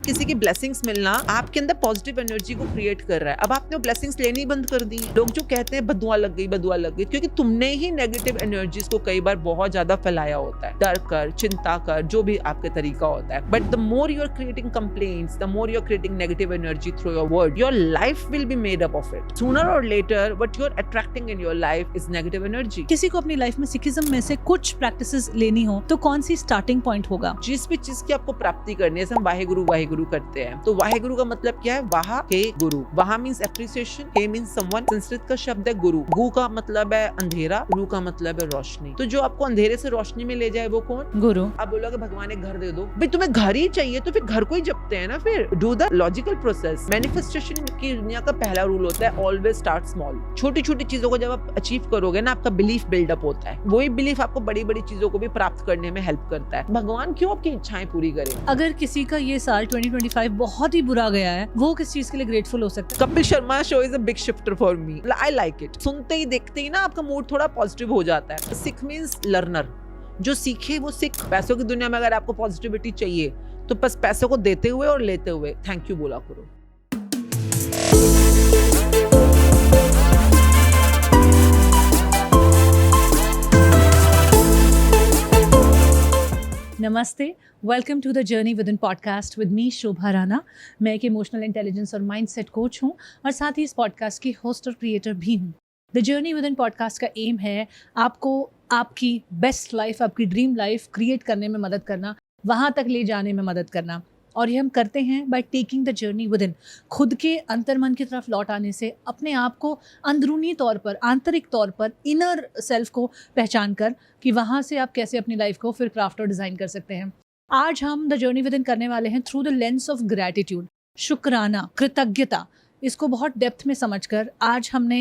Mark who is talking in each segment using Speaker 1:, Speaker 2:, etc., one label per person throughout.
Speaker 1: किसी की ब्लेसिंग्स मिलना आपके अंदर पॉजिटिव एनर्जी को क्रिएट कर रहा है। अब आपने ब्लेसिंग्स लेनी बंद कर दी। लोग जो कहते हैं बदुआ लग गई, क्योंकि तुमने ही नेगेटिव एनर्जीज को कई बार बहुत ज्यादा फैलाया होता है, डर कर, चिंता कर, जो भी आपके तरीका होता है। But the more you are creating complaints, the more you are creating negative energy through your word, your life will be made up of it. Sooner और later what you are attracting in your life is negative energy.
Speaker 2: किसी को अपनी life में Sikhism में से कुछ practices लेनी हो तो कौन सी स्टार्टिंग पॉइंट होगा?
Speaker 1: जिस भी चीज की आपको प्राप्ति करनी है, जैसे हम वाहेगुरु वाहेगुरु करते हैं, तो वाहेगुरु का मतलब क्या है? वाहा के गुरु। वाहा मीन्स एप्रिसिएशन, हे मीन्स समवन। संस्कृत का शब्द है गुरु। गु का मतलब है अंधेरा, रू का मतलब है रोशनी। तो जो आपको अंधेरे से रोशनी में ले जाए वो कौन?
Speaker 2: गुरु।
Speaker 1: आप बोलोगे भगवान एक घर दे दो, भाई तुम्हें घर ही चाहिए तो फिर घर को ही जपते हैं ना। फिर do the logical process. Manifestation की दुनिया का पहला रूल होता है ऑलवेज स्टार्ट स्मॉल। छोटी छोटी चीजों को जब आप अचीव करोगे ना, आपका बिलीफ बिल्डअप होता है। वही बिलीफ आपको बड़ी बड़ी चीजों को भी प्राप्त करने में हेल्प करता है। भगवान क्यों आपकी इच्छाएं पूरी करे?
Speaker 2: अगर किसी का ये साल 2025 बहुत ही बुरा गया है, वो किस चीज के लिए ग्रेटफुल हो सकता है?
Speaker 1: Kapil Sharma show is a big shifter for me. I like it. सुनते ही देखते ही ना आपका मूड थोड़ा पॉजिटिव हो जाता है। सिख मींस लर्नर, जो सीखे वो सिख। पैसों की दुनिया में अगर आपको पॉजिटिविटी चाहिए तो बस पैसों को देते हुए और लेते हुए थैंक यू बोला करो।
Speaker 2: नमस्ते, welcome to the journey within podcast with me Shobha Rana. मैं एक इमोशनल इंटेलिजेंस और माइंडसेट कोच हूँ और साथ ही इस पॉडकास्ट की होस्ट और क्रिएटर भी हूँ। The journey within podcast का एम है आपको आपकी बेस्ट लाइफ, आपकी ड्रीम लाइफ क्रिएट करने में मदद करना, वहाँ तक ले जाने में मदद करना। और ये हम करते हैं by taking the journey with in. खुद के अंतर्मन की तरफ लौट आने से अपने आप को अंदरूनी तौर पर, आंतरिक तौर पर, इनर सेल्फ को पहचान कर कि वहाँ से आप कैसे अपनी लाइफ को फिर क्राफ्ट और डिज़ाइन कर सकते हैं। आज हम द जर्नी विद इन करने वाले हैं through the lens of gratitude, शुक्राना, कृतज्ञता। इसको बहुत डेप्थ में समझकर आज हमने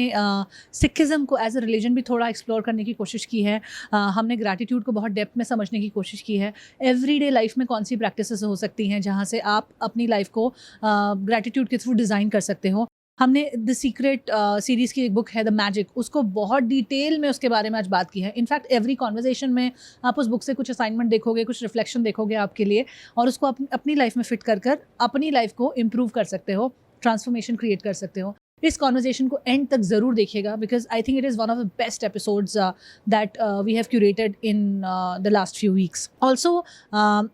Speaker 2: सिखिज़म को एज अ रिलीजन भी थोड़ा एक्सप्लोर करने की कोशिश की है। हमने ग्रैटिट्यूड को बहुत डेप्थ में समझने की कोशिश की है। एवरीडे लाइफ में कौन सी प्रैक्टिसेस हो सकती हैं जहाँ से आप अपनी लाइफ को ग्रैटिट्यूड के थ्रू डिज़ाइन कर सकते हो। हमने द सीक्रेट सीरीज़ की एक बुक है द मैजिक, उसको बहुत डिटेल में उसके बारे में आज बात की है। इनफैक्ट एवरी कॉन्वर्जेशन में आप उस बुक से कुछ असाइनमेंट देखोगे, कुछ रिफ्लेक्शन देखोगे आपके लिए, और उसको अपनी लाइफ में फिट कर अपनी लाइफ को इम्प्रूव कर सकते हो, ट्रांसफॉर्मेशन क्रिएट कर सकते हो। इस कॉन्वर्जेशन को एंड तक ज़रूर देखिएगा because I think it is one of the best episodes that we have curated in the last few weeks. Also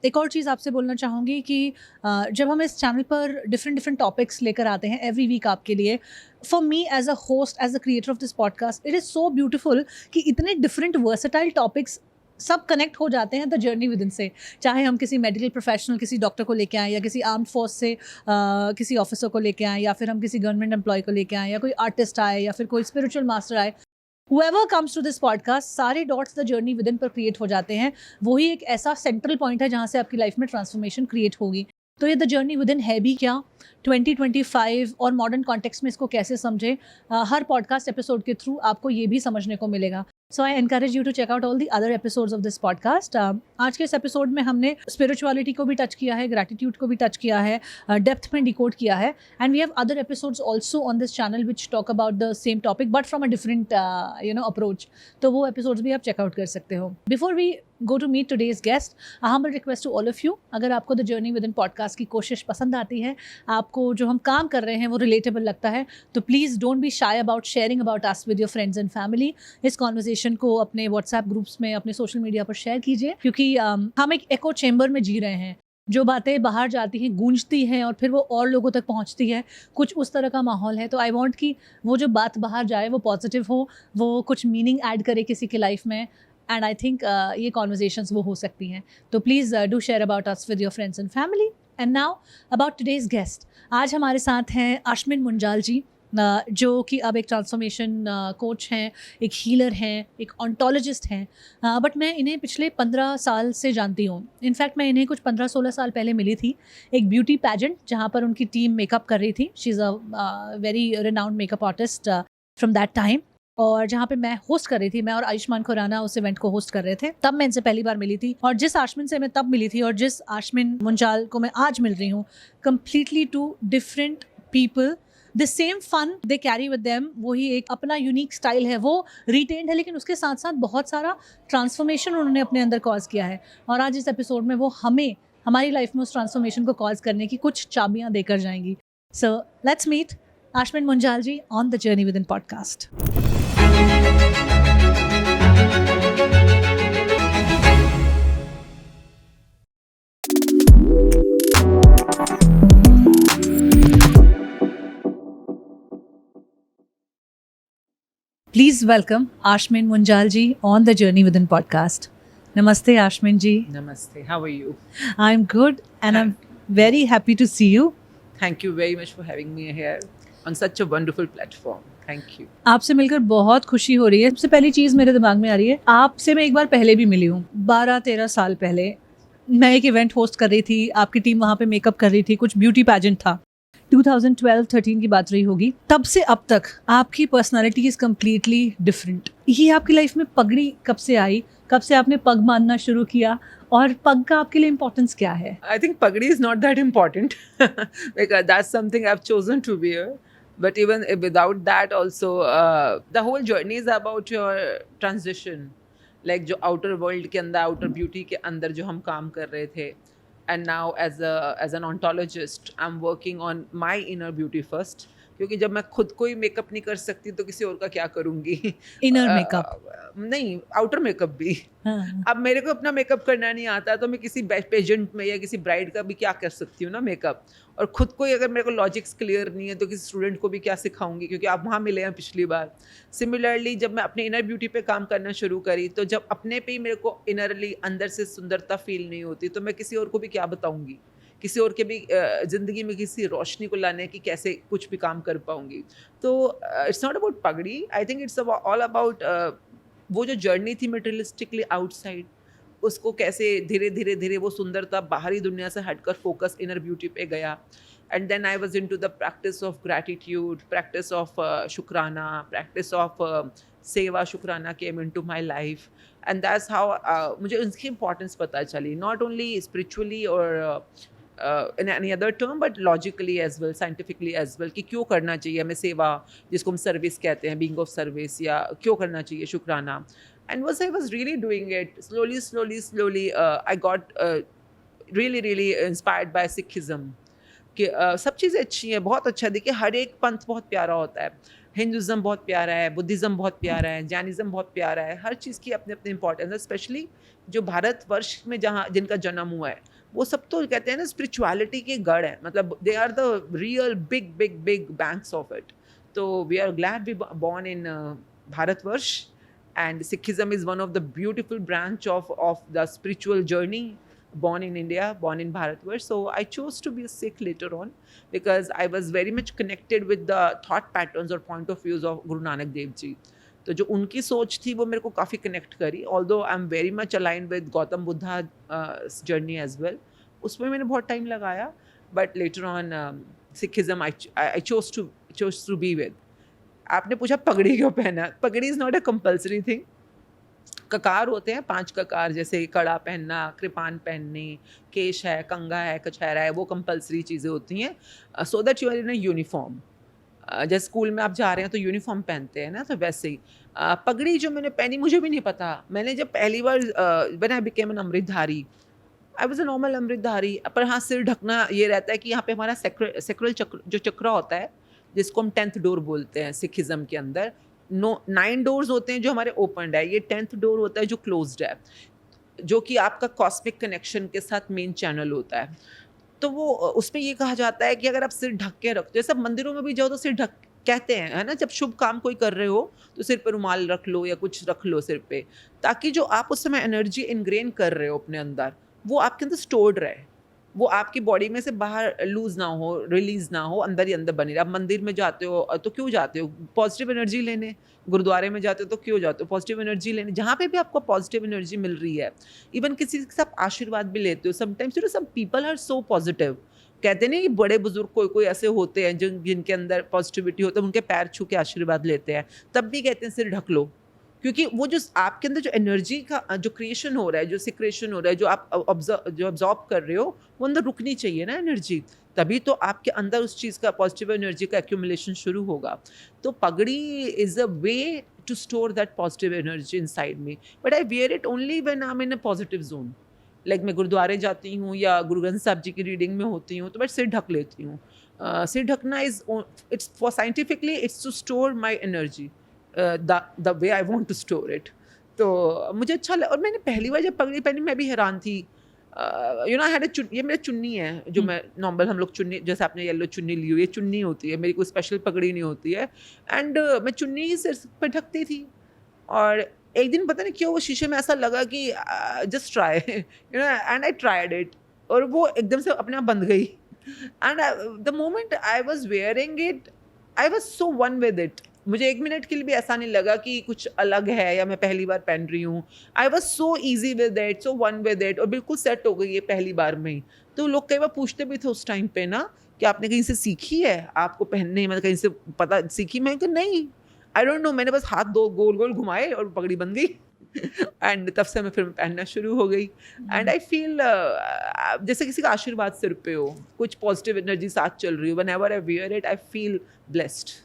Speaker 2: एक और चीज़ आपसे बोलना चाहूँगी कि जब हम इस चैनल पर डिफरेंट टॉपिक्स लेकर आते हैं एवरी वीक आपके लिए, for me as a host, as a creator of this podcast, it is so beautiful कि इतने डिफरेंट वर्सेटाइल टॉपिक्स सब कनेक्ट हो जाते हैं द जर्नी विद इन से। चाहे हम किसी मेडिकल प्रोफेशनल, किसी डॉक्टर को लेके आएँ, या किसी आर्म्ड फोर्स से किसी ऑफिसर को लेके आएँ, या फिर हम किसी गवर्नमेंट एम्प्लॉय को लेके आएँ, या कोई आर्टिस्ट आए, या फिर कोई स्पिरिचुअल मास्टर आए, whoever comes to this podcast, सारे dots the journey with in पर क्रिएट हो जाते हैं। वही एक ऐसा सेंट्रल पॉइंट है जहाँ से आपकी लाइफ में ट्रांसफॉर्मेशन क्रिएट होगी। तो ये द जर्नी विद इन है भी क्या, 2025 और मॉडर्न कॉन्टेक्स्ट में इसको कैसे समझे, हर पॉडकास्ट एपिसोड के थ्रू आपको ये भी समझने को मिलेगा। So I encourage you to check out all the other episodes of this podcast. आज के इस एपिसोड में हमने स्पिरिचुअलिटी को भी टच किया है, ग्रैटिट्यूड को भी टच किया है, डेप्थ में डिकोड किया है, and we have other episodes also on this channel which talk about the same topic but from a different approach. तो वो एपिसोड्स भी आप चेकआउट कर सकते हो। Before we go to meet today's guest, a humble request to all of you, अगर आपको the journey within podcast की कोशिश पसंद आती है, आपको जो हम काम कर रहे हैं वो रिलेटेबल लगता है, तो please don't be shy about sharing about us with your friends and family. इस कॉन्वर्जेशन को अपने व्हाट्सएप ग्रुप्स में, अपने सोशल मीडिया पर शेयर कीजिए, क्योंकि हम एक एको चेम्बर में जी रहे हैं। जो बातें बाहर जाती हैं, गूंजती हैं, और फिर वो और लोगों तक पहुंचती है, कुछ उस तरह का माहौल है। तो आई वांट कि वो जो बात बाहर जाए वो पॉजिटिव हो, वो कुछ मीनिंग ऐड करे किसी की लाइफ में, एंड आई थिंक ये कॉन्वर्जेशंस वो हो सकती हैं। तो please do share about us with your friends and family. And now about today's guest. आज हमारे साथ हैं आश्मिन मुंजाल जी, जो कि अब एक ट्रांसफॉर्मेशन कोच हैं, एक हीलर हैं, एक ऑन्टोलॉजिस्ट हैं, बट मैं इन्हें पिछले 15 साल से जानती हूँ। इनफैक्ट मैं इन्हें कुछ 15-16 साल पहले मिली थी एक ब्यूटी पैजेंट जहाँ पर उनकी टीम मेकअप कर रही थी। She is a very renowned makeup artist from that time, और जहाँ पे मैं होस्ट कर रही थी, मैं और आयुष्मान खुराना उस इवेंट को होस्ट कर रहे थे। तब मैं इनसे पहली बार मिली थी, और जिस आश्मिन से मैं तब मिली थी और जिस आश्मिन मुंजाल को मैं आज मिल रही हूँ, completely to different people. The same fun they carry with them, वही एक अपना यूनिक स्टाइल है, वो रिटेन्ड है, लेकिन उसके साथ साथ बहुत सारा ट्रांसफॉर्मेशन उन्होंने अपने अंदर कॉज किया है। और आज इस एपिसोड में वो हमें हमारी लाइफ में उस ट्रांसफॉर्मेशन को कॉज करने की कुछ चाबियां देकर जाएंगी. So let's meet Ashmin Munjal ji on the journey within podcast. Please welcome Ashmin Munjal ji on the Journey Within podcast. Namaste Ashmin ji.
Speaker 1: Namaste. How are you?
Speaker 2: I'm good and I'm very happy to see you.
Speaker 1: Thank you very much for having me here on such a wonderful platform. Thank you.
Speaker 2: आपसे मिलकर बहुत खुशी हो रही है. सबसे पहली चीज़ मेरे दिमाग में आ रही है, आपसे मैं एक बार पहले भी मिली हूँ. 12-13 साल पहले मैं एक इवेंट होस्ट कर रही थी, आपकी टीम वहाँ पे मेकअप कर रही थी, कुछ ब्यूटी पैजेंट था. 2012-13 की बात रही होगी. तब से अब तक आपकी पर्सनालिटी इज कम्प्लीटली डिफरेंट. ये आपकी लाइफ में पगड़ी कब से आई, कब से आपने पग बांधना शुरू किया और पग का आपके लिए इम्पोर्टेंस क्या है?
Speaker 1: I think pagdi is not that important because that's something I've chosen to wear. But even without that also, the whole journey is about your transition. Like जो outer world के अंदर, outer beauty के अंदर जो हम काम कर रहे थे. And now as an ontologist, I'm working on my inner beauty first. क्योंकि जब मैं खुद को ही मेकअप नहीं कर सकती तो किसी और का क्या करूँगी?
Speaker 2: इनर मेकअप
Speaker 1: नहीं, आउटर मेकअप भी.
Speaker 2: हाँ.
Speaker 1: अब मेरे को अपना मेकअप करना नहीं आता तो मैं किसी पेजेंट में या किसी ब्राइड का भी क्या कर सकती हूँ ना मेकअप. और खुद को ही अगर मेरे को लॉजिक्स क्लियर नहीं है तो किसी स्टूडेंट को भी क्या सिखाऊंगी, क्योंकि आप वहाँ मिले हैं पिछली बार. सिमिलरली जब मैं अपने इनर ब्यूटी पे काम करना शुरू करी तो जब अपने पे ही मेरे को इनरली अंदर से सुंदरता फील नहीं होती तो मैं किसी और को भी क्या बताऊँगी, किसी और के भी ज़िंदगी में किसी रोशनी को लाने की कैसे कुछ भी काम कर पाऊँगी. तो इट्स नॉट अबाउट पगड़ी. I think it's all about वो जो जर्नी थी मटेरियलिस्टिकली आउटसाइड, उसको कैसे धीरे धीरे धीरे वो सुंदरता बाहरी दुनिया से हटकर फोकस इनर ब्यूटी पे गया. And then I was into the practice of gratitude, practice of शुक्राना, प्रैक्टिस ऑफ सेवा. शुक्राना came into my life and that's how मुझे उसकी इंपॉर्टेंस पता चली, नॉट ओनली स्पिरिचुअली और in any other term but logically as well, scientifically as well, कि क्यों करना चाहिए हमें सेवा, जिसको हम सर्विस कहते हैं, being of service, या क्यों करना चाहिए शुक्राना. And was I was really doing it slowly, I got really inspired by Sikhism. कि सब चीज़ें अच्छी हैं, बहुत अच्छा. देखिए हर एक पंथ बहुत प्यारा होता है. हिंदुज़म बहुत प्यारा है, बुद्धिज़्म बहुत प्यारा है, जैनिज़्म बहुत प्यारा है. हर चीज़ की अपनी अपनी इंपॉर्टेंस है. स्पेशली जो भारतवर्ष में जहाँ जिनका जन्म हुआ है वो सब तो कहते हैं ना स्पिरिचुअलिटी के गढ़ है. मतलब they are the real big banks of it. तो we are glad we born in Bharatvarsh. And Sikhism is one of the beautiful branch of the spiritual journey. Born in India, born in Bharatvarsh. So I chose to be a Sikh later on because I was very much connected with the thought patterns or point of views of Guru Nanak Dev Ji. तो जो उनकी सोच थी वो मेरे को काफ़ी connect करी. Although I'm very much aligned with Gautam Buddha journey as well. उसमें मैंने बहुत टाइम लगाया. But later on Sikhism I chose to be with. आपने पूछा पगड़ी क्यों पहना? पगड़ी is not a compulsory thing. ककार होते हैं 5 ककार, जैसे कड़ा पहनना, कृपान पहननी, केश है, कंघा है, कछहरा है, वो कंपलसरी चीज़ें होती हैं so that you are in a uniform. जैसे स्कूल में आप जा रहे हैं तो यूनिफॉर्म पहनते हैं ना, तो वैसे ही पगड़ी जो मैंने पहनी मुझे भी नहीं पता. मैंने जब पहली बार when I became an Amritdhari, I was a normal Amritdhari. पर हाँ, सिर ढकना ये रहता है कि यहाँ पे हमारा सेक्रल चक्र जो चक्र होता है जिसको हम 10th डोर बोलते हैं सिखिज्म के अंदर. 9 डोर्स होते हैं जो हमारे ओपनड है, ये 10th डोर होता है जो क्लोज्ड है, जो कि आपका कॉस्मिक कनेक्शन के साथ मेन चैनल होता है. तो वो उसमें ये कहा जाता है कि अगर आप सिर ढक के रखते हो, जैसे मंदिरों में भी जाओ तो सिर ढक कहते हैं, है ना, जब शुभ काम कोई कर रहे हो तो सिर पे रुमाल रख लो या कुछ रख लो सिर पे, ताकि जो आप उस समय एनर्जी इनग्रेन कर रहे हो अपने अंदर वो आपके अंदर स्टोर्ड रहे, वो आपकी बॉडी में से बाहर लूज ना हो, रिलीज ना हो, अंदर ही अंदर बनी रहे. आप मंदिर में जाते हो तो क्यों जाते हो? पॉजिटिव एनर्जी लेने. गुरुद्वारे में जाते हो तो क्यों जाते हो? पॉजिटिव एनर्जी लेने. जहाँ पे भी आपको पॉजिटिव एनर्जी मिल रही है, इवन किसी से आप आशीर्वाद भी लेते हो. Sometimes you know some people are so positive. कहते नहीं कि बड़े बुजुर्ग कोई ऐसे होते हैं जिनके अंदर पॉजिटिविटी होता है, उनके पैर छू के आशीर्वाद लेते हैं, तब भी कहते हैं सिर ढक लो. क्योंकि वो जो आपके अंदर जो एनर्जी का जो क्रिएशन हो रहा है, जो सिक्रेशन हो रहा है, जो आप ऑब्जॉर्ब कर रहे हो, वो अंदर रुकनी चाहिए ना एनर्जी. तभी तो आपके अंदर उस चीज़ का पॉजिटिव एनर्जी का एक्यूमुलेशन शुरू होगा. तो pagdi is a way to store that positive energy inside me, but I wear it only when I am in a positive zone. Like मैं गुरुद्वारे जाती हूँ या गुरु ग्रंथ साहब जी की रीडिंग में होती हूँ तो मैं सिर ढक लेती हूँ। सिर ढकना it's for scientifically it's to store my energy the way I want to store it. तो मुझे अच्छा लगा। और मैंने पहली बार जब पगड़ी पहनी मैं भी हैरान थी। यू नो हैड ये मेरा चुन्नी है जो मैं नॉर्मल हम लोग चुन्नी, जैसे आपने येलो चुन्नी ली हुई है, चुन्नी होती है, मेरी कोई स्पेशल पगड़ी नहीं होती है। एंड मैं चुन्नी ही सिर पर ढकती थी। और एक दिन पता नहीं क्यों वो शीशे में ऐसा लगा कि just try you know, and I tried it, और वो एकदम से अपने आप बंद गई। And the moment I was wearing it I was so one with it. मुझे एक मिनट के लिए भी ऐसा नहीं लगा कि कुछ अलग है या मैं पहली बार पहन रही हूँ। I was so easy with it, so one with it, और बिल्कुल सेट हो गई है पहली बार में ही। तो लोग कई बार पूछते भी थे उस टाइम पे ना कि आपने कहीं से सीखी है आपको पहनने, मतलब कहीं से पता सीखी? मैं कि नहीं, आई डोंट नो, मैंने बस हाथ दो गोल गोल घुमाए और पगड़ी बन गई। एंड तब से मैं फिर पहनना शुरू हो गई। एंड आई फील जैसे किसी का आशीर्वाद सिर पे हो, कुछ पॉजिटिव एनर्जी साथ चल रही हो। Whenever I wear it I feel blessed.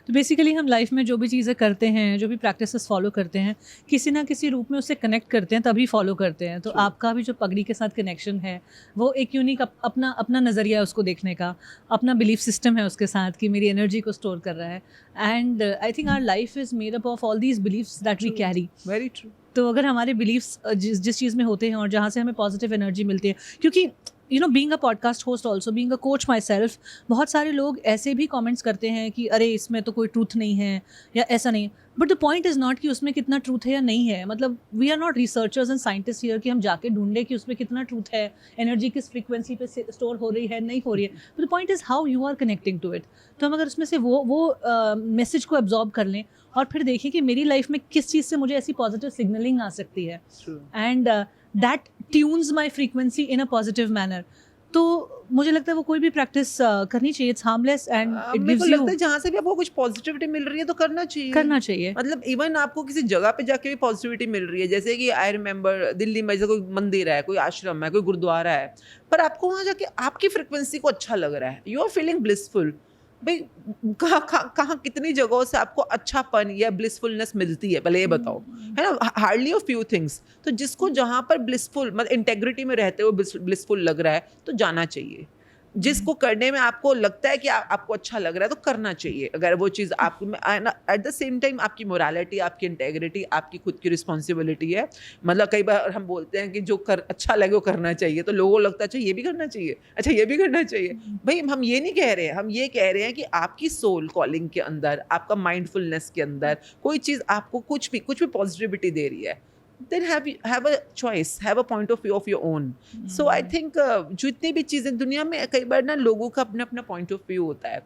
Speaker 2: तो बेसिकली हम लाइफ में जो भी चीज़ें करते हैं, जो भी प्रैक्टिसेस फॉलो करते हैं, किसी ना किसी रूप में उससे कनेक्ट करते हैं, तभी फॉलो करते हैं। तो
Speaker 1: True.
Speaker 2: आपका भी जो पगड़ी के साथ कनेक्शन है वो एक यूनिक अपना अपना नज़रिया है उसको देखने का, अपना बिलीफ सिस्टम है उसके साथ कि मेरी एनर्जी को स्टोर कर रहा है। And I think our life is made up of all these believes that we carry.
Speaker 1: Very true.
Speaker 2: तो अगर हमारे बिलीव्स जिस चीज़ में होते हैं और जहाँ से हमें पॉजिटिव एनर्जी मिलती है, क्योंकि you know being a podcast host also being a coach my self, बहुत सारे लोग ऐसे भी कमेंट्स करते हैं कि अरे इसमें तो कोई ट्रूथ नहीं है या ऐसा नहीं। But the point is not कि उसमें कितना ट्रूथ है या नहीं है। मतलब we are not researchers and scientist here कि हम जाके ढूंढें कि उसमें कितना ट्रूथ है, एनर्जी किस फ्रीक्वेंसी पे स्टोर हो रही है, नहीं हो रही है। But the point is how you are connecting to it. तो हम अगर उसमें से वो मैसेज को एब्जॉर्ब कर लें और फिर देखें कि मेरी लाइफ में किस चीज़ से मुझे ऐसी पॉजिटिव सिग्नलिंग आ सकती है, and that tunes my frequency in a positive manner, तो मुझे लगता है वो कोई भी प्रैक्टिस करनी चाहिए। It's harmless and it gives you,
Speaker 1: लगता है जहाँ से भी आपको कुछ पॉजिटिविटी मिल रही है तो करना चाहिए। मतलब इवन आपको किसी जगह पे जाके भी पॉजिटिविटी मिल रही है, जैसे कि आई रिमेम्बर दिल्ली में जैसे कोई मंदिर है, कोई आश्रम है, कोई गुरुद्वारा है, पर आपको वहाँ जाके आपकी फ्रिक्वेंसी को अच्छा लग रहा है, यू आर फीलिंग ब्लिसफुल। भाई कहाँ कितनी जगहों से आपको अच्छापन या ब्लिसफुलनेस मिलती है, पहले ये बताओ, है ना? Hardly of few things. तो जिसको जहाँ पर ब्लिसफुल, मतलब इंटेग्रिटी में रहते हुए ब्लिसफुल लग रहा है तो जाना चाहिए। जिसको करने में आपको लगता है कि आपको अच्छा लग रहा है तो करना चाहिए। अगर वो चीज़ आपको एट द सेम टाइम आपकी मोरालिटी, आपकी इंटेग्रिटी, आपकी खुद की रिस्पॉन्सिबिलिटी है। मतलब कई बार हम बोलते हैं कि जो अच्छा लगे वो करना चाहिए, तो लोगों को लगता है अच्छा ये भी करना चाहिए, अच्छा ये भी करना चाहिए। भाई हम ये नहीं कह रहे हैं, हम ये कह रहे हैं कि आपकी सोल कॉलिंग के अंदर, आपका माइंडफुलनेस के अंदर कोई चीज़ आपको कुछ भी पॉजिटिविटी दे रही है, then have a choice, have a point of view of your own. So I think जितनी भी चीज़ें दुनिया में, कई बार ना लोगों का अपना अपना point of view होता है,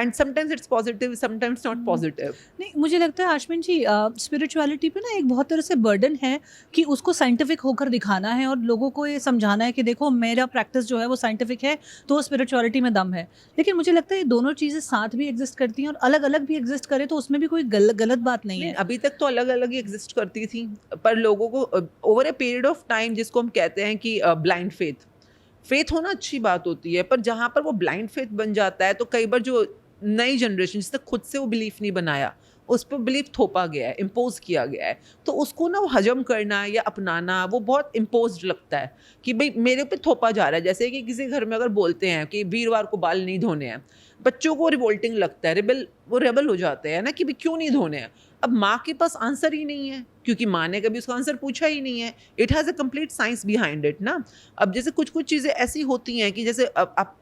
Speaker 1: and sometimes it's positive, sometimes not positive.
Speaker 2: नहीं, मुझे लगता है आशमीन जी स्पिरिचुअलिटी पे ना एक बहुत तरह से बर्डन है कि उसको साइंटिफिक होकर दिखाना है और लोगों को ये समझाना है कि देखो मेरा प्रैक्टिस जो है वो साइंटिफिक है तो स्पिरिचुअलिटी में दम है। लेकिन मुझे लगता है ये दोनों चीज़ें साथ भी एग्जिस्ट करती हैं और अलग अलग भी एग्जिस्ट करे तो उसमें भी कोई गलत बात नहीं है।
Speaker 1: अभी तक तो अलग अलग ही एग्जिस्ट करती थी, पर लोगों को over a period of time, जिसको हम कहते हैं कि ब्लाइंड फेथ होना अच्छी बात होती है, पर जहाँ पर वो ब्लाइंड फेथ बन जाता है तो कई बार जो नई जनरेशन जिसने खुद से वो बिलीफ नहीं बनाया, उस पर बिलीफ थोपा गया है, इम्पोज किया गया है, तो उसको ना वो हजम करना या अपनाना वो बहुत इम्पोज्ड लगता है कि भाई मेरे पे थोपा जा रहा है। जैसे कि किसी घर में अगर बोलते हैं कि वीरवार को बाल नहीं धोने हैं, बच्चों को रिवोल्टिंग लगता है, रेबल हो जाते हैं ना कि भाई क्यों नहीं धोने हैं। अब माँ के पास आंसर ही नहीं है क्योंकि माँ ने कभी उसका आंसर पूछा ही नहीं है। It has a complete science behind it ना। अब जैसे कुछ चीज़ें ऐसी होती हैं कि जैसे अब आप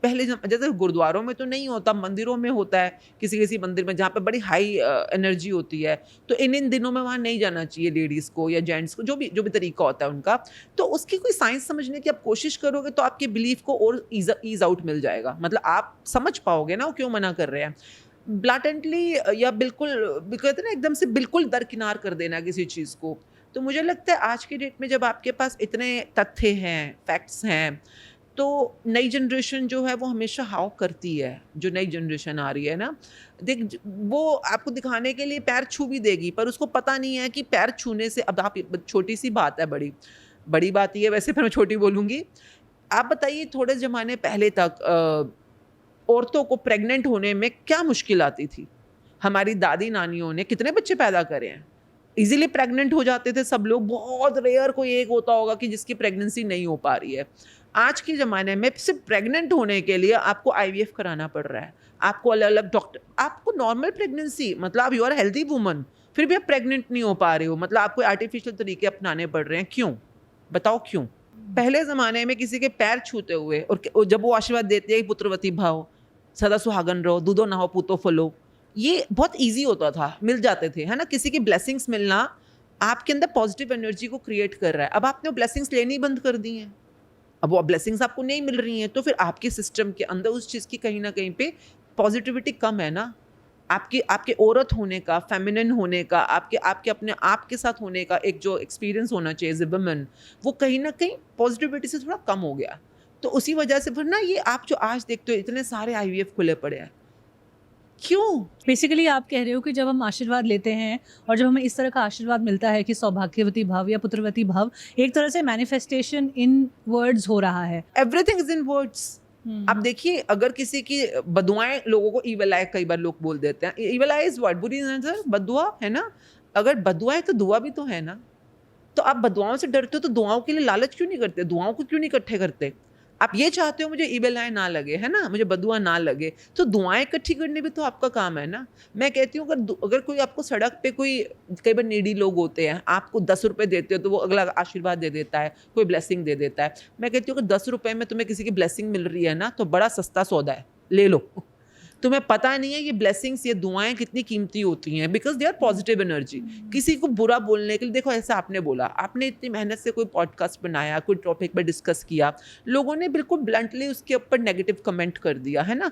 Speaker 1: पहले जैसे गुरुद्वारों में तो नहीं होता, मंदिरों में होता है, किसी मंदिर में जहाँ पे बड़ी हाई एनर्जी होती है, तो इन दिनों में वहाँ नहीं जाना चाहिए लेडीज़ को या जेंट्स को, जो भी तरीका होता है उनका। तो उसकी कोई साइंस समझने की आप कोशिश करोगे तो आपके बिलीफ को और ईज आउट मिल जाएगा। मतलब आप समझ पाओगे ना वो क्यों मना कर रहे हैं। ब्लैटेंटली या बिल्कुल कहते हैं ना एकदम से बिल्कुल दरकिनार कर देना किसी चीज़ को। तो मुझे लगता है आज की डेट में जब आपके पास इतने तथ्य हैं, फैक्ट्स हैं, तो नई जनरेशन जो है वो हमेशा हाव करती है। जो नई जनरेशन आ रही है ना, देख वो आपको दिखाने के लिए पैर छू भी देगी, पर उसको पता नहीं है कि पैर छूने से, अब आप छोटी सी बात है, बड़ी बात ये है वैसे, फिर मैं छोटी बोलूँगी। आप बताइए थोड़े ज़माने पहले तक औरतों को प्रेग्नेंट होने में क्या मुश्किल आती थी। हमारी दादी नानियों ने कितने बच्चे पैदा करे हैं, इजीली प्रेग्नेंट हो जाते थे सब लोग, बहुत रेयर कोई एक होता होगा कि जिसकी प्रेगनेंसी नहीं हो पा रही है। आज के ज़माने में सिर्फ प्रेग्नेंट होने के लिए आपको आईवीएफ कराना पड़ रहा है, आपको अलग अलग डॉक्टर, आपको नॉर्मल प्रेगनेंसी मतलब आप यू आर हेल्दी वुमन फिर भी आप प्रेग्नेंट नहीं हो पा रहे हो, मतलब आपको आर्टिफिशियल तरीके अपनाने पड़ रहे हैं। क्यों बताओ क्यों? पहले ज़माने में किसी के पैर छूते हुए और जब वो आशीर्वाद देते हैं पुत्रवती भाव, सदा सुहागन रहो, दूधो नहो पूतो फलो, ये बहुत ईजी होता था, मिल जाते थे, है ना। किसी की ब्लेसिंग्स मिलना आपके अंदर पॉजिटिव एनर्जी को क्रिएट कर रहा है। अब आपने ब्लेसिंग्स लेनी बंद कर दी हैं, अब वो ब्लेसिंग्स आपको नहीं मिल रही हैं, तो फिर आपके सिस्टम के अंदर उस चीज़ की कहीं ना कहीं पे पॉजिटिविटी कम है ना। आपके आपके औरत होने का, फेमिनिन होने का, आपके आपके अपने आप के साथ होने का एक जो एक्सपीरियंस होना चाहिए एज ए वुमन, वो कहीं ना कहीं पॉजिटिविटी से थोड़ा कम हो गया। तो उसी वजह से फिर ना ये आप जो आज देखते हो इतने सारे आईवीएफ खुले पड़े हैं, क्यों?
Speaker 2: बेसिकली आप कह रहे हो कि जब हम आशीर्वाद लेते हैं और जब हमें इस तरह का आशीर्वाद मिलता है कि सौभाग्यवती भाव या पुत्रवती भाव, एक तरह से मैनिफेस्टेशन इन वर्ड्स हो रहा है।
Speaker 1: Everything is in words. आप देखिए, अगर किसी की बदुआएं, लोगों को ईवल आई कई बार लोग बोल देते हैं, ईवल आई इज व्हाट, बुरी नजर, बदुआ है ना। अगर बदुआएं तो दुआ भी तो है ना। तो आप बदुआओं से डरते हो तो दुआओं के लिए लालच क्यों नहीं करते, दुआओं को क्यों नहीं इकट्ठे करते? आप ये चाहते हो मुझे ईबल आए ना लगे, है ना, मुझे बदुआ ना लगे, तो दुआएं इकट्ठी करने भी तो आपका काम है ना। मैं कहती हूँ अगर कोई आपको सड़क पे कोई, कई बार नीडी लोग होते हैं, आपको 10 रुपए देते हो तो वो अगला आशीर्वाद दे देता है, कोई ब्लेसिंग दे देता है। मैं कहती हूँ अगर 10 रुपए में तुम्हें किसी की ब्लेसिंग मिल रही है ना, तो बड़ा सस्ता सौदा है, ले लो। तुम्हें पता नहीं है ये ब्लेसिंग्स, ये दुआएं कितनी कीमती होती हैं, because they are positive energy. किसी को बुरा बोलने के लिए, देखो ऐसा आपने बोला, आपने इतनी मेहनत से कोई पॉडकास्ट बनाया, कोई टॉपिक पर डिस्कस किया, लोगों ने बिल्कुल ब्लंटली उसके ऊपर नेगेटिव कमेंट कर दिया, है ना।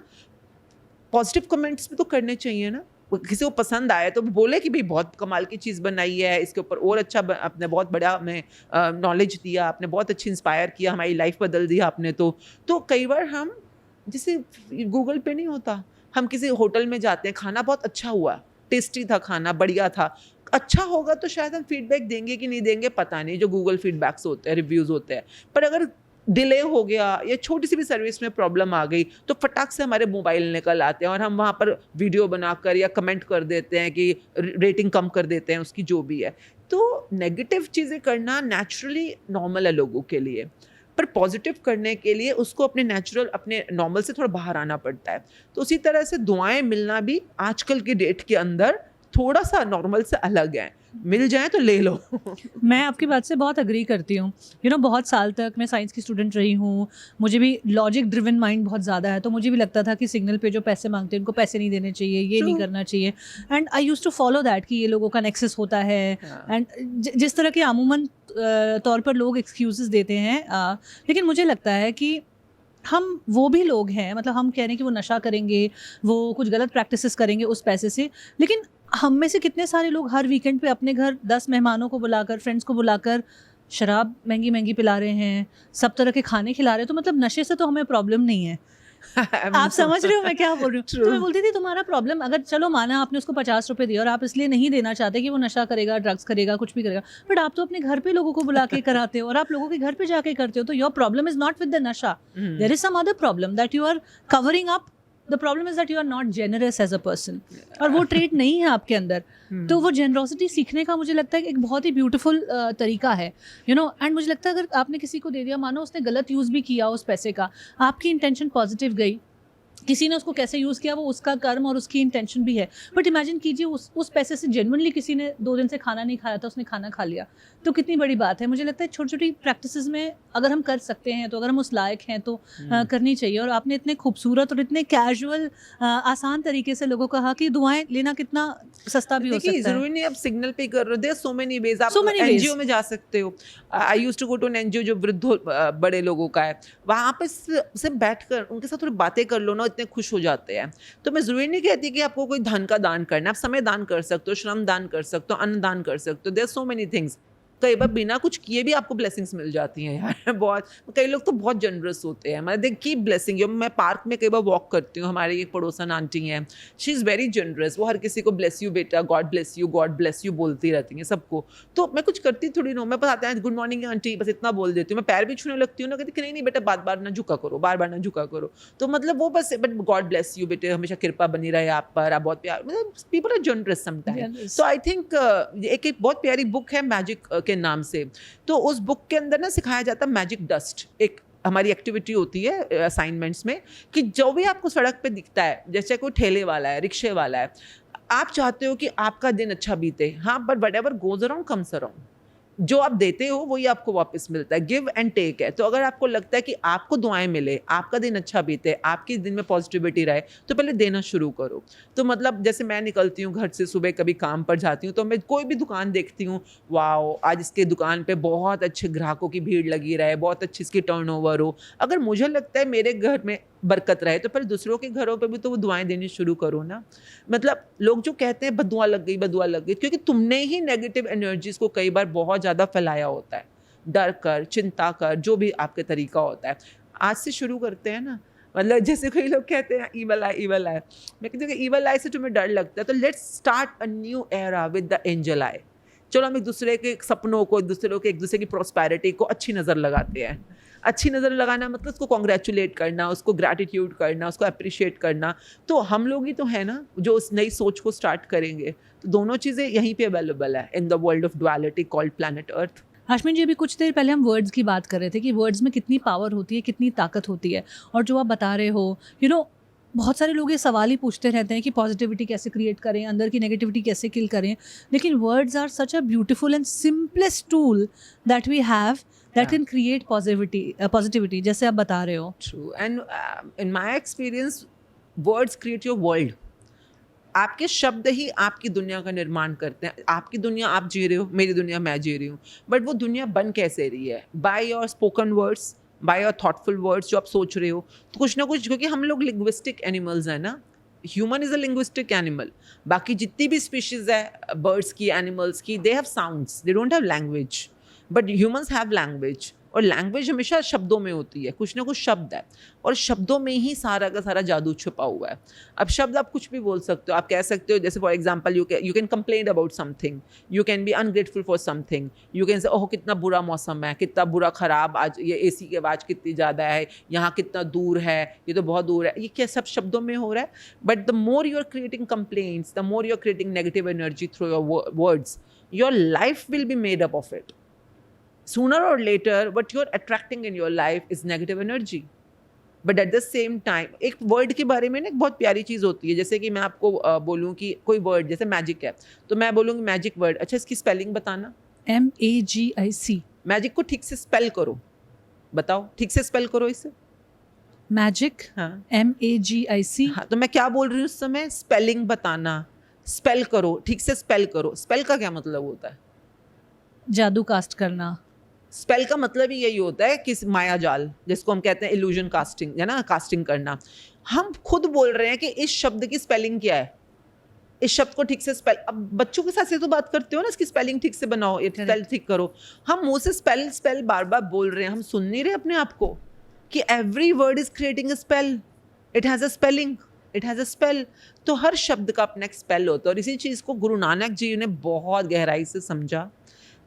Speaker 1: पॉजिटिव कमेंट्स भी तो करने चाहिए ना। किसी को पसंद आए तो बोले कि भाई बहुत कमाल की चीज़ बनाई है, इसके ऊपर और अच्छा आपने बहुत बड़ा हमें नॉलेज दिया, आपने बहुत अच्छी इंस्पायर किया, हमारी लाइफ बदल दिया आपने। तो कई बार हम, जैसे गूगल पे नहीं होता, हम किसी होटल में जाते हैं, खाना बहुत अच्छा हुआ, टेस्टी था खाना, बढ़िया था, अच्छा होगा तो शायद हम फीडबैक देंगे कि नहीं देंगे पता नहीं, जो गूगल फीडबैक्स होते हैं, रिव्यूज़ होते हैं। पर अगर डिले हो गया या छोटी सी भी सर्विस में प्रॉब्लम आ गई तो फटाक से हमारे मोबाइल निकल आते हैं और हम वहाँ पर वीडियो बनाकर या कमेंट कर देते हैं कि रेटिंग कम कर देते हैं उसकी, जो भी है। तो नेगेटिव चीज़ें करना नेचुरली नॉर्मल है लोगों के लिए, पर पॉजिटिव करने के लिए उसको अपने नेचुरल, अपने नॉर्मल से थोड़ा बाहर आना पड़ता है। तो उसी तरह से दुआएं मिलना भी आजकल की डेट के अंदर थोड़ा सा नॉर्मल से अलग है, मिल जाए तो ले लो।
Speaker 2: मैं आपकी बात से बहुत अग्री करती हूँ। बहुत साल तक मैं साइंस की स्टूडेंट रही हूँ, मुझे भी लॉजिक ड्रिवन माइंड बहुत ज़्यादा है, तो मुझे भी लगता था कि सिग्नल पे जो पैसे मांगते हैं उनको पैसे नहीं देने चाहिए, ये नहीं करना चाहिए। And I use to follow that कि ये लोगों का नेक्सस होता है। एंड जिस तरह के अमूमन तौर पर लोग एक्सक्यूज़ेस देते हैं, लेकिन मुझे लगता है कि हम वो भी लोग हैं, मतलब हम कह रहे हैं कि वो नशा करेंगे, वो कुछ गलत प्रैक्टिसेस करेंगे उस पैसे से, लेकिन हम में से कितने सारे लोग हर वीकेंड पे अपने घर 10 मेहमानों को बुलाकर, फ्रेंड्स को बुलाकर शराब महंगी महंगी पिला रहे हैं, सब तरह के खाने खिला रहे हैं। तो मतलब नशे से तो हमें प्रॉब्लम नहीं है। आप समझ रहे हो मैं क्या बोल रही हूँ? तो मैं बोलती थी तुम्हारा प्रॉब्लम, अगर चलो माना आपने उसको 50 रुपए दिए और आप इसलिए नहीं देना चाहते कि वो नशा करेगा, ड्रग्स करेगा, कुछ भी करेगा, बट आप तो अपने घर पे लोगों को बुला के कराते हो और आप लोगों के घर पे जाके करते हो, तो your problem is not with the नशा, there is some other problem that you are covering up. The problem is that you are not generous as a person, और वो ट्रेट नहीं है आपके अंदर। तो वो जेनरोसिटी सीखने का मुझे लगता है कि एक बहुत ही ब्यूटीफुल तरीका है, एंड मुझे लगता है अगर आपने किसी को दे दिया, मानो उसने गलत यूज़ भी किया उस पैसे का, आपकी इंटेंशन पॉजिटिव गई, किसी ने उसको कैसे यूज़ किया वो उसका कर्म और उसकी इंटेंशन भी है, बट इमेजिन कीजिए उस पैसे से जेन्युइनली किसी ने 2 दिन से खाना नहीं खाया था, उसने खाना खा लिया, तो कितनी बड़ी बात है। मुझे लगता है छोटी छोटी प्रैक्टिसेस में अगर हम कर सकते हैं, तो अगर हम उस लायक हैं तो करनी चाहिए। और आपने इतने खूबसूरत और इतने कैजुअल आसान तरीके से लोगों को कहा कि दुआएं लेना कितना सस्ता भी हो सकता है।
Speaker 1: जरूरी नहीं आप सिग्नल पे कर रहे हो, सो मेनी वेज। आप एनजीओ में जा सकते हो। I used to go to an NGO जो वृद्ध बड़े लोगों का है, वहाँ पे सिर्फ बैठकर उनके साथ थोड़ी बातें कर लो ना, इतने खुश हो जाते हैं। तो मैं ज़रूरी नहीं कहती कि आपको कोई धन का दान करना है, आप समय दान कर सकते हो, श्रम दान कर सकते हो, अन्न दान कर सकते हो, there are so many things. कई बार बिना कुछ किए भी आपको ब्लेसिंग्स मिल जाती हैं यार। बहुत कई लोग तो बहुत जनरस होते हैं, मतलब दे कीप ब्लेसिंग यू। मैं पार्क में कई बार वॉक करती हूँ, हमारी एक पड़ोसन आंटी हैं, शी इज़ वेरी जनरस, वो हर किसी को ब्लेस यू बेटा, गॉड ब्लेस यू बोलती रहती हैं सबको। तो मैं कुछ करती थोड़ी ना, मैं बस आते हैं गुड मॉर्निंग आंटी, बस इतना बोल देती हूँ। मैं पैर भी छूने लगती हूँ ना, कहती नहीं नहीं बेटा बार बार ना झुका करो, बार बार ना झुका करो। तो मतलब वो बस, बट गॉड ब्लेस यू बेटे, हमेशा कृपा बनी रहे आप पर, आप बहुत प्यार, मतलब people are generous sometimes. So I think एक बहुत प्यारी बुक है मैजिक के नाम से, तो उस बुक के अंदर ना सिखाया जाता है मैजिक डस्ट। एक हमारी एक्टिविटी होती है असाइनमेंट्स में कि जो भी आपको सड़क पे दिखता है, जैसे कोई ठेले वाला है, रिक्शे वाला है, आप चाहते हो कि आपका दिन अच्छा बीते, हाँ, but what ever goes around comes around, जो आप देते हो वही आपको वापस मिलता है, गिव एंड टेक है। तो अगर आपको लगता है कि आपको दुआएं मिले, आपका दिन अच्छा बीते, आपके दिन में पॉजिटिविटी रहे, तो पहले देना शुरू करो। तो मतलब जैसे मैं निकलती हूँ घर से सुबह, कभी काम पर जाती हूँ, तो मैं कोई भी दुकान देखती हूँ, वाओ आज इसके दुकान पे बहुत अच्छे ग्राहकों की भीड़ लगी रहे, बहुत अच्छी इसकी टर्नओवर हो, अगर मुझे लगता है मेरे घर में बरकत रहे, तो फिर दूसरों के घरों पे भी तो वो दुआएं देनी शुरू करो ना। मतलब लोग जो कहते हैं बदुआ लग गई, बदुआ लग गई, क्योंकि तुमने ही नेगेटिव एनर्जीज को कई बार बहुत ज़्यादा फैलाया होता है, डर कर, चिंता कर, जो भी आपके तरीका होता है। आज से शुरू करते हैं ना, मतलब जैसे कई लोग कहते हैं ईवल आई, ईवल आई, मैं कहती हूँ कि ईवल आई से तुम्हें डर लगता है, तो let's start a new era with the angel I. चलो हम एक दूसरे के सपनों को, एक दूसरे की प्रॉस्पेरिटी को अच्छी नज़र लगाते हैं। अच्छी नज़र लगाना मतलब उसको कॉन्ग्रेचुलेट करना, उसको ग्रैटिट्यूड करना, उसको अप्रिशिएट करना। तो हम लोग ही तो हैं ना जो उस नई सोच को स्टार्ट करेंगे। तो दोनों चीज़ें यहीं पे अवेलेबल है in the world of duality called planet earth.
Speaker 2: Hashmeen ji, अभी कुछ देर पहले हम वर्ड्स की बात कर रहे थे कि वर्ड्स में कितनी पावर होती है, कितनी ताकत होती है। और जो आप बता रहे हो, यू नो, बहुत सारे लोग ये सवाल ही पूछते रहते हैं कि पॉजिटिविटी कैसे क्रिएट करें, अंदर की नेगेटिविटी कैसे किल करें। लेकिन words are such a beautiful and simplest tool that we have that can create positivity, जैसे आप बता रहे हो।
Speaker 1: True, and in my experience words create your world. आपके शब्द ही आपकी दुनिया का निर्माण करते हैं। आपकी दुनिया आप जी रहे हो, मेरी दुनिया मैं जी रही हूँ, बट वो दुनिया बन कैसे रही है? By your spoken words, by your thoughtful words, जो आप सोच रहे हो। तो कुछ ना कुछ, क्योंकि हम लोग लिंग्विस्टिक एनिमल्स हैं ना, human is a linguistic animal. बाकी जितनी भी स्पीशीज़ है, बर्ड्स की, एनिमल्स की, they have sounds, they don't have language, but humans have language. और लैंग्वेज हमेशा शब्दों में होती है, कुछ ना कुछ शब्द है, और शब्दों में ही सारा का सारा जादू छुपा हुआ है। अब शब्द आप कुछ भी बोल सकते हो, आप कह सकते हो, जैसे for example you can complain about something, you can be ungrateful for something, you can say oh कितना बुरा मौसम है, कितना बुरा ख़राब आज, ये एसी की आवाज़ कितनी ज़्यादा है, यहाँ कितना दूर है, ये तो बहुत दूर है। ये क्या सब शब्दों में हो रहा है? But the more you are creating complaints, the more you are creating negative energy through your words, your life will be made up of it. Sooner or later, what you're attracting in your life is negative energy. But at the same time, एक word के बारे में ना एक बहुत प्यारी चीज़ होती है। जैसे कि मैं आपको बोलूँ कि कोई वर्ड जैसे मैजिक है, तो मैं बोलूँगी मैजिक वर्ड, अच्छा इसकी स्पेलिंग बताना।
Speaker 2: MAGIC।
Speaker 1: मैजिक को ठीक से स्पेल करो, बताओ ठीक से स्पेल करो इसे।
Speaker 2: मैजिक,
Speaker 1: हाँ
Speaker 2: MAGIC।
Speaker 1: हाँ, तो मैं क्या बोल रही हूँ उस समय? स्पेलिंग बताना, स्पेल करो, ठीक से स्पेल करो। स्पेल का क्या मतलब होता है?
Speaker 2: जादू कास्ट करना।
Speaker 1: स्पेल का मतलब ही यही होता है कि माया जाल, जिसको हम कहते हैं इल्यूजन कास्टिंग, है ना, कास्टिंग करना। हम खुद बोल रहे हैं कि इस शब्द की स्पेलिंग क्या है, इस शब्द को ठीक से स्पेल। अब बच्चों के साथ से तो बात करते हो ना, इसकी स्पेलिंग ठीक से बनाओ, ये स्पेल ठीक करो। हम मुंह से स्पेल स्पेल बार बार बोल रहे हैं, हम सुन नहीं रहे अपने आप को कि every word is creating a spell, it has a spelling, it has a spell. तो हर शब्द का अपना एक स्पेल होता है, और इसी चीज़ को गुरु नानक जी ने बहुत गहराई से समझा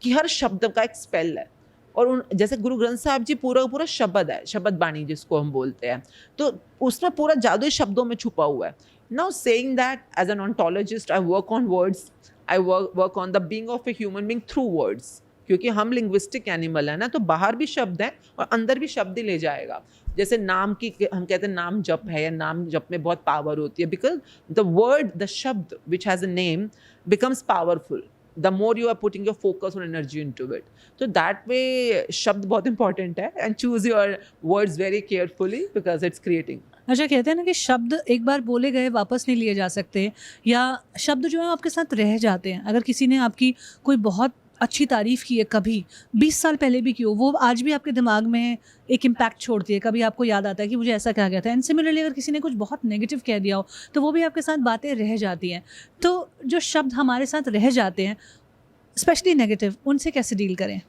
Speaker 1: कि हर शब्द का एक स्पेल है। और उन जैसे गुरु ग्रंथ साहब जी पूरा पूरा शब्द है, शब्द बाणी जिसको हम बोलते हैं, तो उसमें पूरा जादू शब्दों में छुपा हुआ है। Now saying that, as an ontologist I work on words, I work on the being of a human being through words, क्योंकि हम लिंग्विस्टिक एनिमल है ना, तो बाहर भी शब्द है और अंदर भी शब्द ही ले जाएगा। जैसे नाम की हम कहते हैं नाम जप है, या नाम जप में बहुत पावर होती है, बिकॉज द वर्ड, द शब्द which has a name becomes powerful the more you are putting your focus or energy into it. So that way शब्द बहुत important है, and choose your words very carefully because it's creating.
Speaker 2: अच्छा, कहते हैं ना कि शब्द एक बार बोले गए वापस नहीं लिए जा सकते, या शब्द जो है आपके साथ रह जाते हैं। अगर किसी ने आपकी कोई बहुत अच्छी तारीफ़ की है कभी 20 साल पहले भी की हो, वो आज भी आपके दिमाग में एक इम्पैक्ट छोड़ती है। कभी आपको याद आता है कि मुझे ऐसा कहा गया था। एंड सिमिलरली अगर किसी ने कुछ बहुत नेगेटिव कह दिया हो, तो वो भी आपके साथ बातें रह जाती हैं। तो जो शब्द हमारे साथ रह जाते हैं, स्पेशली नेगेटिव, उनसे कैसे डील करें?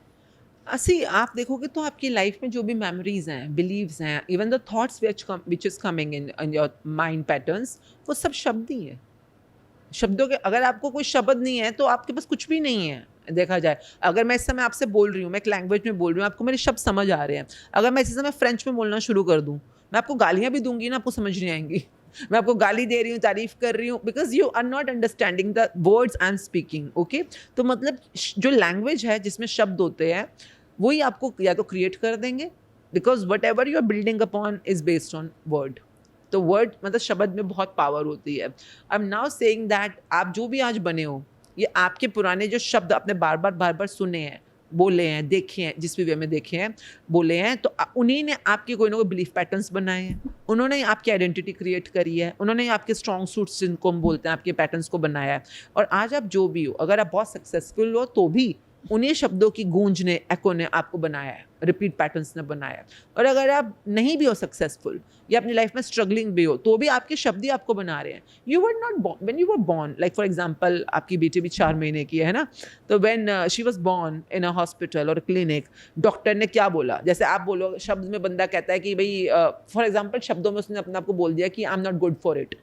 Speaker 1: सी आप देखोगे तो आपकी लाइफ में जो भी मेमोरीज हैं, बिलीव्स हैं, even the thoughts which is coming in your mind patterns, वो सब शब्द ही है। शब्दों के अगर आपको कोई शब्द नहीं है तो आपके पास कुछ भी नहीं है। देखा जाए, अगर मैं इस समय आपसे बोल रही हूँ, मैं एक लैंग्वेज में बोल रही हूँ, आपको मेरे शब्द समझ आ रहे हैं। अगर मैं इसी समय फ्रेंच में बोलना शुरू कर दूँ, मैं आपको गालियाँ भी दूंगी ना, आपको समझ नहीं आएंगी। मैं आपको गाली दे रही हूँ, तारीफ कर रही हूँ, because you are not understanding the words I am speaking. Okay, तो मतलब जो लैंग्वेज है जिसमें शब्द होते हैं, वही आपको या तो क्रिएट कर देंगे, because whatever you are building upon is based on word. तो वर्ड मतलब शब्द में बहुत पावर होती है। I am now saying that आप जो भी आज बने हो, ये आपके पुराने जो शब्द आपने बार बार सुने हैं, बोले हैं, देखे हैं, जिस भी वे में देखे हैं, बोले हैं, तो उन्हीं ने आपके कोई ना कोई बिलीफ पैटर्न्स बनाए हैं, उन्होंने ही आपकी आइडेंटिटी क्रिएट करी है, उन्होंने ही आपके स्ट्रॉन्ग सूट्स जिनको हम बोलते हैं, आपके पैटर्न्स को बनाया है। और आज आप जो भी हो, अगर आप बहुत सक्सेसफुल हो तो भी उन्हीं शब्दों की गूंज ने, एको ने आपको बनाया है, रिपीट पैटर्न्स ने बनाया है। और अगर आप नहीं भी हो सक्सेसफुल या अपनी लाइफ में स्ट्रगलिंग भी हो, तो भी आपके शब्द ही आपको बना रहे हैं। You were not born, when you were born, like for example आपकी बेटी भी 4 महीने की है ना, तो when she was born in a hospital और क्लिनिक, डॉक्टर ने क्या बोला, जैसे आप बोलो शब्द में, बंदा कहता है कि भाई फॉर एग्जाम्पल शब्दों में उसने अपने आप को बोल दिया कि आई am not good for it,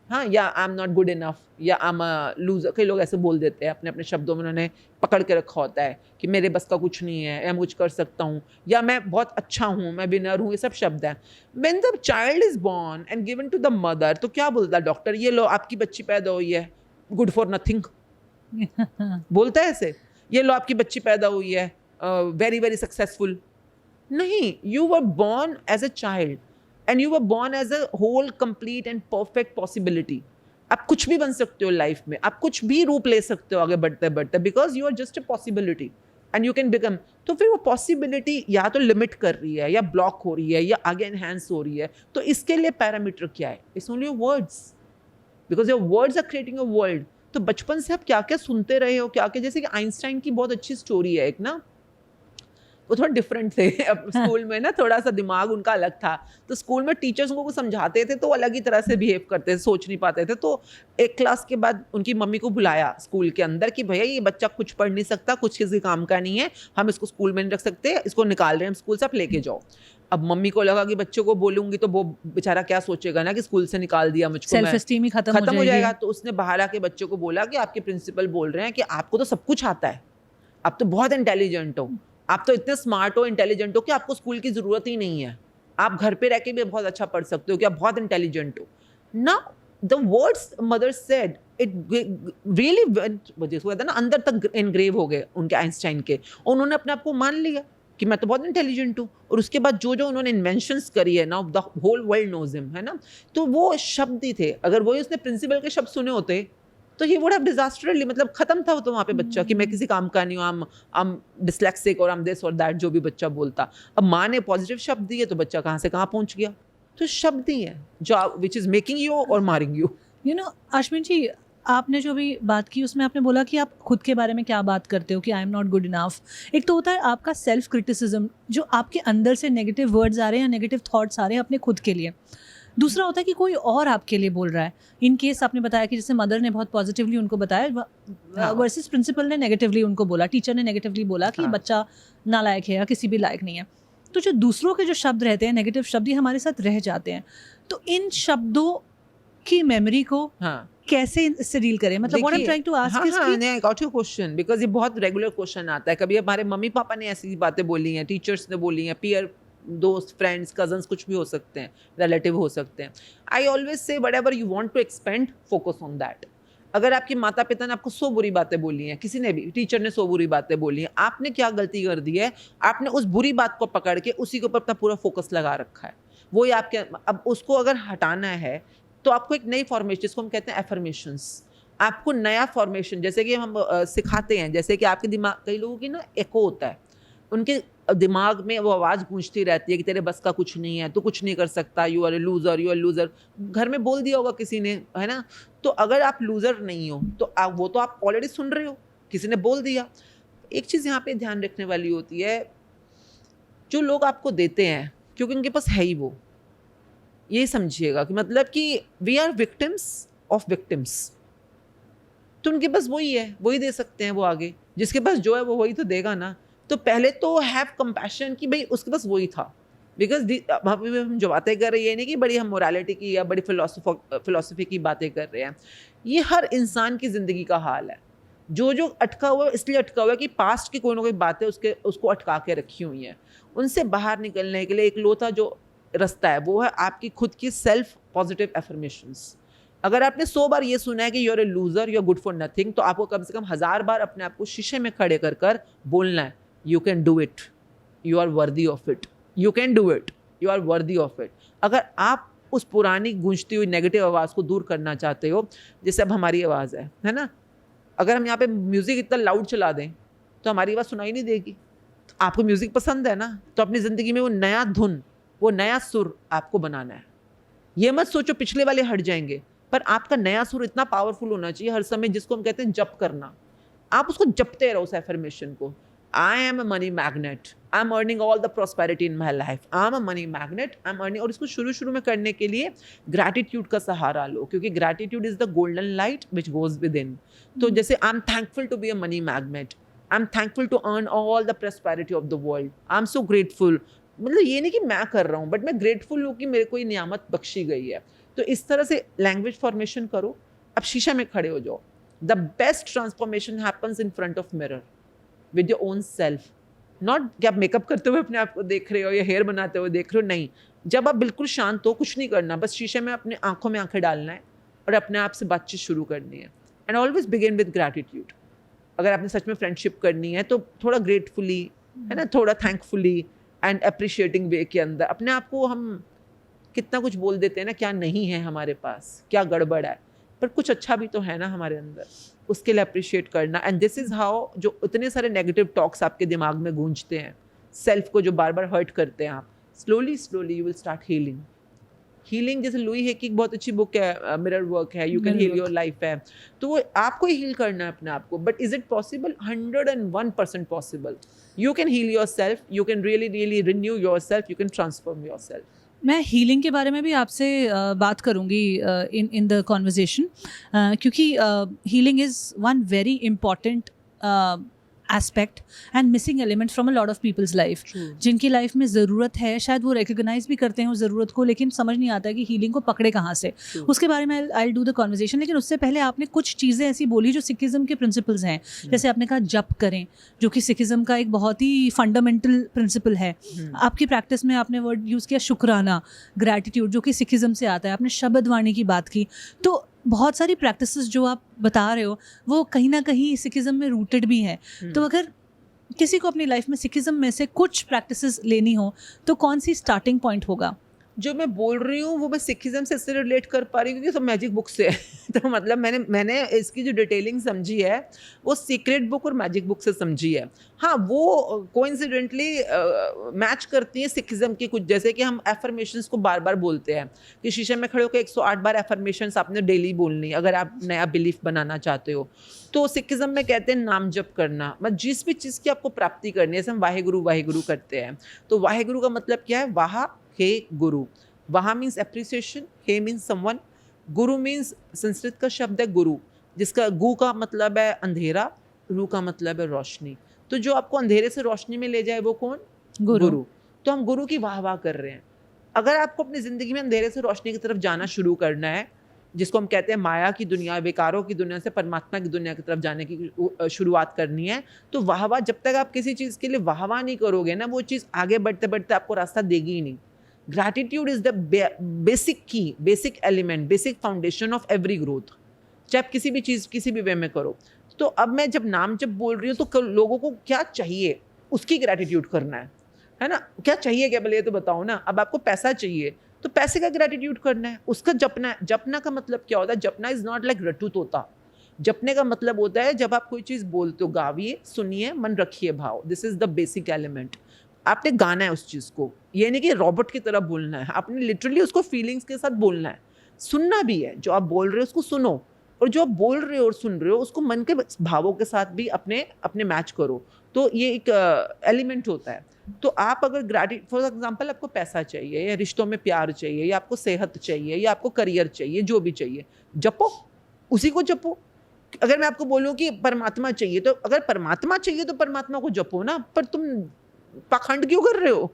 Speaker 1: हाँ, या आई एम नॉट गुड इनफ, या आई एम अ लूजर। कई लोग ऐसे बोल देते हैं, अपने अपने शब्दों में उन्होंने पकड़ के रखा होता है कि मेरे बस का कुछ नहीं है, या मैं कुछ कर सकता हूँ, या मैं बहुत अच्छा हूँ, मैं विनर हूँ, ये सब शब्द हैं। When the child is born and given to the mother, तो क्या बोलता है डॉक्टर, ये लो आपकी बच्ची पैदा हुई है, गुड फॉर नथिंग, बोलता है ऐसे, ये लो आपकी बच्ची पैदा हुई है, वेरी वेरी सक्सेसफुल। नहीं, you were born as a child and you were born as a whole complete and perfect possibility. आप कुछ भी बन सकते हो लाइफ में, आप कुछ भी रूप ले सकते हो आगे बढ़ते बढ़ते, because you are just a possibility and you can become. तो फिर वो पॉसिबिलिटी या तो लिमिट कर रही है, या ब्लॉक हो रही है, या आगे एनहेंस हो रही है, तो इसके लिए पैरामीटर क्या है? It's only your words, because your words are creating your world. तो बचपन से आप क्या क्या सुनते रहे हो, क्या क्या, जैसे कि आइंस्टाइन की बहुत अच्छी स्टोरी है एक ना, वो थोड़ा डिफरेंट थे। अब स्कूल में ना थोड़ा सा दिमाग उनका अलग था, तो स्कूल में टीचर्स उनको कुछ समझाते थे तो अलग ही तरह से बिहेव करते थे, सोच नहीं पाते थे। तो एक क्लास के बाद उनकी मम्मी को बुलाया स्कूल के अंदर कि भैया ये बच्चा कुछ पढ़ नहीं सकता, कुछ किसी काम का नहीं है, हम इसको स्कूल में नहीं रख सकते, इसको निकाल रहे हैं हम स्कूल से, आप लेके जाओ। अब मम्मी को लगा कि बच्चों को बोलूंगी तो वो बेचारा क्या सोचेगा ना कि स्कूल से निकाल दिया मुझको,
Speaker 2: सेल्फ एस्टीम ही खत्म
Speaker 1: हो जाएगा। तो उसने बाहर आके बच्चों को बोला कि आपके प्रिंसिपल बोल रहे हैं कि आपको तो सब कुछ आता है, आप तो बहुत इंटेलिजेंट हो, आप तो इतने स्मार्ट हो, इंटेलिजेंट हो कि आपको स्कूल की जरूरत ही नहीं है, आप घर पे रह के भी बहुत अच्छा पढ़ सकते हो, कि आप बहुत इंटेलिजेंट हो। Now the words mother said, it really went ना अंदर तक इनग्रेव हो गए उनके, आइंस्टाइन के। उन्होंने अपने आप को मान लिया कि मैं तो बहुत इंटेलिजेंट हूँ। और उसके बाद जो जो उन्होंने इन्वेंशंस करी है, now the whole world knows him, है ना। तो वो शब्द ही थे, अगर वही उसने प्रिंसिपल के शब्द सुने होते तो ये वुड हैव डिजास्टरली, मतलब खत्म था वो तो वहाँ पे बच्चा, कि मैं किसी काम का नहीं हूँ, I'm डिस्लेक्सिक और I'm this और that, जो भी बच्चा बोलता। अब माँ ने पॉजिटिव शब्द दिए तो बच्चा कहाँ से कहाँ पहुँच गया। तो शब्द ही है जो विच इज मेकिंग यू और मारिंग यू।
Speaker 2: यू नो आश्विन जी, आपने जो भी बात की उसमें आपने बोला कि आप खुद के बारे में क्या बात करते हो कि आई एम नॉट गुड इनफ। एक तो होता है आपका सेल्फ क्रिटिसिज्म, जो आपके अंदर से नेगेटिव वर्ड्स आ रहे हैं या नेगेटिव थॉट्स आ रहे हैं अपने खुद के लिए। दूसरा होता है कि कोई और आपके लिए बोल रहा है। इन केस आपने बताया कि जैसे मदर ने बहुत पॉजिटिवली उनको बताया वर्सेस प्रिंसिपल ने नेगेटिवली उनको बोला, टीचर ने नेगेटिवली बोला कि बच्चा नालायक है या किसी भी लायक नहीं है। तो जो दूसरों के जो शब्द रहते हैं, नेगेटिव शब्द, ही हमारे साथ रह जाते हैं। तो इन शब्दों की मेमोरी को कैसे इससे डील करें? मतलब what I am trying to ask is कि
Speaker 1: I got your question, because ये बहुत रेगुलर क्वेश्चन आता है। कभी हमारे मम्मी पापा ने ऐसी बातें बोली हैं, टीचर्स ने बोली हैं, पीयर, दोस्त, फ्रेंड्स, कजन्स, कुछ भी हो सकते हैं, रिलेटिव हो सकते हैं। I always say whatever you want to expand, focus on that. अगर आपके माता पिता ने आपको 100 बुरी बातें बोली हैं, किसी ने भी, टीचर ने 100 बुरी बातें बोली हैं, आपने क्या गलती कर दी है? आपने उस बुरी बात को पकड़ के उसी के ऊपर अपना पूरा फोकस लगा रखा है। वो ही आपके, अब उसको अगर हटाना है तो आपको एक नई फॉर्मेशन, जिसको हम कहते हैं एफर्मेशंस, आपको नया फॉर्मेशन, जैसे कि हम सिखाते हैं, जैसे कि आपके दिमाग, कई लोगों की ना एको होता है, उनके दिमाग में वो आवाज़ गूंजती रहती है कि तेरे बस का कुछ नहीं है, तू कुछ नहीं कर सकता, you are a loser, you are loser. घर में बोल दिया होगा किसी ने, है ना। तो अगर आप लूज़र नहीं हो तो वो तो आप ऑलरेडी सुन रहे हो, किसी ने बोल दिया। एक चीज़ यहाँ पे ध्यान रखने वाली होती है, जो लोग आपको देते हैं क्योंकि उनके पास है ही वो, ये समझिएगा कि मतलब कि we are victims of victims. तो उनके पास वही है, वही दे सकते हैं वो आगे। जिसके पास जो है वो वही तो देगा ना। तो पहले तो हैव कंपैशन कि भाई उसके पास वही था, बिकॉज हम जो बातें कर रहे हैं ये नहीं कि बड़ी हम मोरालिटी की या बड़ी फिलोसफी की बातें कर रहे हैं, ये हर इंसान की ज़िंदगी का हाल है। जो अटका हुआ है इसलिए अटका हुआ है कि पास्ट की कोई ना कोई बातें उसको अटका के रखी हुई हैं। उनसे बाहर निकलने के लिए एक लौता जो रास्ता है वो है आपकी खुद की सेल्फ पॉजिटिव एफर्मेशंस। अगर आपने 100 बार ये सुना है कि you are a loser, you are good for nothing, तो आपको कम से कम 1000 बार अपने आप को शीशे में खड़े कर बोलना है, you can do it, you are worthy of it, you can do it, you are worthy of it. अगर आप उस पुरानी गूंजती हुई नेगेटिव आवाज़ को दूर करना चाहते हो, जैसे अब हमारी आवाज़ है ना, अगर हम यहाँ पे म्यूज़िक इतना लाउड चला दें तो हमारी आवाज़ सुनाई नहीं देगी। तो आपको म्यूज़िक पसंद है ना, तो अपनी ज़िंदगी में वो नया धुन, वो नया सुर आपको बनाना है। ये मत सोचो पिछले वाले हट जाएंगे, पर आपका नया सुर इतना पावरफुल होना चाहिए हर समय, जिसको हम कहते हैं जप करना। आप उसको जपते रहो उस एफर्मेशन को। I am a money magnet, I am earning all the prosperity in my life, I am a money magnet, I am earning. और इसको शुरू में करने के लिए ग्रैटिट्यूड का सहारा लो, क्योंकि gratitude is the golden light which goes within. तो जैसे I am thankful to be a money magnet, I am thankful to earn all the prosperity of the world, I am so grateful. मतलब ये नहीं कि मैं कर रहा हूँ, बट मैं ग्रेटफुल हूँ कि मेरे को ये नियामत बख्शी गई है। तो इस तरह से लैंग्वेज फॉर्मेशन करो। अब शीशे में खड़े हो जाओ। The best transformation happens in front of mirror with your own self. Not कि आप मेकअप करते हुए अपने आप को देख रहे हो या हेयर बनाते हुए देख रहे हो, नहीं। जब आप बिल्कुल शांत हो, कुछ नहीं करना, बस शीशे में अपने आंखों में आंखें डालना है और अपने आप से बातचीत शुरू करनी है। And always begin with gratitude. अगर आपने सच में फ्रेंडशिप करनी है तो थोड़ा ग्रेटफुली, है ना, थोड़ा थैंकफुली एंड अप्रिशिएटिंग वे के अंदर अपने आप को हम कितना कुछ बोल देते हैं ना, क्या नहीं है हमारे पास, क्या गड़बड़ है, पर कुछ अच्छा भी तो है ना हमारे अंदर, उसके लिए अप्रिशिएट करना। एंड दिस इज़ हाउ जो इतने सारे नेगेटिव टॉक्स आपके दिमाग में गूंजते हैं, सेल्फ को जो बार बार हर्ट करते हैं, आप slowly you will start healing. जैसे लुई है की बहुत अच्छी बुक है, मिरर वर्क है, you can heal your life है, तो वो आपको ही हील करना है अपने आप को। But is it possible? 101% possible. You can heal yourself, you can really renew yourself, you can transform yourself.
Speaker 2: मैं हीलिंग के बारे में भी आपसे बात करूंगी इन द कॉन्वर्जेशन, क्योंकि healing is one very important aspect and missing element from a lot of people's life, जिनकी लाइफ में ज़रूरत है, शायद वो रिकग्नाइज भी करते हैं उस ज़रूरत को, लेकिन समझ नहीं आता है कि हीलिंग को पकड़े कहाँ से। उसके बारे में I will do the conversation. लेकिन उससे पहले आपने कुछ चीज़ें ऐसी बोली जो सिखिज़म के प्रिंसिपल्स हैं। जैसे आपने कहा जप करें, जो कि सिखिज़म का एक बहुत ही फंडामेंटल प्रिंसिपल है। आपकी प्रैक्टिस में आपने वर्ड यूज़ किया शुक्राना, ग्रैटिट्यूड, जो कि सिखिज़म से आता है। आपने शब्द वाणी की बात की। तो बहुत सारी प्रैक्टिसेस जो आप बता रहे हो वो कहीं ना कहीं सिखिज़म में रूटेड भी है। तो अगर किसी को अपनी लाइफ में सिखिज़म में से कुछ प्रैक्टिसेस लेनी हो तो कौन सी स्टार्टिंग पॉइंट होगा?
Speaker 1: जो मैं बोल रही हूँ वो मैं सिखिज़म से इससे रिलेट कर पा रही हूँ क्योंकि सब मैजिक बुक से है। तो मतलब मैंने इसकी जो डिटेलिंग समझी है वो सीक्रेट बुक और मैजिक बुक से समझी है। हाँ, वो कोइंसिडेंटली मैच करती है सिखिज़म की कुछ, जैसे कि हम एफर्मेशंस को बार बार बोलते हैं कि शीशे में खड़े होकर 108 बार एफर्मेशंस आपने डेली बोलनी अगर आप नया बिलीफ बनाना चाहते हो। तो सिखिज़म में कहते हैं नाम जप करना, मतलब जिस भी चीज़ की आपको प्राप्ति करनी है, जैसे हम वाहेगुरु करते हैं, तो वाहेगुरु का मतलब क्या है? वाहा हे गुरु। वहा मीन्स एप्रिसिएशन, हे मीन्स समवन, गुरु मीन्स संस्कृत का शब्द है गुरु, जिसका गु का मतलब है अंधेरा, रू का मतलब है रोशनी। तो जो आपको अंधेरे से रोशनी में ले जाए वो कौन? गुरु। तो हम गुरु की वाह कर रहे हैं। अगर आपको अपनी ज़िंदगी में अंधेरे से रोशनी की तरफ जाना शुरू करना है, जिसको हम कहते हैं माया की दुनिया, विकारों की दुनिया से परमात्मा की दुनिया की तरफ जाने की शुरुआत करनी है, तो वाह, जब तक आप किसी चीज़ के लिए वाह नहीं करोगे ना, वो चीज़ आगे बढ़ते बढ़ते आपको रास्ता देगी ही नहीं। ग्रैटिट्यूड इज द बेसिक की, basic element, basic foundation of every growth, चाहे आप किसी भी चीज़ किसी भी वे में करो। तो अब मैं जब नाम जब बोल रही हूँ तो लोगों को क्या चाहिए उसकी ग्रैटिट्यूड करना है ना? क्या चाहिए क्या, भले ये तो बताओ ना। अब आपको पैसा चाहिए तो पैसे का ग्रैटिट्यूड करना है, उसका जपना है। जपना का मतलब क्या होता है? जपना इज नॉट लाइक रटू तोता। जपने का मतलब होता है जब आप कोई चीज़ बोलते हो, गाविए, सुनिए, मन रखिए भाव। This is the basic element. आपने गाना है उस चीज़ को, ये नहीं कि रॉबोट की तरह बोलना है, आपने लिटरली उसको फीलिंग्स के साथ बोलना है। सुनना भी है, जो आप बोल रहे हो उसको सुनो, और जो आप बोल रहे हो और सुन रहे हो उसको मन के भावों के साथ भी अपने मैच करो। तो ये एक एलिमेंट होता है। तो आप अगर फॉर एग्जांपल आपको पैसा चाहिए, या रिश्तों में प्यार चाहिए, या आपको सेहत चाहिए, या आपको करियर चाहिए, जो भी चाहिए, जपो, उसी को जपो। अगर मैं आपको बोलूं कि परमात्मा चाहिए, तो अगर परमात्मा चाहिए तो परमात्मा को जपो ना, पर तुम पाखंड क्यों कर रहे हो,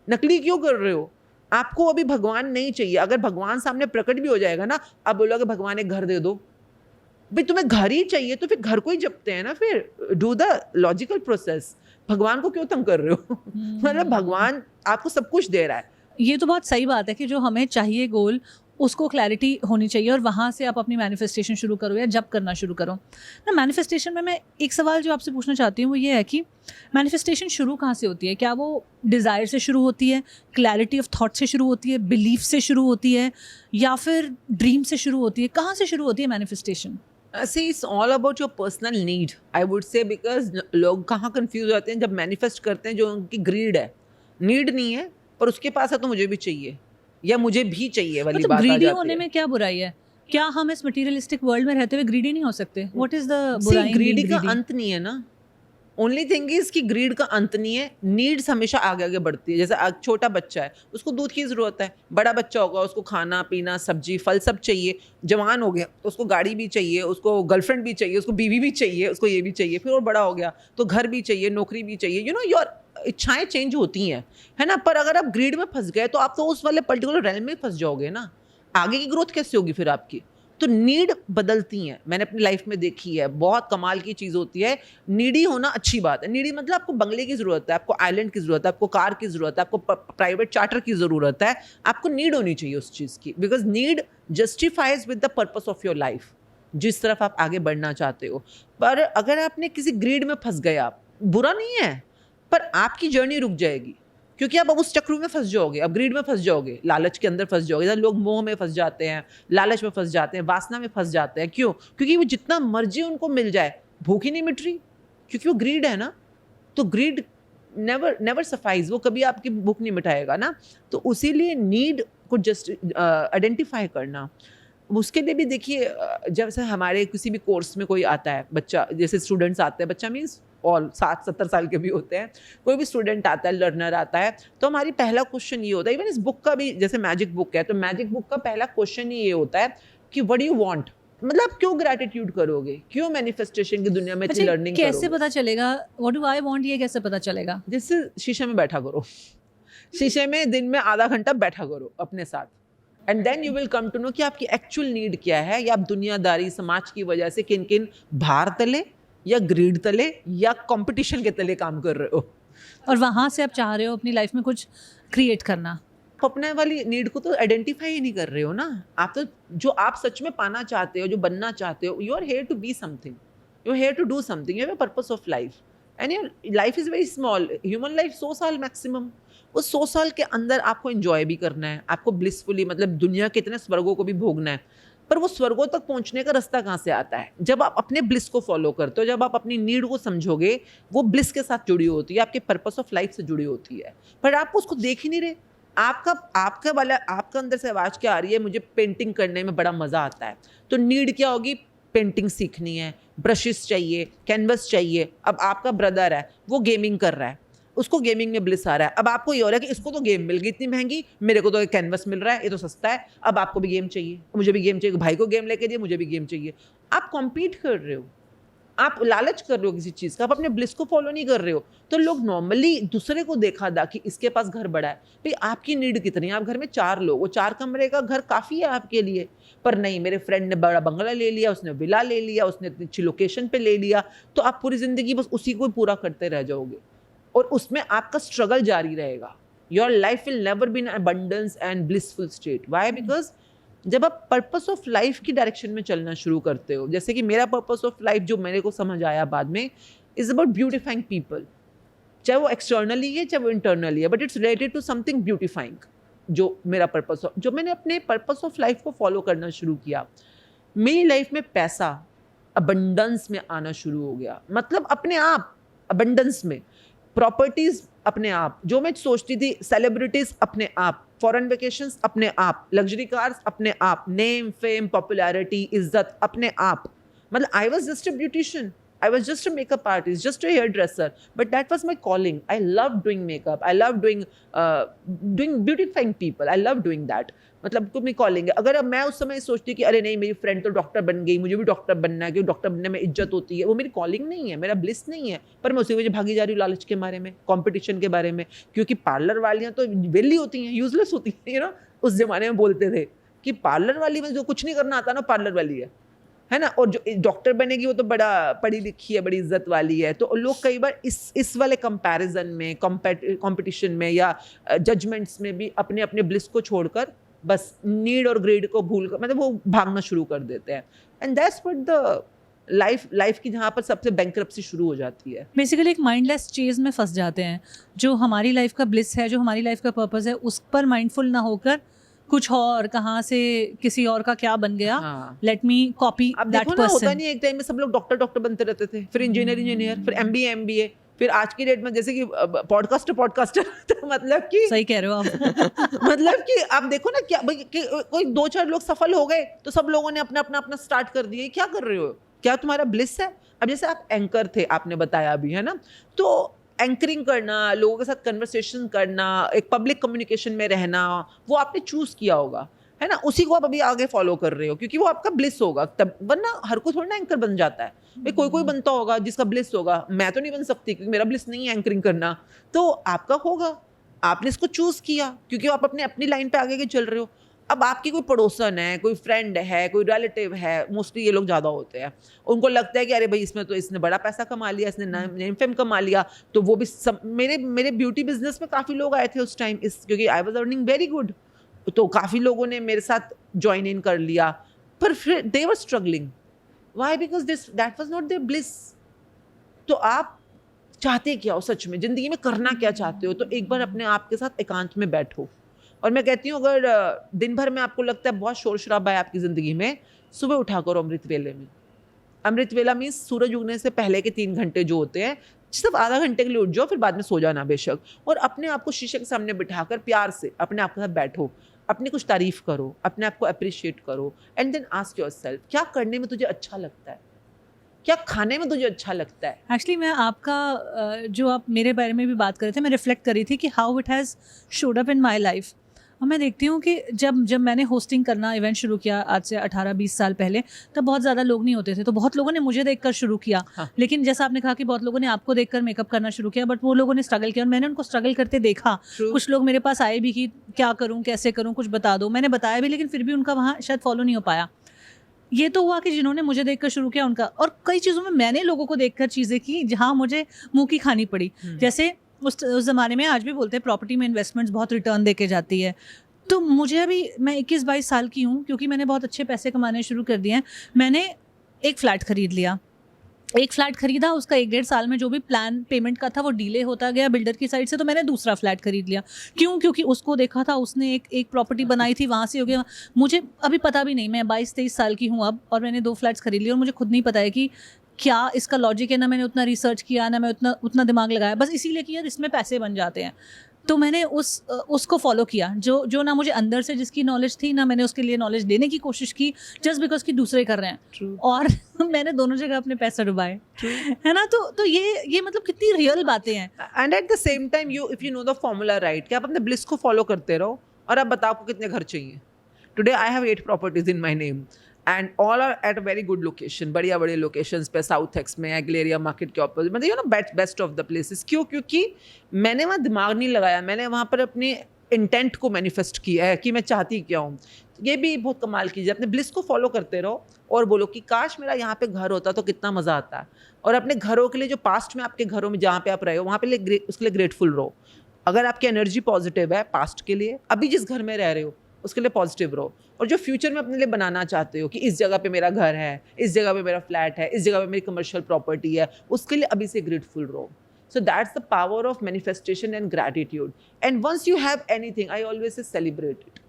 Speaker 1: नकली क्यों कर रहे हो? आपको अभी भगवान नहीं चाहिए। अगर भगवान सामने प्रकट भी हो जाएगा ना, आप बोलोगे भगवान एक घर दे दो, भाई तुम्हें घर ही चाहिए तो फिर घर को ही जपते हैं ना। फिर डू द लॉजिकल प्रोसेस, भगवान को क्यों तंग कर रहे हो? मतलब भगवान आपको सब कुछ दे रहा है।
Speaker 2: ये तो बहुत सही बात है कि जो हमें चाहिए गोल, उसको क्लैरिटी होनी चाहिए और वहाँ से आप अपनी मैनिफेस्टेशन शुरू करो या जब करना शुरू करो ना। मैनिफेस्टेशन में मैं एक सवाल जो आपसे पूछना चाहती हूँ वो ये है कि मैनिफेस्टेशन शुरू कहाँ से होती है? क्या वो डिज़ायर से शुरू होती है, क्लैरिटी ऑफ थॉट से शुरू होती है, बिलीफ से शुरू होती है, या फिर ड्रीम से शुरू होती है? कहाँ से शुरू होती है manifestation?
Speaker 1: See, it's all about your personal need, I would say, because लोग कहाँ कंफ्यूज होते हैं जब मैनिफेस्ट करते हैं, जो उनकी ग्रीड है, नीड नहीं है, पर उसके पास है तो मुझे भी चाहिए या मुझे भी चाहिए वाली
Speaker 2: मतलब
Speaker 1: बात आ
Speaker 2: ग्रीडी
Speaker 1: जाती
Speaker 2: होने
Speaker 1: है।
Speaker 2: में क्या बुराई है? क्या हम इस मटेरियलिस्टिक वर्ल्ड में रहते हुए ग्रीडी नहीं हो सकते? व्हाट इज द
Speaker 1: See,
Speaker 2: बुराई इन
Speaker 1: ग्रीडी
Speaker 2: बीइंग
Speaker 1: का
Speaker 2: ग्रीडी?
Speaker 1: अंत नहीं है ना। ओनली थिंग इज कि ग्रीड का अंत नहीं है, नीड्स हमेशा आगे आगे बढ़ती है। जैसे छोटा बच्चा है, उसको दूध की ज़रूरत है, बड़ा बच्चा होगा उसको खाना पीना सब्जी फल सब चाहिए, जवान हो गया तो उसको गाड़ी भी चाहिए, उसको गर्लफ्रेंड भी चाहिए, उसको बीवी भी चाहिए, उसको ये भी चाहिए, फिर और बड़ा हो गया तो घर भी चाहिए, नौकरी भी चाहिए। यू नो, योर इच्छाएं चेंज होती हैं, है ना। पर अगर आप ग्रीड में फंस गए तो आप तो उस वाले पर्टिकुलर रेल में फंस जाओगे ना। आगे की ग्रोथ कैसे होगी फिर आपकी? तो नीड बदलती हैं, मैंने अपनी लाइफ में देखी है, बहुत कमाल की चीज़ होती है। नीडी होना अच्छी बात है। नीडी मतलब आपको बंगले की ज़रूरत है, आपको आइलैंड की ज़रूरत है, आपको कार की ज़रूरत है, आपको प्राइवेट चार्टर की ज़रूरत है। आपको नीड होनी चाहिए उस चीज़ की, because need justifies with the purpose of your life, जिस तरफ आप आगे बढ़ना चाहते हो। पर अगर आपने किसी ग्रीड में फंस गए, आप बुरा नहीं है, पर आपकी जर्नी रुक जाएगी, क्योंकि आप अब उस चक्रू में फंस जाओगे, अब ग्रीड में फंस जाओगे, लालच के अंदर फंस जाओगे। लोग मोह में फंस जाते हैं, लालच में फंस जाते हैं, वासना में फंस जाते हैं। क्यों? क्योंकि वो जितना मर्जी उनको मिल जाए, भूख ही नहीं मिट रही, क्योंकि वो ग्रीड है ना। तो ग्रीड नेवर सफाइज, वो कभी आपकी भूख नहीं मिटाएगा ना। तो उसीलिए नीड को जस्ट आइडेंटिफाई करना, उसके लिए भी देखिए, जब से हमारे किसी भी कोर्स में कोई आता है बच्चा, जैसे स्टूडेंट्स आते हैं, बच्चा मीन्स ऑल 60-70 साल के भी होते हैं, कोई भी स्टूडेंट आता है, लर्नर आता है, तो हमारी पहला क्वेश्चन ये होता है, इवन इस बुक का भी, जैसे मैजिक बुक है तो मैजिक बुक का पहला क्वेश्चन ही ये होता है कि व्हाट डू यू वांट। मतलब क्यों ग्रैटिट्यूड करोगे, क्यों मैनिफेस्टेशन की दुनिया में इतनी लर्निंग करोगे?
Speaker 2: कैसे पता चलेगा व्हाट डू आई वांट? ये कैसे पता चलेगा?
Speaker 1: जैसे शीशे में बैठा करो, शीशे में दिन में आधा घंटा बैठा करो अपने साथ, and then you will come to know कि आपकी एक्चुअल नीड क्या है, या आप दुनियादारी समाज की वजह से किन किन भार तले या ग्रीड तले या कंपटीशन के तले काम कर रहे हो,
Speaker 2: और वहाँ से आप चाह रहे हो अपनी लाइफ में कुछ क्रिएट करना।
Speaker 1: आप अपने वाली नीड को तो आइडेंटिफाई ही नहीं कर रहे हो ना। आप तो जो आप सच में पाना चाहते हो, जो बनना चाहते हो, you are here to be something, you are here to do something, you have a purpose of life, and your life is very small. Human life 100 साल मैक्सिमम, उस 100 साल के अंदर आपको एंजॉय भी करना है, आपको ब्लिसफुली, मतलब दुनिया के इतने स्वर्गों को भी भोगना है। पर वो स्वर्गों तक पहुंचने का रास्ता कहाँ से आता है? जब आप अपने ब्लिस को फॉलो करते हो, जब आप अपनी नीड को समझोगे, वो ब्लिस के साथ जुड़ी होती है, आपके पर्पस ऑफ लाइफ से जुड़ी होती है, पर आप उसको देख ही नहीं रहे। आपका अंदर से आवाज़ क्या आ रही है? मुझे पेंटिंग करने में बड़ा मज़ा आता है, तो नीड क्या होगी? पेंटिंग सीखनी है, ब्रशेस चाहिए, कैनवस चाहिए। अब आपका ब्रदर है, वो गेमिंग कर रहा है, उसको गेमिंग में ब्लिस आ रहा है। अब आपको ये हो रहा है कि इसको तो गेम मिल गई इतनी महंगी, मेरे को तो एक कैनवस मिल रहा है, ये तो सस्ता है, अब आपको भी गेम चाहिए, मुझे भी गेम चाहिए, भाई को गेम लेके दिए, मुझे भी गेम चाहिए। आप कॉम्पीट कर रहे हो, आप लालच कर रहे हो किसी चीज़ का, आप अपने ब्लिस को फॉलो नहीं कर रहे हो। तो लोग नॉर्मली दूसरे को देखा था कि इसके पास घर बड़ा है, भाई आपकी नीड कितनी है? आप घर में 4 लोग, वो 4 कमरे का घर काफ़ी है आपके लिए, पर नहीं, मेरे फ्रेंड ने बड़ा बंगला ले लिया, उसने विला ले लिया, उसने इतनी अच्छी लोकेशन पे ले लिया, तो आप पूरी ज़िंदगी बस उसी को पूरा करते रह जाओगे और उसमें आपका स्ट्रगल जारी रहेगा। Your life will never be in abundance and blissful state. Why? Because जब आप पर्पस ऑफ लाइफ की डायरेक्शन में चलना शुरू करते हो, जैसे कि मेरा पर्पस ऑफ लाइफ जो मेरे को समझ आया बाद में, इज अबाउट ब्यूटिफाइंग पीपल, चाहे वो एक्सटर्नली है चाहे वो इंटरनली है, but it's related to something beautifying. जो मेरा पर्पस, जो मैंने अपने पर्पस ऑफ लाइफ को फॉलो करना शुरू किया, मेरी लाइफ में पैसा अबंडेंस में आना शुरू हो गया, मतलब अपने आप अबंडेंस में, प्रॉपर्टीज अपने आप, जो मैं सोचती थी, सेलिब्रिटीज अपने आप, फॉरेन वेकेशंस अपने आप, लग्जरी कार्स अपने आप, नेम फेम पॉपुलैरिटी इज्जत अपने आप। मतलब I was just a beautician, I was just a makeup artist, just a hairdresser, but that was my calling. I loved doing makeup. I loved doing beautifying people. I loved doing that. मतलब कोई calling है. अगर अब मैं उस समय सोचती कि अरे नहीं मेरी फ्रेंड तो डॉक्टर बन गई, मुझे भी डॉक्टर बनना है, क्योंकि डॉक्टर बनने में इज्जत होती है, वो मेरी कॉलिंग नहीं है, मेरा ब्लिस नहीं है, पर मैं उसी वजह भागी जा रही हूँ लालच के बारे में, कंपटीशन के बारे में, क्योंकि पार्लर वालियाँ तो वेली होती हैं, यूजलेस होती हैं, यू नो. उस जमाने में बोलते थे कि पार्लर वाली में जो कुछ नहीं करना आता ना, पार्लर वाली है ना. और जो डॉक्टर बनेगी वो तो बड़ा पढ़ी लिखी है, बड़ी इज्जत वाली है. तो लोग कई बार इस वाले कंपैरिजन में, कंपटीशन में या जजमेंट्स में भी अपने अपने ब्लिस को छोड़कर बस नीड और ग्रेड को भूल कर मतलब वो भागना शुरू कर देते हैं. And that's what the life की जहाँ पर सबसे बैंकरप्सी शुरू हो जाती है.
Speaker 2: बेसिकली एक माइंडलेस चीज़ में फंस जाते हैं. जो हमारी लाइफ का ब्लिस है, जो हमारी लाइफ का पर्पस है, उस पर माइंडफुल ना होकर कुछ और कहाँ से किसी और का क्या बन गया, let me copy that person.
Speaker 1: होता नहीं, एक टाइम में सब लोग डॉक्टर बनते रहते थे, फिर इंजीनियर, फिर MBA, फिर आज की डेट में जैसे कि पॉडकास्टर तो मतलब कि
Speaker 2: सही कह रहे हो आप.
Speaker 1: मतलब कि आप देखो ना क्या कोई 2-4 लोग सफल हो गए तो सब लोगों ने अपना स्टार्ट कर दिया. क्या कर रहे हो? क्या तुम्हारा ब्लिस है? अब जैसे आप एंकर थे, आपने बताया भी है ना, तो एंकरिंग करना, लोगों के साथ कन्वर्सेशन करना, एक पब्लिक कम्युनिकेशन में रहना, वो आपने चूज किया होगा, है ना. उसी को आप अभी आगे फॉलो कर रहे हो क्योंकि वो आपका ब्लिस होगा तब. वरना हर कोई थोड़ा ना एंकर बन जाता है. भाई कोई बनता होगा जिसका ब्लिस होगा. मैं तो नहीं बन सकती क्योंकि मेरा ब्लिस नहीं है एंकरिंग करना. तो आपका होगा, आपने इसको चूज किया क्योंकि आप अपनी लाइन पे आगे चल रहे हो. अब आपकी कोई पड़ोसन है, कोई फ्रेंड है, कोई रिलेटिव है, मोस्टली ये लोग ज़्यादा होते हैं, उनको लगता है कि अरे भाई इसने बड़ा पैसा कमा लिया, इसने नेम फेम कमा लिया, तो वो भी मेरे ब्यूटी बिजनेस में काफ़ी लोग आए थे उस टाइम, क्योंकि I was earning very good, तो काफ़ी लोगों ने मेरे साथ ज्वाइन इन कर लिया, पर फिर they were struggling. Why? Because that was not there bliss. तो आप चाहते क्या हो सच में, ज़िंदगी में करना क्या चाहते हो? तो एक बार अपने आप के साथ एकांत में बैठो. और मैं कहती हूँ अगर दिन भर में आपको लगता है बहुत शोर शराबा है आपकी ज़िंदगी में, सुबह उठा करो अमृत वेले में. अमृत वेला मीन्स सूरज उगने से पहले के 3 घंटे जो होते हैं, सिर्फ आधा घंटे के लिए उठ जाओ, फिर बाद में सो जाना बेशक, और अपने आप को शीशे के सामने बिठाकर प्यार से अपने आप के साथ बैठो, अपनी कुछ तारीफ करो, अपने आप को अप्रिशिएट करो, एंड देन आस्क योरसेल्फ क्या करने में तुझे अच्छा लगता है, क्या खाने में तुझे अच्छा लगता है.
Speaker 2: एक्चुअली मैं आपका जो आप मेरे बारे में भी बात कर रहे थे, मैं रिफ्लेक्ट कर रही थी कि how it has showed up in my life. और मैं देखती हूँ कि जब मैंने होस्टिंग करना इवेंट शुरू किया आज से 18-20 साल पहले, तब बहुत ज़्यादा लोग नहीं होते थे, तो बहुत लोगों ने मुझे देखकर शुरू किया.
Speaker 1: हाँ.
Speaker 2: लेकिन जैसा आपने कहा कि बहुत लोगों ने आपको देखकर मेकअप करना शुरू किया, बट वो लोगों ने स्ट्रगल किया और मैंने उनको स्ट्रगल करते देखा. कुछ लोग मेरे पास आए भी कि क्या करूँ, कैसे करूँ, कुछ बता दो. मैंने बताया भी, लेकिन फिर भी उनका वहाँ शायद फॉलो नहीं हो पाया. ये तो हुआ कि जिन्होंने मुझे देखकर शुरू किया उनका, और कई चीज़ों में मैंने लोगों को देखकर चीज़ें की जहाँ मुझे मुँह की खानी पड़ी. जैसे उस ज़माने में, आज भी बोलते हैं प्रॉपर्टी में इन्वेस्टमेंट्स बहुत रिटर्न देके जाती है. तो मुझे अभी, मैं 21-22 साल की हूँ, क्योंकि मैंने बहुत अच्छे पैसे कमाने शुरू कर दिए हैं. मैंने एक फ़्लैट ख़रीद लिया, उसका 1-1.5 साल में जो भी प्लान पेमेंट का था वो डिले होता गया बिल्डर की साइड से, तो मैंने दूसरा फ्लैट खरीद लिया. क्यों? क्योंकि उसको देखा था, उसने एक प्रॉपर्टी बनाई थी, वहाँ से हो गया. मुझे अभी पता भी नहीं, मैं 22-23 साल की हूँ अब, और मैंने 2 फ्लैट्स खरीद लिए, और मुझे खुद नहीं पता है कि क्या इसका लॉजिक है. ना मैंने उतना रिसर्च किया, ना मैं उतना दिमाग लगाया, बस इसीलिए कि यार इसमें पैसे बन जाते हैं. तो मैंने उसको फॉलो किया, जो ना मुझे अंदर से जिसकी नॉलेज थी, ना मैंने उसके लिए नॉलेज देने की कोशिश की, जस्ट बिकॉज कि दूसरे कर रहे हैं.
Speaker 1: True.
Speaker 2: और मैंने दोनों जगह अपने पैसे डुबाए, है ना. तो ये मतलब कितनी रियल बातें हैं.
Speaker 1: And at the same time if you know the formula right, कि आप अपने ब्लिस को फॉलो करते रहो, और आप बताओ आपको कितने घर चाहिए. Today I have 8 properties in my name, and all are at very good location, बढ़िया बड़े लोकेशंस पे, साउथ एक्स में, एग्लेरिया मार्केट के ऑपोजिट, मतलब you know best of the places. क्यों? क्योंकि मैंने वहाँ दिमाग नहीं लगाया, मैंने वहाँ पर अपने इंटेंट को मैनिफेस्ट किया है कि मैं चाहती क्या हूँ. ये भी बहुत कमाल कीजिए, अपने ब्लिस को फॉलो करते रहो और बोलो कि काश मेरा यहाँ पे घर होता तो कितना मज़ा आता. और अपने घरों के लिए, जो पास्ट में आपके घरों में जहाँ पे आप रहे हो, वहाँ पे उसके लिए ग्रेटफुल रहो. अगर आपकी एनर्जी पॉजिटिव है पास्ट के लिए, अभी जिस घर में रह रहे हो उसके लिए पॉजिटिव रहो. और जो फ्यूचर में अपने लिए बनाना चाहते हो कि इस जगह पे मेरा घर है, इस जगह पे मेरा फ्लैट है, इस जगह पे मेरी कमर्शियल प्रॉपर्टी है, उसके लिए अभी से ग्रेटफुल रहो. So that's the power of manifestation and gratitude. And once you have anything, I always say celebrate it.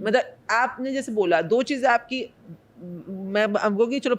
Speaker 1: मतलब आपने जैसे बोला, 2 चीज़ें आपकी मैं हमको कि चलो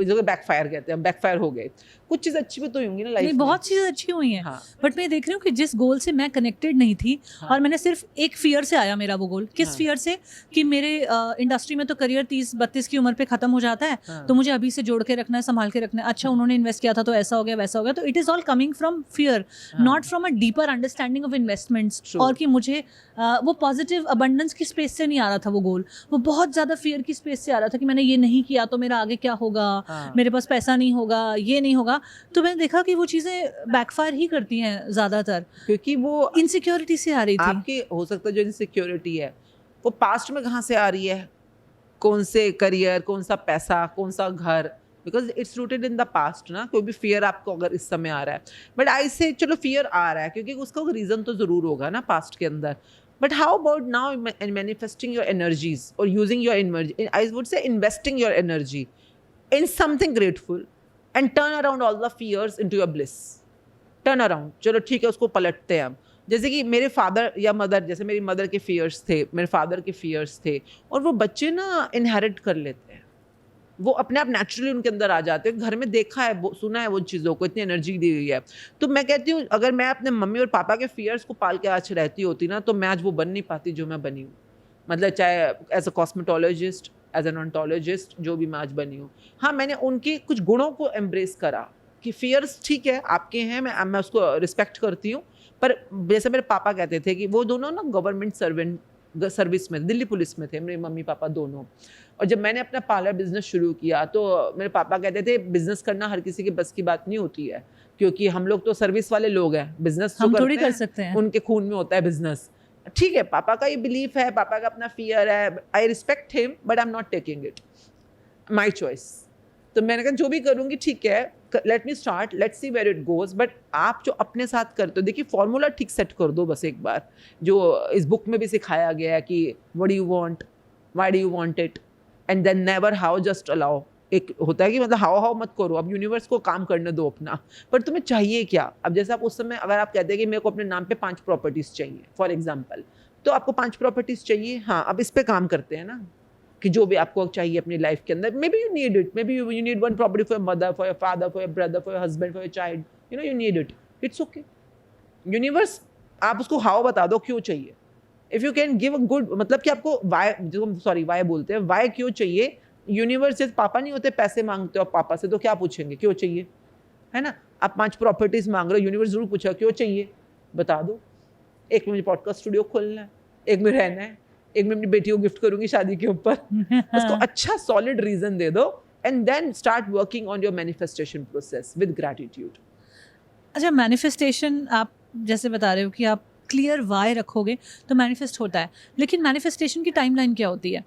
Speaker 1: जो बैकफायर कहते हैं, बैकफायर हो गए, कुछ चीज़ अच्छी भी तो होंगी ना लाइफ
Speaker 2: नहीं,
Speaker 1: में।
Speaker 2: बहुत चीज़ें अच्छी हुई हैं।
Speaker 1: हाँ
Speaker 2: बट मैं देख रही हूँ कि जिस गोल से मैं कनेक्टेड नहीं थी,
Speaker 1: हाँ।
Speaker 2: और मैंने सिर्फ एक फियर से आया मेरा वो गोल। किस
Speaker 1: हाँ।
Speaker 2: फियर से? कि मेरे इंडस्ट्री में तो करियर 30-32 की उम्र पे खत्म हो जाता है,
Speaker 1: हाँ।
Speaker 2: तो मुझे अभी से जोड़ के रखना है, संभाल के रखना है। अच्छा, उन्होंने इन्वेस्ट किया था तो ऐसा हो गया, वैसा हो गया। तो it is all coming from fear,
Speaker 1: हाँ।
Speaker 2: Not from a deeper understanding of investments.
Speaker 1: True.
Speaker 2: और कि मुझे वो पॉजिटिव अबंडेंस की स्पेस से नहीं आ रहा था वो गोल, वो बहुत ज़्यादा फियर की स्पेस से आ रहा था कि मैंने ये नहीं किया तो मेरा आगे क्या होगा,
Speaker 1: हाँ।
Speaker 2: मेरे पास पैसा नहीं होगा, ये नहीं होगा। तो मैंने देखा कि वो चीज़ें बैकफायर ही करती हैं ज़्यादातर।
Speaker 1: क्योंकि वो
Speaker 2: इनसिक्योरिटी से आ रही थी।
Speaker 1: आपकी हो सकता है जो इनसिक्योरिटी है वो पास्ट में कहाँ से आ रही है, कौन से करियर, कौन सा पैसा, कौन सा घर, because it's rooted in the past ना। कोई भी फियर आपको अगर इस समय आ रहा है, बट आई से चलो फियर आ रहा है क्योंकि उसका रीज़न तो ज़रूर होगा ना पास्ट के अंदर। But how about now manifesting your energies और using your energy, I would say investing your energy in something grateful and turn around all the fears into your bliss. Turn around. चलो ठीक है, उसको पलटते हैं हम। जैसे कि मेरे फादर या मदर, जैसे मेरी मदर के फियर्स थे, मेरे फादर के फियर्स थे, और वो बच्चे ना इनहेरिट कर लेते हैं, वो अपने आप नेचुरली उनके अंदर आ जाते हैं। घर में देखा है, सुना है वो चीज़ों को, इतनी एनर्जी दी हुई है। तो मैं कहती हूँ अगर मैं अपने मम्मी और पापा के फियर्स को पाल के आज रहती होती ना, तो मैं आज वो बन नहीं पाती जो मैं बनी हूँ। मतलब चाहे as a cosmetologist, as an ontologist, जो भी मैं आज बनी हूँ। हाँ, मैंने उनके कुछ गुणों को एम्ब्रेस करा कि फियर्स ठीक है आपके हैं, मैं उसको रिस्पेक्ट करती हूँ। पर जैसे मेरे पापा कहते थे कि वो दोनों ना गवर्नमेंट सर्विस में, दिल्ली पुलिस में थे, मेरे मम्मी पापा दोनों। और जब मैंने अपना पार्लर बिजनेस शुरू किया तो मेरे पापा कहते थे बिजनेस करना हर किसी के बस की बात नहीं होती है, क्योंकि हम लोग तो सर्विस वाले लोग हैं, बिजनेस
Speaker 2: हम थोड़ी कर सकते हैं,
Speaker 1: उनके खून में होता है बिजनेस। ठीक है, पापा का ये बिलीफ है, पापा का अपना फियर है, I respect him, but I am not taking it, my choice. तो मैंने कहा जो भी करूँगी ठीक है, let me start, let's see where it goes. But आप जो अपने साथ करते हो, देखिए फॉर्मूला ठीक सेट कर दो बस एक बार, जो इस बुक में भी सिखाया गया है कि what do you want, why do you want it, and then never how, just allow. एक होता है कि मतलब हाउ मत करो, अब यूनिवर्स को काम करने दो अपना, पर तुम्हें चाहिए क्या। अब जैसे आप उस समय अगर आप कहते हैं कि मेरे को अपने नाम पे 5 प्रॉपर्टीज़ चाहिए फॉर एग्जांपल, तो आपको 5 प्रॉपर्टीज़ चाहिए। हाँ, अब इस पे काम करते हैं ना कि जो भी आपको चाहिए अपनी लाइफ के अंदर, may be you need it, may be you need 1 property for your mother, for your father, for your brother, for your husband, for your child, you know you need it, it's okay. Universe, आप उसको how बता दो क्यों चाहिए। If you can give a good, मतलब कि आपको Y, जो सॉरी वाई बोलते हैं, वाई क्यों चाहिए। यूनिवर्स जैसे पापा नहीं होते, पैसे मांगते हो आप पापा से, तो क्या पूछेंगे, क्यों चाहिए, है ना। आप 5 प्रॉपर्टीज मांग रहे हो, यूनिवर्स जरूर पूछा क्यों चाहिए, बता दो। एक में मुझे पॉडकास्ट स्टूडियो खोलना है, एक में रहना है, एक में अपनी बेटी को गिफ्ट करूंगी शादी के ऊपर। उसको अच्छा सॉलिड रीजन दे दो, and then start working on your manifestation process with gratitude.
Speaker 2: अच्छा, मैनिफेस्टेशन आप जैसे बता रहे हो कि आप क्लियर वाई रखोगे तो मैनिफेस्ट होता है, लेकिन मैनिफेस्टेशन की टाइमलाइन क्या होती है?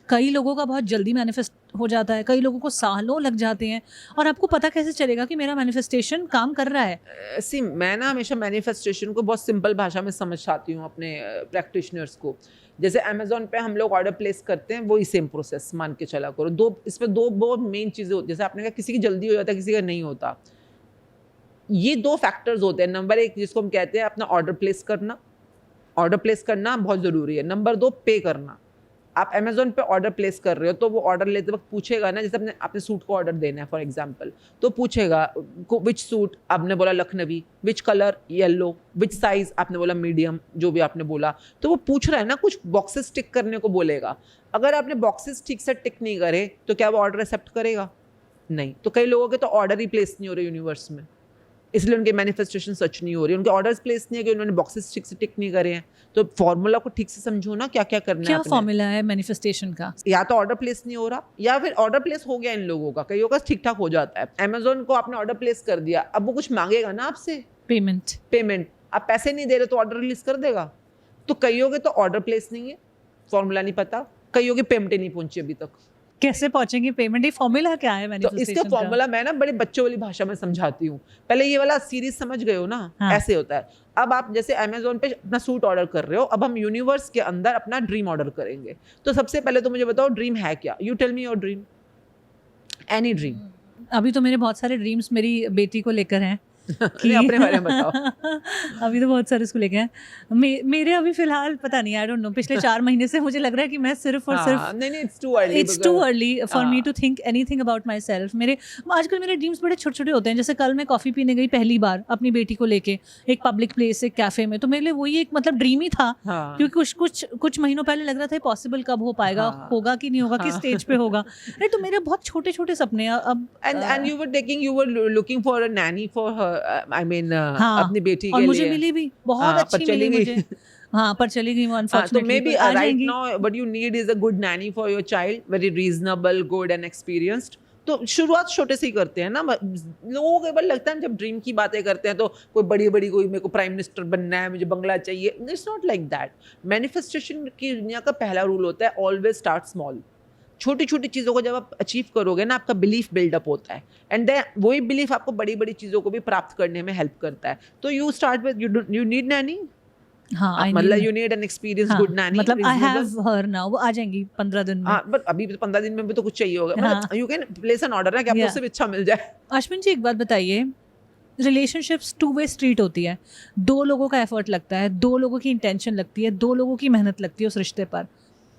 Speaker 2: कई लोगों का बहुत जल्दी मैनिफेस्ट हो जाता है, कई लोगों को सालों लग जाते हैं, और आपको पता कैसे चलेगा कि मेरा मैनिफेस्टेशन काम कर रहा है?
Speaker 1: सी मैं ना हमेशा मैनिफेस्टेशन को बहुत सिंपल भाषा में समझाती हूँ अपने प्रैक्टिशनर्स को। जैसे अमेजोन पे हम लोग ऑर्डर प्लेस करते हैं, वही सेम प्रोसेस मान के चला करो। इसमें दो बहुत मेन चीज़ें होती है। जैसे आपने कहा किसी की जल्दी हो जाता है, किसी का नहीं होता। ये 2 फैक्टर्स होते हैं। नंबर 1 जिसको हम कहते हैं अपना ऑर्डर प्लेस करना, ऑर्डर प्लेस करना बहुत ज़रूरी है। नंबर 2 पे करना। आप अमेजोन पे ऑर्डर प्लेस कर रहे हो तो वो ऑर्डर लेते वक्त पूछेगा ना, जैसे अपने सूट को ऑर्डर देना है फॉर एग्जांपल, तो पूछेगा विच सूट, आपने बोला Lucknowi, which colour yellow, which size आपने बोला मीडियम, जो भी आपने बोला, तो वो पूछ रहा है ना, कुछ बॉक्सेस टिक करने को बोलेगा। अगर आपने बॉक्सेस ठीक से टिक नहीं करे तो क्या वो ऑर्डर एक्सेप्ट करेगा? नहीं। तो कई लोगों के तो ऑर्डर ही प्लेस नहीं हो रहे यूनिवर्स में, इसलिए उनके मैनिफेस्टेशन सच नहीं हो रही, उनके ऑर्डर्स प्लेस नहीं है कि उन्होंने बॉक्सेस ठीक से टिक नहीं करे हैं। तो फॉर्मूला को ठीक से समझो ना, क्या क्या करना है।
Speaker 2: क्या फॉर्मूला है मैनिफेस्टेशन का?
Speaker 1: या तो ऑर्डर प्लेस नहीं हो रहा, या फिर ऑर्डर प्लेस हो गया इन लोगों का, कईयों का ठीक ठाक हो जाता है। अमेजोन को आपने ऑर्डर प्लेस कर दिया, अब वो कुछ मांगेगा ना आपसे, पेमेंट। आप पैसे नहीं दे रहे तो ऑर्डर रिलीज कर देगा। तो कईयों के तो ऑर्डर प्लेस नहीं है, फॉर्मूला नहीं पता, कईयों की पेमेंट नहीं पहुंची अभी तक।
Speaker 2: कैसे पहुंचेंगे पेमेंट? ये फॉर्मूला क्या है
Speaker 1: तो
Speaker 2: मैनिफेस्टेशन
Speaker 1: इसका फॉर्मूला मैं ना बड़े बच्चों वाली भाषा में समझाती हूँ। पहले ये वाला सीरीज समझ गए हो ना?
Speaker 2: हाँ।
Speaker 1: ऐसे होता है। अब आप जैसे अमेजोन पे अपना सूट ऑर्डर कर रहे हो, अब हम यूनिवर्स के अंदर अपना ड्रीम ऑर्डर करेंगे। तो सबसे पहले तो मुझे बताओ ड्रीम है क्या? You tell me your dream, any dream.
Speaker 2: अभी तो मेरे बहुत सारे ड्रीम्स मेरी बेटी को लेकर हैं,
Speaker 1: नहीं, अपने बारे में बताओ।
Speaker 2: अभी तो बहुत सारे स्कूल हैं। मेरे अभी फिलहाल पता नहीं, आई डोंट नो, पिछले 4 महीने से मुझे लग रहा है कि मैं सिर्फ और सिर्फ
Speaker 1: हाँ, नहीं it's too early,
Speaker 2: it's too early for me to think anything about myself. मेरे आजकल मेरे ड्रीम्स बड़े छोटे छोटे होते हैं। जैसे कल मैं कॉफ़ी पीने गई पहली बार अपनी बेटी को लेके एक पब्लिक प्लेस, एक कैफे में, तो मेरे लिए वही एक मतलब ड्रीम ही था।
Speaker 1: हाँ,
Speaker 2: क्योंकि कुछ महीनों पहले लग रहा था पॉसिबल कब हो पाएगा,
Speaker 1: हाँ,
Speaker 2: होगा कि नहीं होगा, किस स्टेज पे होगा। अरे तो मेरे बहुत छोटे छोटे सपने हैं अब।
Speaker 1: and you were looking for a nanny for her, I mean,
Speaker 2: हाँ,
Speaker 1: अपनी बेटी
Speaker 2: और
Speaker 1: के
Speaker 2: मुझे
Speaker 1: लिए।
Speaker 2: मिली भी, बहुत
Speaker 1: हाँ, पर
Speaker 2: अच्छी
Speaker 1: चली
Speaker 2: मिली
Speaker 1: गई।
Speaker 2: मुझे। हाँ, पर चली गई वो
Speaker 1: तो
Speaker 2: अनफॉर्चुनेटली।
Speaker 1: maybe
Speaker 2: आ
Speaker 1: right
Speaker 2: जाएंगी।
Speaker 1: now what you need is a good nanny for your child, very reasonable, good and experienced. तो शुरुआत छोटे से ही करते हैं ना। लोगों को एक बार लगता है जब ड्रीम की बातें करते हैं तो कोई बड़ी बड़ी, कोई मेरे को प्राइम मिनिस्टर बनना है, मुझे बंगला चाहिए। It's not like that. Manifestation की दुनिया का पहला रूल होता है ऑलवेज स्टार्ट स्मॉल। छोटी छोटी चीज़ों को जब आप अचीव करोगे ना, आपका बिलीफ बिल्डअप होता है, एंड देन वही बिलीफ आपको बड़ी बड़ी चीज़ों को भी प्राप्त करने में हेल्प करता है। तो you start with you need Naini.
Speaker 2: हाँ,
Speaker 1: मतलब you need an experience good Naini,
Speaker 2: मतलब आई हैव हर नाउ, वो आ जाएंगी 15 दिन में।
Speaker 1: हाँ, बट अभी तो 15 दिन में भी तो कुछ चाहिए होगा।
Speaker 2: हाँ।
Speaker 1: मतलब you can place N order ना कि आपको
Speaker 2: Yeah.
Speaker 1: उससे भी अच्छा मिल जाए।
Speaker 2: अश्विन जी एक बात बताइए, रिलेशनशिप्स टू वे स्ट्रीट होती है। 2 लोगों का एफर्ट लगता है, 2 लोगों की इंटेंशन लगती है, 2 लोगों की मेहनत लगती है उस रिश्ते पर।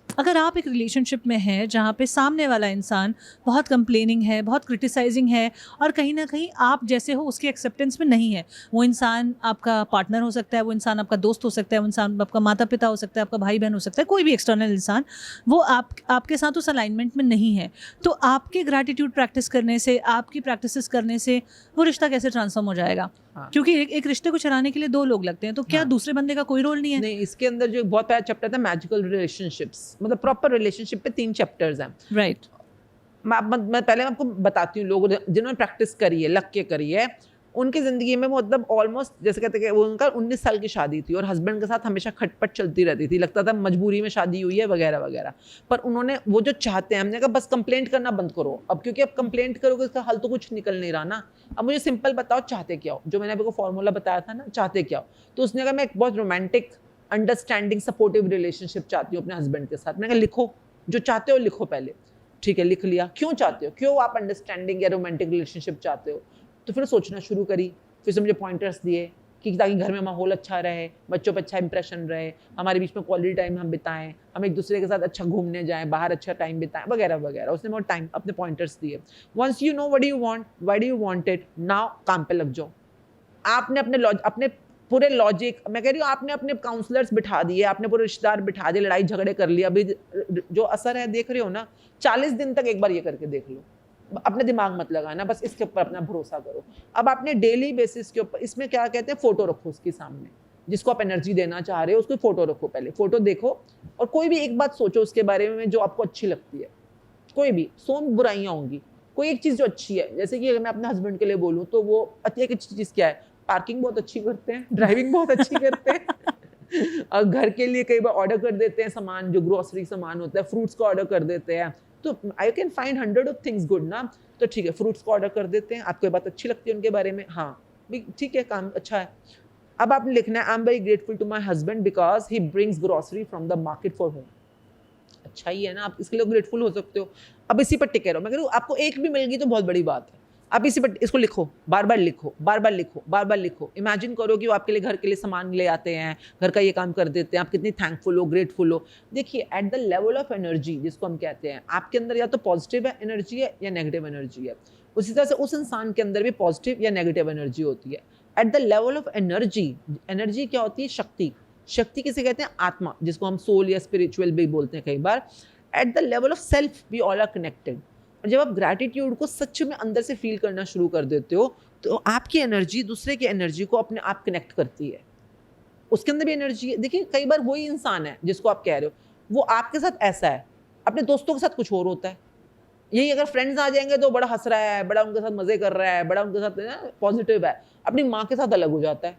Speaker 2: अगर आप एक रिलेशनशिप में हैं जहाँ पे सामने वाला इंसान बहुत कंप्लेनिंग है, बहुत क्रिटिसाइजिंग है, और कहीं ना कहीं आप जैसे हो उसकी एक्सेप्टेंस में नहीं है, वो इंसान आपका पार्टनर हो सकता है, वो इंसान आपका दोस्त हो सकता है, वो इंसान आपका माता पिता हो सकता है, आपका भाई बहन हो सकता है, कोई भी एक्सटर्नल इंसान, वो आपके साथ उस अलाइनमेंट में नहीं है, तो आपके ग्रैटिट्यूड प्रैक्टिस करने से, आपकी प्रैक्टिसेस करने से वो रिश्ता कैसे ट्रांसफॉर्म हो जाएगा?
Speaker 1: हाँ।
Speaker 2: क्योंकि एक रिश्ते को चलाने के लिए 2 लोग लगते हैं, तो क्या
Speaker 1: हाँ।
Speaker 2: दूसरे बंदे का कोई रोल नहीं है?
Speaker 1: नहीं, इसके अंदर जो बहुत प्यारा चैप्टर था मैजिकल रिलेशनशिप्स, मतलब प्रॉपर रिलेशनशिप पे 3 चैप्टर्स हैं।
Speaker 2: राइट।
Speaker 1: मैं पहले आपको बताती हूँ, लोग जिन्होंने प्रैक्टिस करी है, लग के करी है, उनकी ज़िंदगी में वो मतलब ऑलमोस्ट जैसे कहते हैं कि वो उनका 19 साल की शादी थी और हस्बैंड के साथ हमेशा खटपट चलती रहती थी, लगता था मजबूरी में शादी हुई है वगैरह वगैरह। पर उन्होंने वो जो चाहते हैं, हमने कहा बस कंप्लेंट करना बंद करो अब, क्योंकि अब कंप्लेंट करोगे इसका हल तो कुछ निकल नहीं रहा ना। अब मुझे सिंपल बताओ चाहते क्या हो, जो मैंने आपको फॉर्मूला बताया था ना, चाहते क्या हो। तो उसने कहा मैं एक बहुत रोमांटिक, अंडरस्टैंडिंग, सपोर्टिव रिलेशनशिप चाहती हूँ अपने हस्बैंड के साथ। मैंने कहा लिखो, जो चाहते हो लिखो पहले। ठीक है, लिख लिया। क्यों चाहते हो, क्यों आप अंडरस्टैंडिंग या रोमांटिक रिलेशनशिप चाहते हो? तो फिर सोचना शुरू करी, फिर से मुझे पॉइंटर्स दिए कि ताकि घर में माहौल अच्छा रहे, बच्चों पर अच्छा इंप्रेशन रहे, हमारे बीच में क्वालिटी टाइम हम बिताएं, हम एक दूसरे के साथ अच्छा घूमने जाएं, बाहर अच्छा टाइम बिताएं वगैरह वगैरह। उसने बहुत टाइम अपने पॉइंटर्स दिए। Once you know what you want, why do you want it, now काम पे लग जाओ। आपने अपने पूरे लॉजिक, मैं कह रही हूँ, आपने अपने काउंसलर्स बिठा दिए, आपने पूरे रिश्तेदार बिठा दिए, लड़ाई झगड़े कर लिया, अभी जो असर है देख रहे हो ना, 40 दिन तक एक बार ये करके देख लो। अपने दिमाग मत लगाना, बस इसके ऊपर अपना भरोसा करो। अब आपने डेली बेसिस के ऊपर, इसमें क्या कहते हैं, फोटो रखो उसके सामने, जिसको आप एनर्जी देना चाह रहे हो उसको फोटो रखो। पहले फोटो देखो और कोई भी एक बात सोचो उसके बारे में जो आपको अच्छी लगती है। कोई भी 100 बुराइयां होंगी, कोई एक चीज़ जो अच्छी है। जैसे कि अगर मैं अपने हस्बैंड के लिए बोलूँ तो वो एक अच्छी चीज़ क्या है, पार्किंग बहुत अच्छी करते हैं, ड्राइविंग बहुत अच्छी करते हैं और घर के लिए कई बार ऑर्डर कर देते हैं सामान, जो ग्रोसरी सामान होता है, फ्रूट्स का ऑर्डर कर देते हैं। तो I can find 100 of things good ना। तो ठीक है, फ्रूट्स को ऑर्डर कर देते हैं, आपको ये बात अच्छी लगती है उनके बारे में, हाँ ठीक है, काम अच्छा है। अब आपने लिखना है, I am very grateful to my husband because he brings grocery from the market for home. अच्छा ही है ना, आप इसके लिए ग्रेटफुल हो सकते हो। अब इसी पर टिके रहो। मैं कह रहा हूँ आपको एक भी मिल गई तो बहुत बड़ी बात है। आप इसी पर इसको लिखो, बार बार लिखो, बार बार लिखो, बार बार लिखो। इमेजिन करो कि वो आपके लिए घर के लिए सामान ले आते हैं, घर का ये काम कर देते हैं, आप कितनी थैंकफुल हो, ग्रेटफुल हो। देखिए, eight the level of energy जिसको हम कहते हैं, आपके अंदर या तो पॉजिटिव एनर्जी है या नेगेटिव एनर्जी है। उसी तरह से उस इंसान के अंदर भी पॉजिटिव या नेगेटिव एनर्जी होती है। Eight the level of energy, energy क्या होती है, शक्ति। शक्ति किसे कहते हैं, आत्मा, जिसको हम सोल या स्पिरिचुअल भी बोलते हैं कई बार। At the level of self we all are connected. और जब आप ग्रैटिट्यूड को सच में अंदर से फील करना शुरू कर देते हो तो आपकी एनर्जी दूसरे की एनर्जी को अपने आप कनेक्ट करती है। उसके अंदर भी एनर्जी है। देखिए, कई बार वही इंसान है जिसको आप कह रहे हो, वो आपके साथ ऐसा है, अपने दोस्तों के साथ कुछ और होता है। यही अगर फ्रेंड्स आ जाएंगे तो बड़ा हंस रहा है, बड़ा उनके साथ मजे कर रहा है, बड़ा उनके साथ पॉजिटिव है। अपनी माँ के साथ अलग हो जाता है,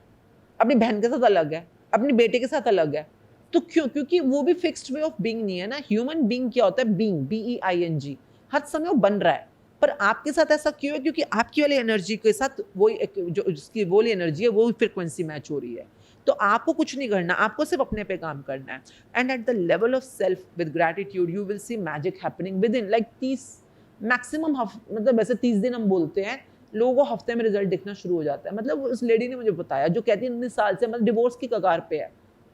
Speaker 1: अपनी बहन के साथ अलग है, अपनी बेटे के साथ अलग है। तो क्यों? क्योंकि वो भी फिक्स्ड वे ऑफ बीइंग नहीं है ना। ह्यूमन बीइंग क्या होता है, बीइंग, BEING, हर समय वो बन रहा है। पर आपके साथ ऐसा क्यों है? क्योंकि आपकी वाली एनर्जी के साथ वही जो उसकी वो वाली एनर्जी है, वो फ्रिक्वेंसी मैच हो रही है। तो आपको कुछ नहीं करना, आपको सिर्फ अपने पे काम करना है। And eight the level of self with gratitude you will see magic happening with in like 30 maximum, मतलब वैसे 30 दिन हम बोलते हैं, लोगों को हफ्ते में रिजल्ट दिखना शुरू हो जाता है। मतलब उस लेडी ने मुझे बताया जो कहती है 19 साल से मतलब डिवोर्स की कगार पे है,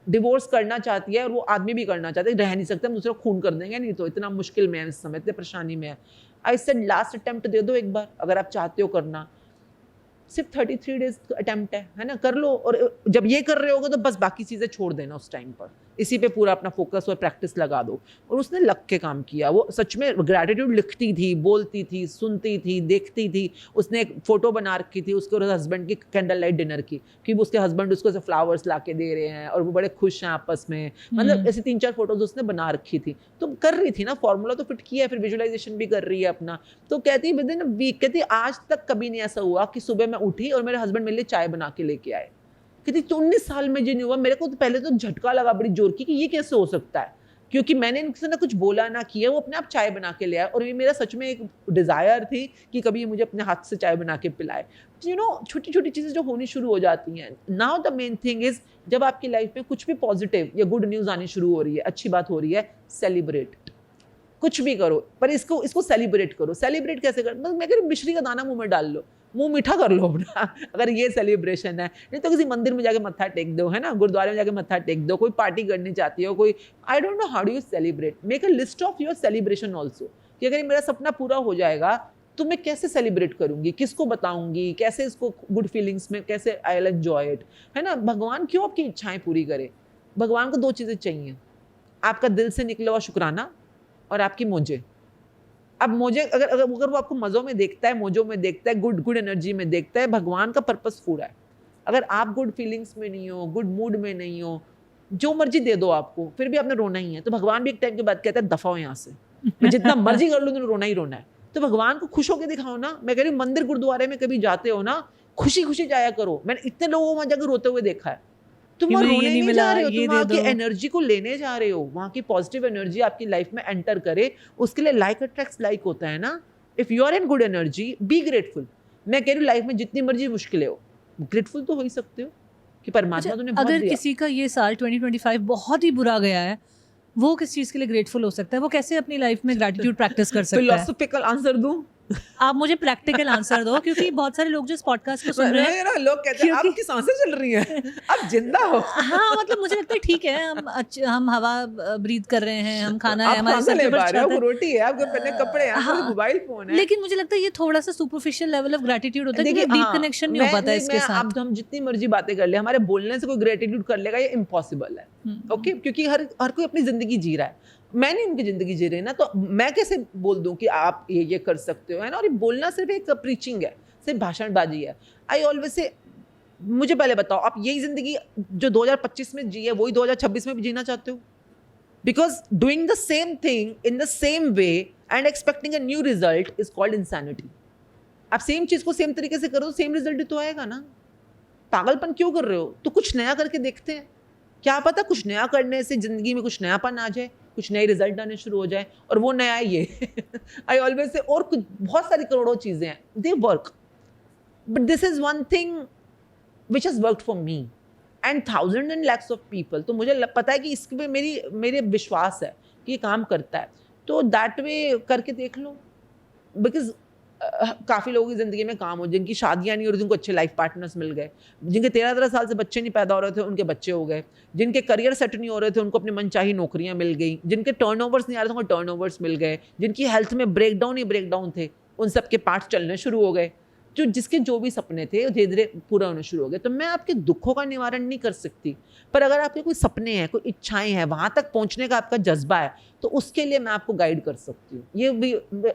Speaker 1: डिवोर्स करना चाहती है और वो आदमी भी करना चाहते हैं, रह नहीं सकते, हम दूसरा खून कर देंगे, नहीं तो इतना मुश्किल में है इस समय, इतने परेशानी में है। आई सेड लास्ट अटेम्प्ट दे दो एक बार, अगर आप चाहते हो करना, सिर्फ 33 डेज अटेम्प्ट है ना, कर लो। और जब ये कर रहे होगे तो बस बाकी चीज़ें छोड़ देना उस टाइम पर, इसी पे पूरा अपना फोकस और प्रैक्टिस लगा दो। और उसने लग के काम किया, वो सच में ग्रैटिट्यूड लिखती थी, बोलती थी, सुनती थी, देखती थी। उसने एक फ़ोटो बना रखी थी उसके और हस्बैंड की कैंडल लाइट डिनर की, कि उसके हस्बैंड उसको फ्लावर्स ला के दे रहे हैं और वो बड़े खुश हैं आपस में। मतलब ऐसी 3-4 फोटोज उसने बना रखी थी। तो कर रही थी ना, फॉर्मूला तो फिट किया है, फिर विजुअलाइजेशन भी कर रही है अपना। तो कहती विद इन वीक, कहती आज तक कभी नहीं ऐसा हुआ कि सुबह मैं उठी और मेरे हस्बैंड मेरे लिए चाय बना के लेके आए। कहती 19 साल में जो नहीं हुआ। मेरे को तो पहले तो झटका लगा बड़ी जोर की कि ये कैसे हो सकता है, क्योंकि मैंने इनसे ना कुछ बोला ना किया, वो अपने आप चाय बना के ले आए। और ये मेरा सच में एक डिज़ायर थी कि कभी ये मुझे अपने हाथ से चाय बना के पिलाए। यू नो, छोटी छोटी चीज़ें जो होनी शुरू हो जाती हैं। Now the main thing is, जब आपकी लाइफ में कुछ भी पॉजिटिव या गुड न्यूज़ आनी शुरू हो रही है, अच्छी बात हो रही है, सेलिब्रेट। कुछ भी करो पर इसको सेलिब्रेट करो। सेलिब्रेट कैसे कर, मैं कह रही मिश्री का दाना मुंह में डाल लो, मुंह मीठा कर लो अपना, अगर ये सेलिब्रेशन है। नहीं तो किसी मंदिर में जाके मत्था टेक दो, है ना, गुरुद्वारे में जाके मत्था टेक दो। कोई पार्टी करनी चाहती हो, कोई, I don't know how do you celebrate, make a list of your celebration also, कि अगर मेरा सपना पूरा हो जाएगा तो मैं कैसे सेलिब्रेट करूंगी, किसको बताऊंगी, कैसे इसको गुड फीलिंग्स में, कैसे आई विल एंजॉय इट, है ना। भगवान क्यों आपकी इच्छाएं पूरी करे? भगवान को 2 चीज़ें चाहिए, आपका दिल से निकला हुआ शुक्राना और आपकी मौजें। अब मौजें अगर वो आपको मज़ों में देखता है, मौजों में देखता है, गुड एनर्जी में देखता है, भगवान का पर्पस पूरा है। अगर आप गुड फीलिंग्स में नहीं हो, गुड मूड में नहीं हो, जो मर्जी दे दो आपको, फिर भी आपने रोना ही है। तो भगवान भी एक टाइम के बाद कहता है दफा हो यहाँ से, मैं जितना मर्जी कर लूँ, रोना ही रोना है। तो भगवान को खुश होकर दिखाओ ना। मैं कह रही हूँ मंदिर गुरुद्वारे में कभी जाते हो ना, खुशी खुशी जाया करो। मैंने इतने लोगों को वहाँ जाकर रोते हुए देखा है। तुम वहाँ रोने नहीं जा रहे हो, तुम वहाँ की एनर्जी को लेने जा रहे हो। वहाँ की पॉजिटिव एनर्जी आपकी लाइफ में एंटर करे, उसके लिए लाइक अट्रैक्ट्स लाइक होता है ना। If you are in good energy, be grateful. मैं कह रही हूँ लाइफ में जितनी मर्जी मुश्किलें हो, ग्रेटफुल तो हो ही सकते हो कि परमात्मा तुमने बहुत दिया।
Speaker 2: अगर किसी का ये साल 2025 बहुत ही बुरा गया है, वो किस चीज़ के लिए ग्रेटफुल हो सकता है? वो कैसे अपनी लाइफ में ग्रैटिट्यूड प्रैक्टिस कर सकता है?
Speaker 1: फिलोसॉफिकल आंसर दूं?
Speaker 2: आप मुझे प्रैक्टिकल आंसर दो, क्योंकि बहुत सारे लोग जो इस पॉडकास्ट को सुन रहे हैं
Speaker 1: ना, लोग कहते हैं आपकी सांसें चल रही हैं, आप जिंदा हो।
Speaker 2: हाँ, मतलब मुझे लगता है ठीक है, हम हवा ब्रीथ कर रहे हैं, हम खाना है, हमारे सर पर छत है,
Speaker 1: रोटी है, आपके पहले कपड़े हैं, आपके मोबाइल फोन है।
Speaker 2: लेकिन मुझे लगता है ये थोड़ा सा सुपरफिशियल लेवल ऑफ ग्रैटिट्यूड होता है, डीप कनेक्शन नहीं हो पाता इसके साथ।
Speaker 1: अब हम जितनी मर्जी बातें कर ले, हमारे बोलने से कोई ग्रेटिट्यूड कर लेगा, ये इम्पॉसिबल है। ओके, क्योंकि हर कोई अपनी जिंदगी जी रहा है। मैं नहीं उनकी ज़िंदगी जी रही ना, तो मैं कैसे बोल दूं कि आप ये कर सकते हो, है ना। और ये बोलना सिर्फ एक प्रीचिंग है, सिर्फ भाषणबाजी है। आई ऑलवेज से, मुझे पहले बताओ, आप यही ज़िंदगी जो 2025 में जी है वही 2026 में भी जीना चाहते हो? Because doing the same thing in the same way and expecting a new result is called insanity. आप सेम चीज़ को सेम तरीके से करो तो सेम रिजल्ट तो आएगा ना। पागलपन क्यों कर रहे हो? तो कुछ नया करके देखते हैं, क्या पता कुछ नया करने से ज़िंदगी में कुछ नयापन आ जाए, कुछ नए रिजल्ट आने शुरू हो जाए। और वो नया ये आई ऑलवेज से, और कुछ बहुत सारी करोड़ों चीज़ें हैं, they work, but this is one thing which has worked for me and thousand and lakhs of people. तो मुझे पता है कि इसमें मेरे विश्वास है कि ये काम करता है। तो दैट वे करके देख लो। बिकॉज काफ़ी लोगों की ज़िंदगी में काम हो, जिनकी शादियाँ नहीं हो रही थी उनको अच्छे लाइफ पार्टनर्स मिल गए, जिनके 13-13 साल से बच्चे नहीं पैदा हो रहे थे उनके बच्चे हो गए, जिनके करियर सेट नहीं हो रहे थे उनको अपनी मनचाही नौकरियाँ मिल गई, जिनके टर्नओवर्स नहीं आ रहे थे उनको टर्नओवर्स मिल गए, जिनकी हेल्थ में ब्रेकडाउन थे उन सब के पार्ट्स चलने शुरू हो गए, जिसके जो भी सपने थे धीरे धीरे पूरा होने शुरू हो गए। तो मैं आपके दुखों का निवारण नहीं कर सकती, पर अगर आपके कोई सपने हैं, कोई इच्छाएं हैं, वहाँ तक पहुँचने का आपका जज्बा है, तो उसके लिए मैं आपको गाइड कर सकती हूँ। ये भी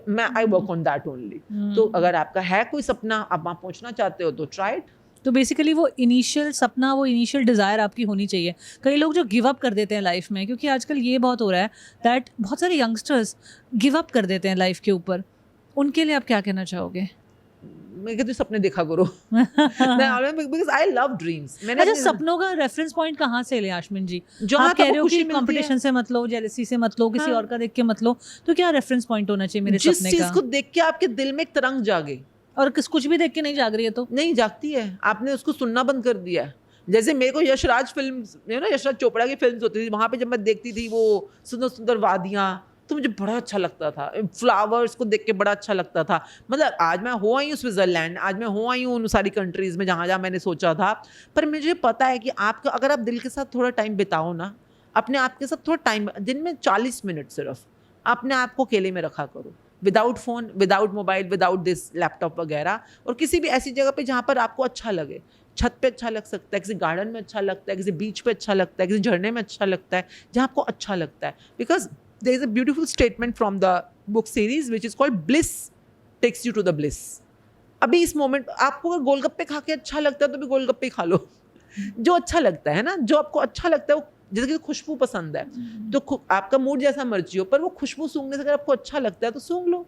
Speaker 1: मैं आई वर्क ऑन दैट ओनली। तो अगर आपका है कोई सपना, आप वहाँ पहुँचना चाहते हो, तो ट्राई इट।
Speaker 2: तो बेसिकली वो इनिशियल सपना, वो इनिशियल डिज़ायर आपकी होनी चाहिए। कई लोग जो गिव अप कर देते हैं लाइफ में, क्योंकि आजकल ये बहुत हो रहा है दैट बहुत सारे यंगस्टर्स गिव अप कर देते हैं लाइफ के ऊपर, उनके लिए आप क्या कहना चाहोगे?
Speaker 1: मैं कहती हूँ सपने देखा करो। Because I love dreams.
Speaker 2: अच्छा, सपनों का रेफरेंस पॉइंट कहाँ से ले आशमिन जी? आप कह रहे हो कि कंपटीशन से मत लो, जेलसी से मत लो, किसी और का देख के मत लो, तो क्या रेफरेंस पॉइंट होना चाहिए मेरे सपने का? जिस चीज को देख के आपके दिल में एक तरंग जागे, और कुछ भी देख के नहीं जाग रही है तो नहीं जागती है, आपने उसको सुनना बंद कर दिया है। जैसे मेरे को यशराज फिल्म, यशराज चोपड़ा की फिल्म होती थी, वहाँ पे जब मैं देखती थी वो सुंदर सुंदर वादियाँ,
Speaker 1: तो मुझे बड़ा अच्छा लगता था, फ्लावर्स को देख के बड़ा अच्छा लगता था। मतलब आज मैं हो आई हूँ स्विट्जरलैंड, आज मैं हो आई हूँ उन सारी कंट्रीज़ में जहाँ जहाँ मैंने सोचा था, पर मुझे पता है कि आपका अगर आप दिल के साथ थोड़ा टाइम बिताओ ना, अपने आप के साथ थोड़ा टाइम, दिन में 40 मिनट सिर्फ अपने आप को अकेले में रखा करो, without phone, without mobile, without this laptop वगैरह, और किसी भी ऐसी जगह पे जहाँ पर आपको अच्छा लगे। छत पे अच्छा लग सकता है, किसी गार्डन में अच्छा लगता है, किसी बीच पे अच्छा लगता है, किसी झरने में अच्छा लगता है, जहाँ आपको अच्छा लगता है। Because there is a beautiful statement from the book series which is called bliss takes you to the bliss. अभी इस मोमेंट आपको अगर गोलगप्पे खा के अच्छा लगता है तो भी गोलगप्पे खा लो, जो अच्छा लगता है ना, जो आपको अच्छा लगता है। वो जैसे कि खुशबू पसंद है तो आपका मूड जैसा मर्जी हो, पर वो खुशबू सूंघने से अगर आपको अच्छा लगता है तो सूंघ लो,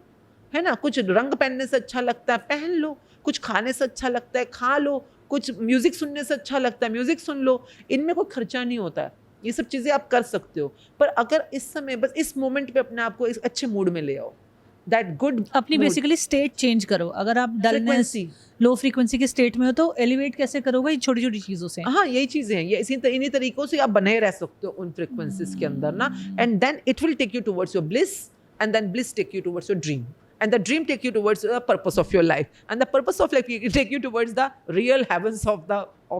Speaker 1: है ना। कुछ रंग पहनने से अच्छा लगता है पहन लो, कुछ खाने से अच्छा लगता है खा लो, कुछ म्यूजिक सुनने से अच्छा लगता है म्यूजिक सुन लो। इनमें कोई खर्चा नहीं होता है, ये सब चीज़ें आप कर सकते हो। पर अगर इस समय बस इस मोमेंट पे अपने आप को इस अच्छे मूड में ले आओ, दैट गुड
Speaker 2: अपनी बेसिकली स्टेट चेंज करो। अगर आप डलनेस, लो फ्रीक्वेंसी के स्टेट में हो तो एलिवेट कैसे करोगे छोटी छोटी चीज़ों से।
Speaker 1: हाँ, यही चीज़ें हैं, ये इन्हीं तरीकों से आप बने रह सकते हो उन फ्रीक्वेंसीज के अंदर ना, and then it will take you towards your bliss, and then bliss take you towards your dream, and the dream take you towards the purpose of your life, and the purpose of life take you towards the real heavens of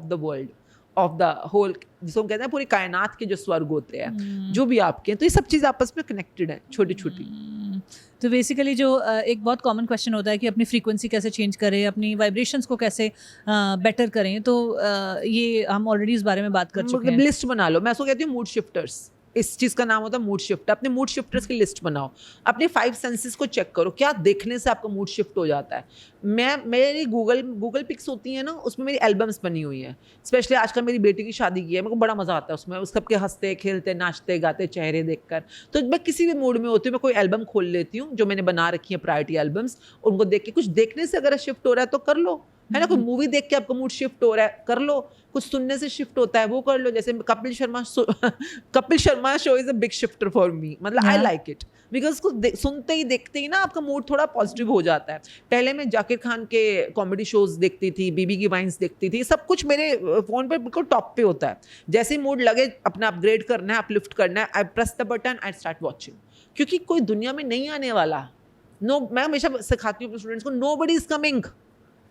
Speaker 1: the world, of the whole, जिसको कहते हैं पूरी कायनात के जो स्वर्ग होते हैं जो भी आपके हैं। तो ये सब चीज़ आपस में कनेक्टेड है, छोटी छोटी।
Speaker 2: तो बेसिकली जो एक बहुत कॉमन क्वेश्चन होता है कि अपनी फ्रीक्वेंसी कैसे चेंज करें, अपनी वाइब्रेशंस को कैसे बेटर करें, तो ये हम ऑलरेडी इस बारे में बात कर चुके हैं।
Speaker 1: लिस्ट बना लो, मैं उसको कहती हूँ मूड शिफ्टर्स। इस चीज़ का नाम होता है मूड शिफ्ट। अपने मूड शिफ्टर्स की लिस्ट बनाओ, अपने 5 सेंसेस को चेक करो, क्या देखने से आपका मूड शिफ्ट हो जाता है। मेरी गूगल पिक्स होती है ना, उसमें मेरी एल्बम्स बनी हुई हैं। स्पेशली आजकल मेरी बेटी की शादी की है, मेरे को बड़ा मज़ा आता है उसमें, उस सबके हंसते खेलते नाचते गाते चेहरे देखकर। तो मैं किसी भी मूड में होती हूँ, मैं कोई एल्बम खोल लेती हूँ जो मैंने बना रखी है प्रायोरिटी एल्बम्स, उनको देख के कुछ देखने से अगर शिफ्ट हो रहा है तो कर लो, है ना। कोई मूवी देख के आपका मूड शिफ्ट हो रहा है कर लो, कुछ सुनने से शिफ्ट होता है वो कर लो। जैसे Kapil Sharma show is a big shifter for me, मतलब आई लाइक इट बिकॉज उसको सुनते ही देखते ही ना आपका मूड थोड़ा पॉजिटिव हो जाता है। पहले मैं जाकिर खान के कॉमेडी शोज देखती थी, बीबी की वाइन्स देखती थी, सब कुछ मेरे फोन पे बिल्कुल टॉप पे होता है। जैसे ही मूड लगे अपना अपग्रेड करना है, अपलिफ्ट करना है, आई press the button, I start watching, क्योंकि कोई दुनिया में नहीं आने वाला। मैं हमेशा सिखाती हूँ अपने स्टूडेंट्स को, nobody is coming.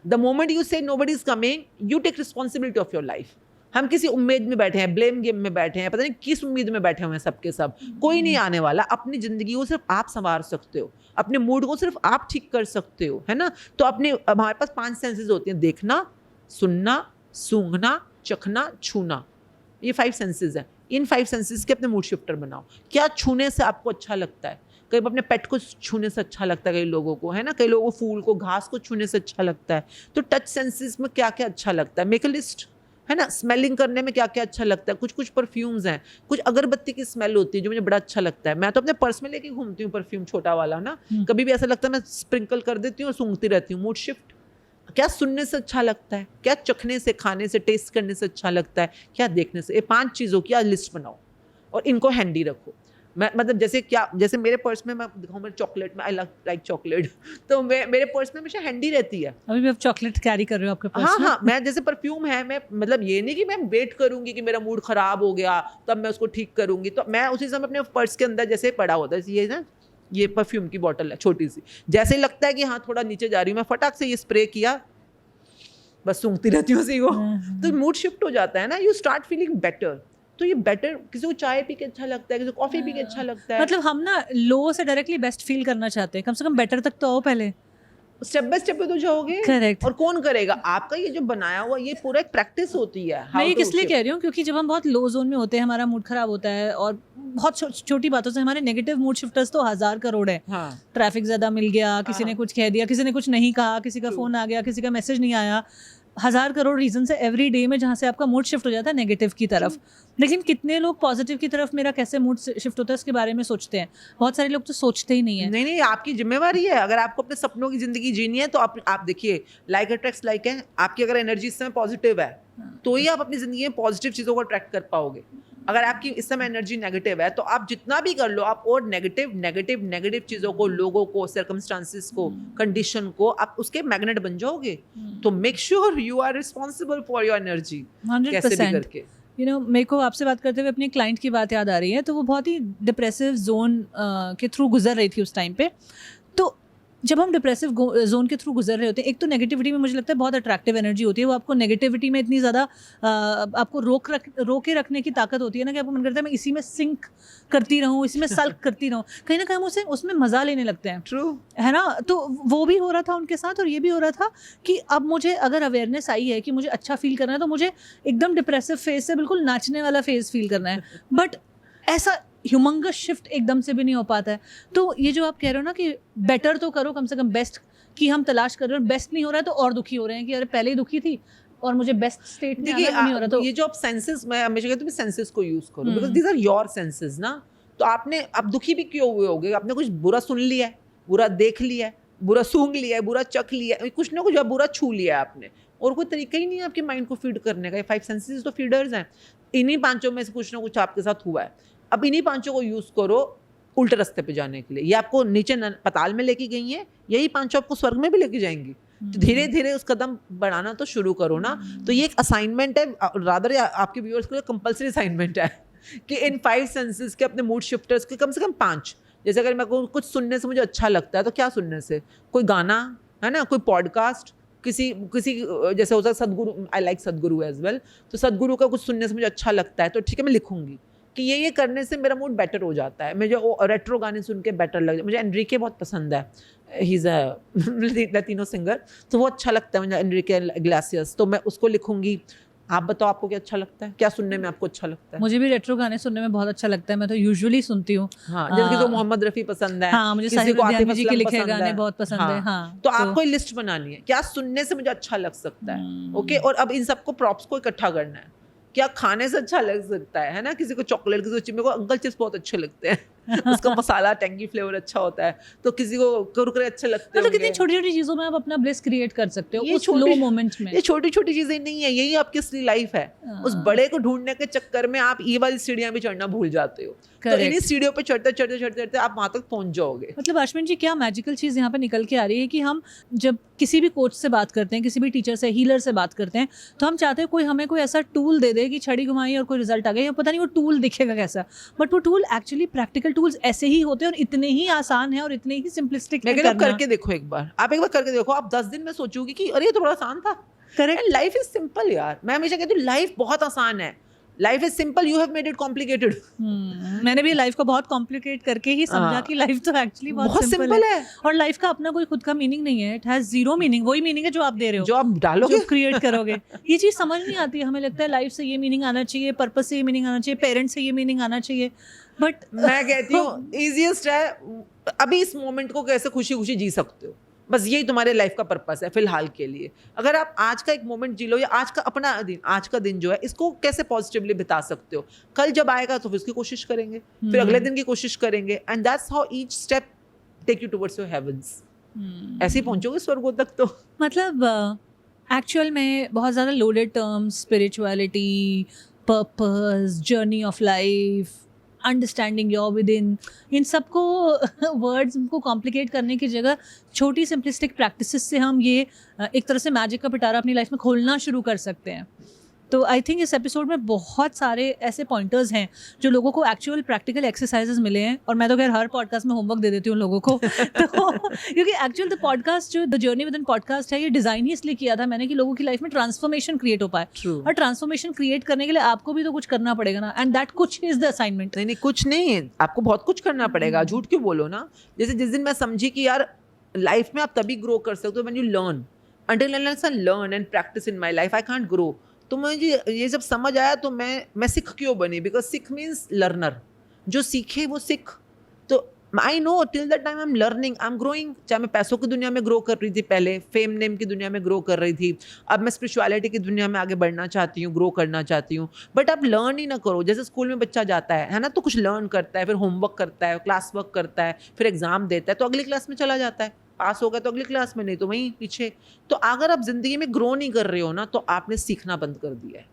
Speaker 1: The moment you say nobody is coming, you take responsibility of your life. हम किसी उम्मीद में बैठे हैं, ब्लेम गेम में बैठे हैं, पता नहीं किस उम्मीद में बैठे हुए हैं सबके सब। कोई नहीं आने वाला। अपनी ज़िंदगी को सिर्फ आप संवार सकते हो, अपने मूड को सिर्फ आप ठीक कर सकते हो, है ना। तो अपने हमारे पास 5 सेंसेस होती हैं, देखना, सुनना, सूंघना, चखना, छूना, ये 5 सेंसेस हैं। इन 5 सेंसेस के अपने मूड शिफ्टर बनाओ। क्या छूने से आपको अच्छा लगता है? कई अपने पेट को छूने से अच्छा लगता है कई लोगों को, है ना। कई लोगों को फूल को, घास को छूने से अच्छा लगता है। तो टच सेंसेस में क्या क्या अच्छा लगता है, मेक अ लिस्ट, है ना। स्मेलिंग करने में क्या क्या अच्छा लगता है, कुछ परफ्यूम्स हैं, कुछ अगरबत्ती की स्मेल होती है जो मुझे बड़ा अच्छा लगता है। मैं तो अपने पर्स में लेके घूमती हूँ परफ्यूम, छोटा वाला ना। कभी भी ऐसा लगता है मैं स्प्रिंकल कर देती हूँ और सूंघती रहती हूँ। Mood shift. क्या सुनने से अच्छा लगता है, क्या चखने से, खाने से, टेस्ट करने से अच्छा लगता है, क्या देखने से। ये 5 चीज़ों की आज लिस्ट बनाओ और इनको हैंडी रखो। मैं मतलब जैसे मेरे पर्स में, मैं दिखाऊँ मेरे चॉकलेट में, आई लाइक चॉकलेट, तो मेरे पर्स में हमेशा हैंडी रहती है।
Speaker 2: अभी भी आप चॉकलेट कैरी कर रहे हो आपके पर्स
Speaker 1: हाँ
Speaker 2: में?
Speaker 1: हाँ, मैं जैसे परफ्यूम है, मैं मतलब ये नहीं कि मैं वेट करूंगी कि मेरा मूड खराब हो गया तब मैं उसको ठीक करूंगी, तो मैं उसी समय अपने पर्स के अंदर जैसे पड़ा होता है, ये ना, ये परफ्यूम की बॉटल है छोटी सी, जैसे ही लगता है कि हाँ थोड़ा नीचे जा रही हूँ, मैं फटाक से ये स्प्रे किया, बस सूंघती रहती हूँ उसी को। तो मूड शिफ्ट हो जाता है ना, यू स्टार्ट फीलिंग बेटर। तो ये बेटर, किसी को चाय पी के अच्छा लगता है, किसी को कॉफी पी के अच्छा लगता है।
Speaker 2: मतलब हम ना लो से डायरेक्टली बेस्ट फील करना चाहते हैं, कम से कम बेटर तक तो आओ पहले।
Speaker 1: स्टेप बाय स्टेप पे तो जाओगे।
Speaker 2: करेक्ट।
Speaker 1: और कौन करेगा? आपका ये जो बनाया हुआ ये पूरा एक प्रैक्टिस होती है।
Speaker 2: मैं ये किस लिए कह रही हूँ, क्योंकि जब हम बहुत लो जोन में होते हैं, हमारा मूड खराब होता है और बहुत छोटी बातों से हमारे नेगेटिव मूड शिफ्टर्स तो 1000 करोड़ है।
Speaker 1: हाँ।
Speaker 2: ट्रैफिक ज्यादा मिल गया, किसी ने कुछ कह दिया, किसी ने कुछ नहीं कहा, किसी का फोन आ गया, किसी का मैसेज नहीं आया, 1000 करोड़ रीजन है एवरी डे में जहाँ से आपका मूड शिफ्ट हो जाता है नेगेटिव की तरफ। लेकिन कितने लोग पॉजिटिव की तरफ मेरा कैसे मूड शिफ्ट होता है इसके बारे में सोचते हैं? बहुत सारे लोग तो सोचते ही नहीं है।
Speaker 1: नहीं, आपकी जिम्मेवारी है। अगर आपको अपने सपनों की जिंदगी जीनी है तो आप देखिए, लाइक अट्रैक्ट्स लाइक है। आपकी अगर एनर्जी इस समय पॉजिटिव है तो ही आप अपनी जिंदगी में पॉजिटिव चीजों को अट्रैक्ट कर पाओगे। अगर आपकी इस समय एनर्जी नेगेटिव है तो आप जितना भी कर लो, आप और नेगेटिव चीज़ों को, लोगों को, सर्कमस्टांसिस को, कंडीशन को, आप उसके मैग्नेट बन जाओगे। तो make sure you are responsible for your energy, कैसे भी करके।
Speaker 2: मेरे को आपसे बात करते हुए अपने क्लाइंट की बात याद आ रही है। तो वो बहुत ही डिप्रेसिव जोन के थ्रू गुजर रही थी उस टाइम पे। तो जब हम डिप्रेसिव जोन के थ्रू गुजर रहे होते हैं, एक तो नेगेटिविटी में मुझे लगता है बहुत अट्रैक्टिव एनर्जी होती है, वो आपको नेगेटिविटी में इतनी ज़्यादा आपको रोके रखने की ताकत होती है ना, कि आपको मन करता है मैं इसी में सिंक करती रहूँ, इसी में सल्क करती रहूँ, कहीं ना कहीं हम उसे उसमें मज़ा लेने लगते हैं।
Speaker 1: ट्रू
Speaker 2: है ना। तो वो भी हो रहा था उनके साथ, और ये भी हो रहा था कि अब मुझे अगर अवेयरनेस आई है कि मुझे अच्छा फील करना है, तो मुझे एकदम डिप्रेसिव फेज से बिल्कुल नाचने वाला फेज फील करना है। बट ऐसा ह्यूमंगस शिफ्ट एकदम से भी नहीं हो पाता है। तो ये जो आप कह रहे हो ना कि बेटर तो करो, कम से कम बेस्ट की हम तलाश कर रहे हो, बेस्ट नहीं हो रहा है तो और दुखी हो रहे हैं कि अरे पहले ही दुखी थी और मुझे बेस्ट स्टेट में आना नहीं हो रहा। तो
Speaker 1: ये जो आप सेंसेस, मैं हमेशा कहती हूँ सेंसेस को यूज करो, because these are your senses ना। तो आपने अब दुखी भी क्यों हुए होगे, आपने कुछ बुरा सुन लिया है, बुरा देख लिया है, बुरा सूंघ लिया है, बुरा चख लिया है, कुछ ना कुछ बुरा छू लिया है आपने, और कोई तरीका ही नहीं है आपके माइंड को फीड करने का। ये 5 सेंसेस तो फीडर्स हैं, इन्हीं पांचों में से कुछ ना कुछ आपके साथ हुआ है। अब इन्हीं पांचों को यूज करो उल्टे रास्ते पे जाने के लिए। ये आपको नीचे पताल में लेके गई हैं, यही पांचों आपको स्वर्ग में भी लेके जाएंगी। तो धीरे धीरे उस कदम बढ़ाना तो शुरू करो ना। तो ये एक असाइनमेंट है, रादर आपके व्यूअर्स के लिए कंपलसरी असाइनमेंट है कि इन 5 सेंसेस के अपने मूड शिफ्टर्स के कम से कम 5। जैसे अगर मेरे को कुछ सुनने से मुझे अच्छा लगता है, तो क्या सुनने से, कोई गाना है ना, कोई पॉडकास्ट, किसी जैसे हो सकता है सदगुरु, आई लाइक सदगुरु एज वेल, तो सदगुरु का कुछ सुनने से मुझे अच्छा लगता है, तो ठीक है मैं लिखूंगी कि ये करने से मेरा मूड बेटर हो जाता है। मुझे वो रेट्रो गाने सुन के बेटर लग, मुझे एनरिके बहुत पसंद है, he is a Latino singer, तो वो अच्छा लगता है मुझे, एनरिके इग्लेसियस, तो मैं उसको लिखूंगी। आप बताओ आपको क्या अच्छा लगता है, क्या सुनने में आपको अच्छा लगता है?
Speaker 2: मुझे भी रेट्रो गाने सुनने में बहुत अच्छा लगता है, मैं तो यूजुअली सुनती हूँ।
Speaker 1: हाँ, जैसे किसी को मोहम्मद रफी पसंद है,
Speaker 2: हाँ, मुझे
Speaker 1: किसी को आतिफ
Speaker 2: जी के
Speaker 1: असलम
Speaker 2: लिखे
Speaker 1: पसंद
Speaker 2: गाने
Speaker 1: है,
Speaker 2: बहुत पसंद है। हाँ,
Speaker 1: तो आपको लिस्ट बनानी है क्या सुनने से मुझे अच्छा लग सकता है। ओके, और अब इन सबको प्रॉप्स को इकट्ठा करना है। क्या खाने से अच्छा लग सकता है ना, किसी को चॉकलेट, किसी को चिप्स, मेरे को अंकल चिप्स बहुत अच्छे लगते हैं उसका मसाला टेंगी फ्लेवर अच्छा होता है, तो किसी को कुरकुरे अच्छे लगते हैं।
Speaker 2: मतलब कितनी छोटी छोटी चीजों में आप अपना ब्लिस क्रिएट कर सकते हो उस लो मोमेंट में।
Speaker 1: ये छोटी छोटी चीजें नहीं है, यही आपकी असली लाइफ है। उस बड़े को ढूंढने के चक्कर में आप ये वाली सीढ़ियां भी चढ़ना भूल जाते हो। तो इन्हीं सीढ़ियों पे चढ़ते चढ़ते चढ़ते चढ़ते आप वहां तक पहुंच जाओगे।
Speaker 2: मतलब अश्विन जी, क्या मैजिकल चीज यहाँ पे निकल के आ रही है कि हम जब किसी भी कोच से बात करते हैं, किसी भी टीचर से, हीलर से बात करते हैं, तो हम चाहते हैं कोई हमें कोई ऐसा टूल दे दे कि छड़ी घुमाई और कोई रिजल्ट आ गया, पता नहीं वो टूल दिखेगा कैसा, बट वो टूल एक्चुअली प्रैक्टिकल टूल्स ऐसे ही होते हैं और इतने ही आसान है और इतने ही सिंपलिस्टिक।
Speaker 1: करके देखो एक बार, आप एक बार करके देखो, आप 10 दिन में सोचोगे कि अरे ये तो बड़ा आसान था। करेक्ट, लाइफ इज सिंपल यार। मैं हमेशा कहती हूँ लाइफ बहुत आसान है, life is simple, you have made it complicated.
Speaker 2: मैंने भी लाइफ को बहुत कॉम्प्लिकेट करके ही समझा कि लाइफ तो एक्चुअली बहुत सिंपल है और लाइफ का अपना कोई खुद का मीनिंग नहीं है। इट हैज जीरो मीनिंग, वही मीनिंग है जो आप दे रहे हो,
Speaker 1: जो आप डालोगे,
Speaker 2: जो क्रिएट करोगे। ये चीज समझ नहीं आती, हमें लगता है लाइफ से ये मीनिंग आना चाहिए, पर्पस से ये मीनिंग आना चाहिए, पेरेंट्स से ये मीनिंग आना चाहिए, बट मैं
Speaker 1: कहती हूँ इजीएस्ट है अभी इस मोमेंट को कैसे खुशी खुशी जी सकते हो, बस यही तुम्हारे लाइफ का पर्पस है फिलहाल के लिए। अगर आप आज का एक मोमेंट जी लो, या आज का अपना दिन, आज का दिन जो है इसको कैसे पॉजिटिवली बिता सकते हो, कल जब आएगा तो फिर उसकी कोशिश करेंगे, फिर अगले दिन की कोशिश करेंगे, and that's how each step take you towards your heavens. ऐसे ही पहुंचोगे स्वर्गों तक। तो मतलब
Speaker 2: एक्चुअल में बहुत ज़्यादा loaded terms, spirituality, purpose, journey of life, understanding your with in सबको वर्ड्स को कॉम्प्लिकेट करने की जगह छोटी सिंपलिस्टिक प्रैक्टिसेस से हम ये एक तरह से मैजिक का पिटारा अपनी लाइफ में खोलना शुरू कर सकते हैं। तो आई थिंक इस एपिसोड में बहुत सारे ऐसे पॉइंटर्स हैं जो लोगों को एक्चुअल प्रैक्टिकल एक्सरसाइजेस मिले हैं, और मैं तो खैर हर पॉडकास्ट में होमवर्क दे देती हूँ लोगों को तो क्योंकि एक्चुअल द पॉडकास्ट जो the journey within podcast है, ये डिज़ाइन ही इसलिए किया था मैंने कि लोगों की लाइफ में ट्रांसफॉर्मेशन क्रिएट हो पाए। और ट्रांसफॉर्मेशन क्रिएट करने के लिए आपको भी तो कुछ करना पड़ेगा ना, एंड दैट कुछ इज द असाइनमेंट।
Speaker 1: नहीं, कुछ नहीं, आपको बहुत कुछ करना पड़ेगा, झूठ क्यों बोलो ना। जैसे जिस दिन मैं समझी कि यार लाइफ में आप तभी ग्रो कर सकते हो when you learn, until unless I learn and practice in my life I can't grow। तो मुझे ये जब समझ आया तो मैं सिख क्यों बनी, बिकॉज सिख मीन्स लर्नर, जो सीखे वो सिख। तो I know till that time I am learning, I am growing. चाहे मैं पैसों की दुनिया में ग्रो कर रही थी पहले, फेम नेम की दुनिया में ग्रो कर रही थी, अब मैं स्पिरिचुअलिटी की दुनिया में आगे बढ़ना चाहती हूँ, ग्रो करना चाहती हूँ। बट आप लर्न ही ना करो। जैसे स्कूल में बच्चा जाता है ना, तो कुछ लर्न करता है, फिर होमवर्क करता है, क्लास वर्क करता है, फिर एग्जाम देता है, तो अगली क्लास में चला जाता है, पास हो गया तो अगली क्लास में, नहीं तो वहीं पीछे। तो अगर आप जिंदगी में ग्रो नहीं कर रहे हो ना, तो आपने सीखना बंद कर दिया है,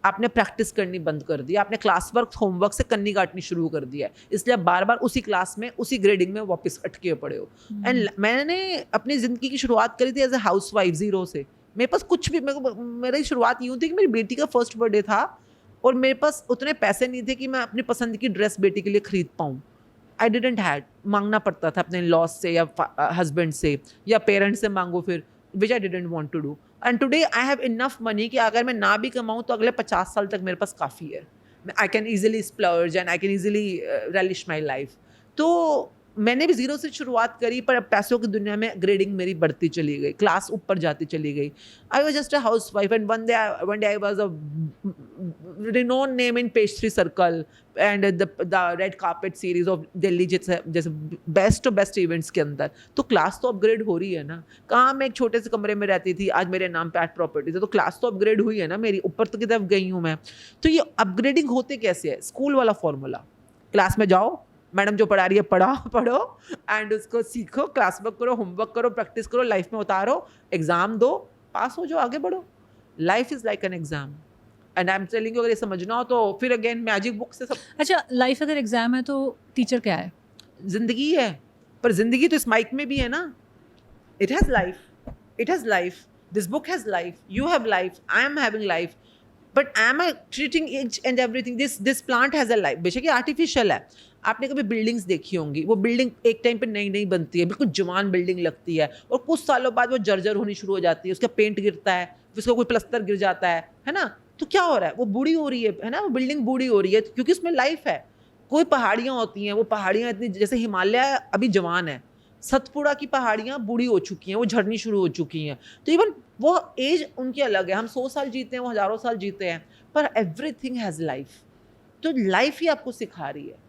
Speaker 1: आपने प्रैक्टिस करनी बंद कर दी, आपने क्लास वर्क होमवर्क से कन्नी काटनी शुरू कर दिया है, इसलिए आप बार बार उसी क्लास में उसी ग्रेडिंग में वापस अटके पड़े हो। एंड मैंने अपनी ज़िंदगी की शुरुआत करी थी एज ए हाउसवाइफ, जीरो से। मेरे पास कुछ भी, मेरी शुरुआत यूँ थी कि मेरी बेटी का फर्स्ट बर्थडे था और मेरे पास उतने पैसे नहीं थे कि मैं अपनी पसंद की ड्रेस बेटी के लिए खरीद पाऊँ. आई डिडंट हैड, मांगना पड़ता था अपने लॉस से या हस्बैंड से या पेरेंट्स से मांगो फिर, which I didn't want to do. And today I have enough money कि अगर मैं ना भी कमाऊँ तो अगले 50 साल तक मेरे पास काफ़ी है. I can easily splurge and I can easily relish my life. तो मैंने भी जीरो से शुरुआत करी, पर अब पैसों की दुनिया में ग्रेडिंग मेरी बढ़ती चली गई, क्लास ऊपर जाती चली गई. I was just a house wife and one day I was a renowned name in pastry circle and the red carpet series of Delhi जैसे बेस्ट टू बेस्ट इवेंट्स के अंदर. तो क्लास तो अपग्रेड हो रही है ना. कहाँ मैं एक छोटे से कमरे में रहती थी, आज मेरे नाम पे 8 प्रॉपर्टीज है. तो क्लास तो अपग्रेड हुई है ना मेरी, ऊपर तो की तरफ गई हूँ मैं. तो ये अपग्रेडिंग होते कैसे है? स्कूल वाला फॉर्मूला, क्लास में जाओ, मैडम जो पढ़ा रही है पढ़ो एंड उसको सीखो, क्लास वर्क करो, होमवर्क करो, प्रैक्टिस करो, लाइफ में उतारो, एग्जाम दो, पास हो जाओ, आगे बढ़ो. Life is like an exam and I am telling you, अगर ये समझना हो तो फिर अगेन मैजिक बुक से सब.
Speaker 2: अच्छा, लाइफ अगर एग्जाम है तो टीचर क्या है?
Speaker 1: जिंदगी है, पर जिंदगी तो इस माइक में भी है ना. It has life, this book has life, you have life, I am having life, but I am treating each and everything. This plant has a life. बेशक ये आर्टिफिशियल है. आपने कभी बिल्डिंग्स देखी होंगी, वो बिल्डिंग एक टाइम पे नई बनती है, बिल्कुल जवान बिल्डिंग लगती है, और कुछ सालों बाद वो जर्जर होनी शुरू हो जाती है, उसका पेंट गिरता है, उसका कोई प्लस्तर गिर जाता है ना. तो क्या हो रहा है? वो बूढ़ी हो रही है ना, वो बिल्डिंग बूढ़ी हो रही है क्योंकि उसमें लाइफ है. कोई पहाड़ियाँ होती हैं, वो पहाड़ियाँ इतनी, जैसे हिमालय अभी जवान है, सतपुड़ा की पहाड़ियाँ बूढ़ी हो चुकी हैं, वो झड़नी शुरू हो चुकी हैं. तो इवन वो एज उनकी अलग है. हम 100 साल जीते हैं, वो हज़ारों साल जीते हैं, पर एवरीथिंग हैज़ लाइफ. तो लाइफ ही आपको सिखा रही है.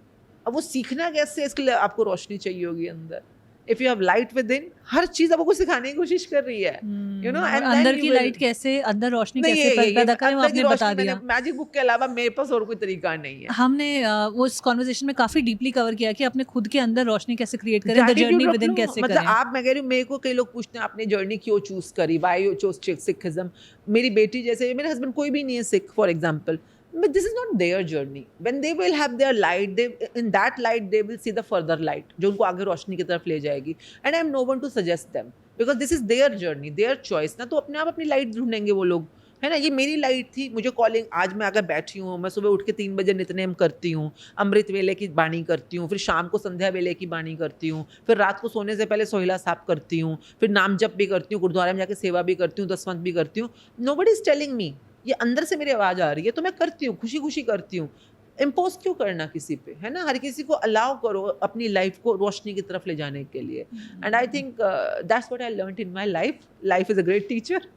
Speaker 1: अब वो सीखना कैसे, इसके लिए आपको रोशनी चाहिए होगी अंदर. If you have light within, हर चीज आपको सिखाने की कोशिश कर रही है, यू नो. एंड
Speaker 2: अंदर की लाइट कैसे, अंदर रोशनी कैसे पैदा करें, वो आपने बता दिया.
Speaker 1: मैजिक बुक के अलावा मेरे पास और कोई तरीका नहीं है.
Speaker 2: हमने वो इस कॉन्वर्सेशन में काफी डीपली कवर किया कि अपने खुद के अंदर रोशनी कैसे क्रिएट करें, द जर्नी विद इन कैसे करें.
Speaker 1: मतलब आप, मैं कह रही हूँ, मेरे को कई लोग पूछते हैं आपने जर्नी क्यों चूज करी, व्हाई यू चोज सिखिज्म. मेरी बेटी जैसे, मेरे हस्बैंड कोई भी नहीं है Sikh for example, but this is not their journey. When they will have their light, they, in that light they will see the further light, जो उनको आगे रोशनी की तरफ ले जाएगी. And I am no one to suggest them because this is their journey, their choice ना. तो अपने आप अपनी लाइट ढूंढेंगे वो लोग, है ना. ये मेरी लाइट थी, मुझे कॉलिंग. आज मैं अगर बैठी हूँ, मैं सुबह उठ के 3 बजे नितनेम करती हूँ, अमृत वेले की बाणी करती हूँ, फिर शाम को संध्या वेले की बाणी करती हूँ, फिर रात को सोने से पहले सोहिला साहब करती हूँ, फिर नाम जप भी करती हूँ, गुरुद्वारा में जाकर सेवा भी करती हूँ, दसवंत भी करती हूँ. नोबडी इज टेलिंग मी, ये अंदर से मेरी आवाज़ आ रही है तो मैं करती हूँ, खुशी खुशी करती हूँ. इम्पोज क्यों करना किसी पे, है ना. हर किसी को अलाउ करो अपनी लाइफ को रोशनी की तरफ ले जाने के लिए. And I think that's what I learned in my life. Life is a great teacher.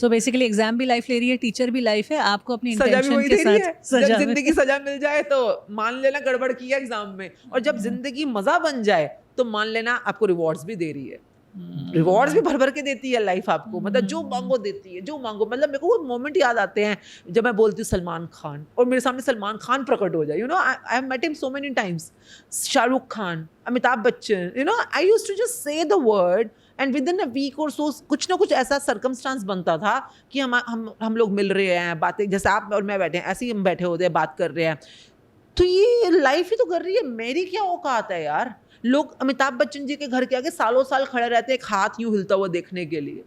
Speaker 2: So basically exam भी लाइफ ले रही है, टीचर भी लाइफ है. आपको अपनी
Speaker 1: सजा भी वही
Speaker 2: इंटेंशन के
Speaker 1: दे रही
Speaker 2: साथ
Speaker 1: है. जब जिंदगी सजा मिल जाए तो मान लेना गड़बड़ किया एग्जाम में, और जब जिंदगी मजा बन जाए तो मान लेना आपको रिवॉर्ड्स भी दे रही है. रिवॉर्ड्स भी भर भर के देती है लाइफ आपको. मतलब जो मांगो देती है, जो मांगो. मतलब मेरे को वो मोमेंट याद आते हैं जब मैं बोलती हूँ सलमान खान, और मेरे सामने सलमान खान प्रकट हो जाए. You know, I have met him so many times. Shahrukh Khan, Amitabh Bachchan, you know, I used to just say the word and within a week और सो कुछ ना कुछ ऐसा सर्कमस्टांस बनता था कि हम लोग मिल रहे हैं, बातें जैसे आप और मैं बैठे हैं, ऐसे ही हम बैठे होते हैं, बात कर रहे हैं. तो ये लाइफ ही तो कर रही है. मेरी क्या औकात है यार. लोग अमिताभ बच्चन जी के घर के आगे सालों साल खड़े रहते हैं, एक हाथ यूं हिलता हुआ देखने के लिए,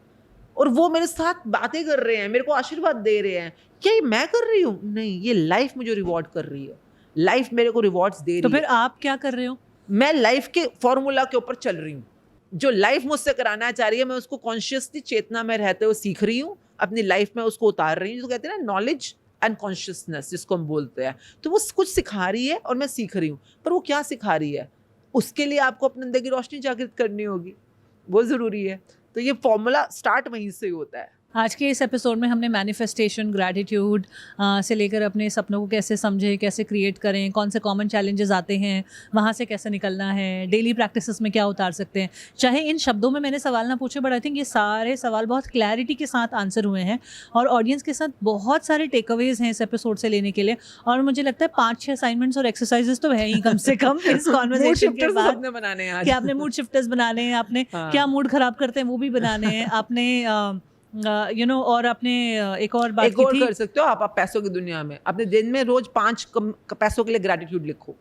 Speaker 1: और वो मेरे साथ बातें कर रहे हैं, मेरे को आशीर्वाद दे रहे हैं. क्या ये मैं कर रही हूँ? नहीं, ये लाइफ मुझे रिवॉर्ड कर रही है. लाइफ मेरे को रिवॉर्ड्स दे रही है.
Speaker 2: तो फिर आप क्या कर रहे हो?
Speaker 1: मैं लाइफ के फॉर्मूला के ऊपर चल रही हूँ. जो लाइफ मुझसे कराना चाह रही है, मैं उसको कॉन्शियसली चेतना में रहते हुए सीख रही हूँ, अपनी लाइफ में उसको उतार रही हूँ. जो कहते हैं ना नॉलेज एंड कॉन्शियसनेस, जिसको हम बोलते हैं. तो वो कुछ सिखा रही है और मैं सीख रही हूँ. पर वो क्या सिखा रही है, उसके लिए आपको अपने अंदर की रोशनी जागृत करनी होगी, वो ज़रूरी है. तो ये फॉर्मूला स्टार्ट वहीं से ही होता है.
Speaker 2: आज के इस एपिसोड में हमने मैनिफेस्टेशन, ग्रैटिट्यूड से लेकर अपने सपनों को कैसे समझें, कैसे क्रिएट करें, कौन से कॉमन चैलेंजेस आते हैं, वहाँ से कैसे निकलना है, डेली प्रैक्टिसेस में क्या उतार सकते हैं. चाहे इन शब्दों में मैंने सवाल ना पूछे, बट आई थिंक ये सारे सवाल बहुत क्लैरिटी के साथ आंसर हुए हैं, और ऑडियंस के साथ बहुत सारे टेकअवेज हैं इस एपिसोड से लेने के लिए. और मुझे लगता है 5-6 असाइनमेंट्स और एक्सरसाइजेस तो है ही कम से कम इस कॉन्वर्सेशन के बाद.
Speaker 1: बनाने हैं
Speaker 2: कि आपने मूड शिफ्टर्स बनाने हैं, आपने क्या मूड खराब करते हैं वो भी बनाने हैं, आपने यू नो, और आपने एक और बात
Speaker 1: एक और कर सकते हो आप पैसों की दुनिया में. अपने दिन में रोज 5 पैसों के लिए ग्रैटिट्यूड लिखो,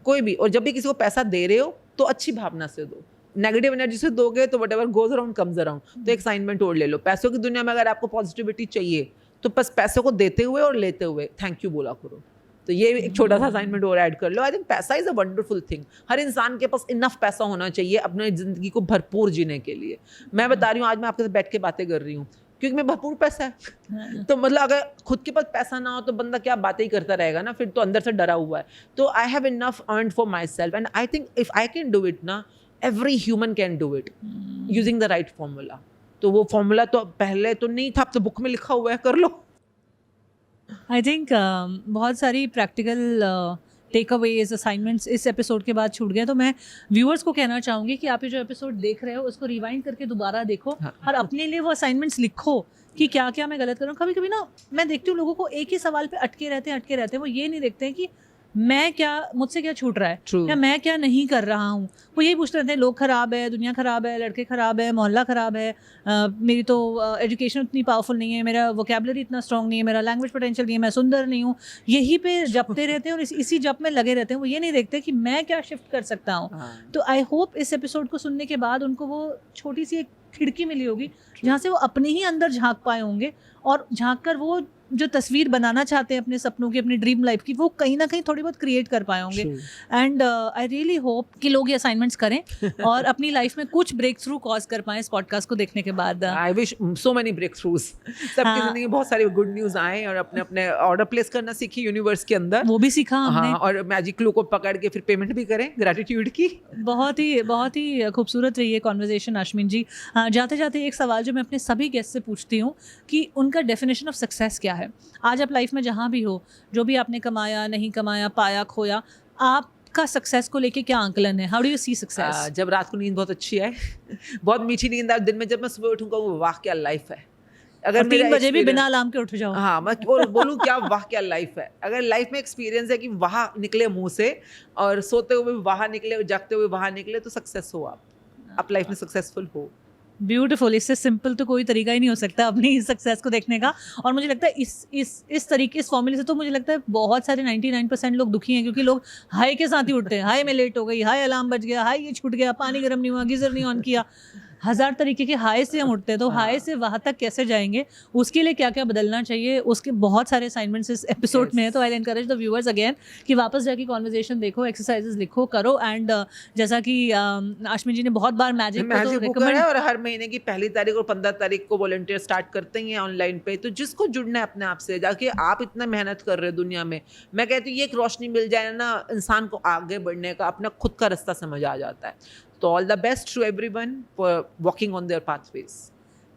Speaker 1: कोई भी. और जब भी किसी को पैसा दे रहे हो तो अच्छी भावना से दो. नेगेटिव एनर्जी से दोगे तो whatever goes around comes around. तो एक असाइनमेंट और ले लो. पैसों की दुनिया में अगर आपको पॉजिटिविटी चाहिए तो बस पैसे को देते हुए और लेते हुए थैंक यू बोला करो। तो ये एक छोटा सा असाइनमेंट और ऐड कर लो। आई थिंक पैसा इज़ अ वंडरफुल थिंग। हर इंसान के पास इनफ पैसा होना चाहिए अपने ज़िंदगी को भरपूर जीने के लिए। मैं बता रही हूँ, आज मैं आपके साथ बैठ के बातें कर रही हूँ क्योंकि मैं भरपूर पैसा है। तो मतलब अगर खुद के पास पैसा ना हो तो बंदा क्या बातें ही करता रहेगा ना, फिर तो अंदर से डरा हुआ है। तो I have enough earned for myself and I think if I can do it ना, every human can do it using the right formula. तो वो फॉर्मूला तो पहले तो नहीं था, अब तो बुक में लिखा हुआ है, कर लो।
Speaker 2: आई थिंक बहुत सारी प्रैक्टिकल टेक अवेज असाइनमेंट्स इस एपिसोड के बाद छूट गए, तो मैं व्यूअर्स को कहना चाहूँगी कि आप ये जो एपिसोड देख रहे हो उसको रिवाइंड करके दोबारा देखो
Speaker 1: हाँ।
Speaker 2: और अपने लिए वो असाइनमेंट्स लिखो कि क्या क्या मैं गलत कर रहा हूँ। कभी कभी ना मैं देखती हूँ लोगों को एक ही सवाल पे अटके रहते हैं, वो ये नहीं देखते हैं कि मैं क्या, मुझसे क्या छूट रहा है
Speaker 1: True.
Speaker 2: या मैं क्या नहीं कर रहा हूँ। वो यही पूछते रहते हैं, लोग ख़राब है, दुनिया ख़राब है, लड़के ख़राब है, मोहल्ला ख़राब है, मेरी तो एजुकेशन उतनी पावरफुल नहीं है, मेरा वोकेबलरी इतना स्ट्रॉन्ग नहीं है, मेरा लैंग्वेज पोटेंशियल नहीं है, मैं सुंदर नहीं हूँ। यही पे जपते रहते हैं और इसी जप में लगे रहते हैं। वो ये नहीं देखते कि मैं क्या शिफ्ट कर सकता हूँ।
Speaker 1: हाँ।
Speaker 2: तो आई होप इस एपिसोड को सुनने के बाद उनको वो छोटी सी एक खिड़की मिली होगी जहाँ से वो अपने ही अंदर झांक पाए होंगे और झांक कर वो जो तस्वीर बनाना चाहते हैं अपने सपनों की, अपनी ड्रीम लाइफ की, वो कहीं ना कहीं थोड़ी बहुत क्रिएट कर पाए होंगे। एंड आई रियली होप कि लोग ये असाइनमेंट्स करें और अपनी लाइफ में कुछ ब्रेक थ्रू कॉज कर पाएं इस पॉडकास्ट को देखने के बाद।
Speaker 1: I wish so many breakthroughs, सबकी जिंदगी में बहुत सारी गुड न्यूज आए और अपने अपने ऑर्डर प्लेस करना सीखी यूनिवर्स के अंदर,
Speaker 2: वो भी सीखा हमने।
Speaker 1: हाँ, और मैजिक क्लू को पकड़ के फिर पेमेंट भी करें ग्रेटिट्यूड की। बहुत
Speaker 2: ही खूबसूरत रही है कॉन्वर्जेशन आश्मिन जी। जाते जाते एक सवाल जो मैं अपने सभी गेस्ट से पूछती हूँ कि उनका डेफिनेशन ऑफ सक्सेस क्या है। आज आप लाइफ में जहाँ भी हो, जो भी आपने कमाया, नहीं कमाया, पाया, खोया, आपका सक्सेस को लेके क्या आंकलन है? How do you see success?
Speaker 1: जब रात को नींद बहुत अच्छी आए, बहुत मीठी नींद आए, दिन में जब मैं सुबह उठूंगा वो वाह क्या लाइफ है। अगर
Speaker 2: 3 बजे भी बिना अलार्म के उठ जाओ,
Speaker 1: हाँ, मैं बोलूँ क्या वाह क्या लाइफ है। अगर लाइफ में एक्सपीरियंस है कि वाह निकले मुंह से और सोते हुए वाह निकले, जागते हुए वाह निकले, तो सक्सेस हो आप लाइफ में सक्सेसफुल हो।
Speaker 2: ब्यूटीफुल। इससे सिंपल तो कोई तरीका ही नहीं हो सकता अपनी सक्सेस को देखने का। और मुझे लगता है इस तरीके, इस फॉर्मूले से तो मुझे लगता है बहुत सारे 99% लोग दुखी हैं, क्योंकि लोग हाय के साथ ही उठते हैं। हाय मैं लेट हो गई, हाय अलार्म बज गया, हाय ये छूट गया, पानी गर्म नहीं हुआ, गीजर नहीं ऑन किया। 1000 तरीके के हाय से हम उठते हैं। तो हाय से वहाँ तक कैसे जाएंगे, उसके लिए क्या क्या बदलना चाहिए, उसके बहुत सारे असाइनमेंट्स इस एपिसोड में है। तो I encourage the viewers again कि वापस जाके कॉन्वर्जेशन देखो, एक्सरसाइजेस लिखो, करो। एंड जैसा कि आश्मिन जी ने बहुत बार मैजिक को तो
Speaker 1: रिकमेंड, और हर महीने की 1 तारीख और 15 तारीख को वॉलंटियर स्टार्ट करते ही हैं ऑनलाइन पे। तो जिसको जुड़ना है अपने आप से, जाके आप इतना मेहनत कर रहे हो दुनिया में, मैं कहती हूँ ये एक रोशनी मिल जाए ना इंसान को आगे बढ़ने का, अपना खुद का रास्ता समझ आ जाता है। So all the best to everyone for walking on their pathways.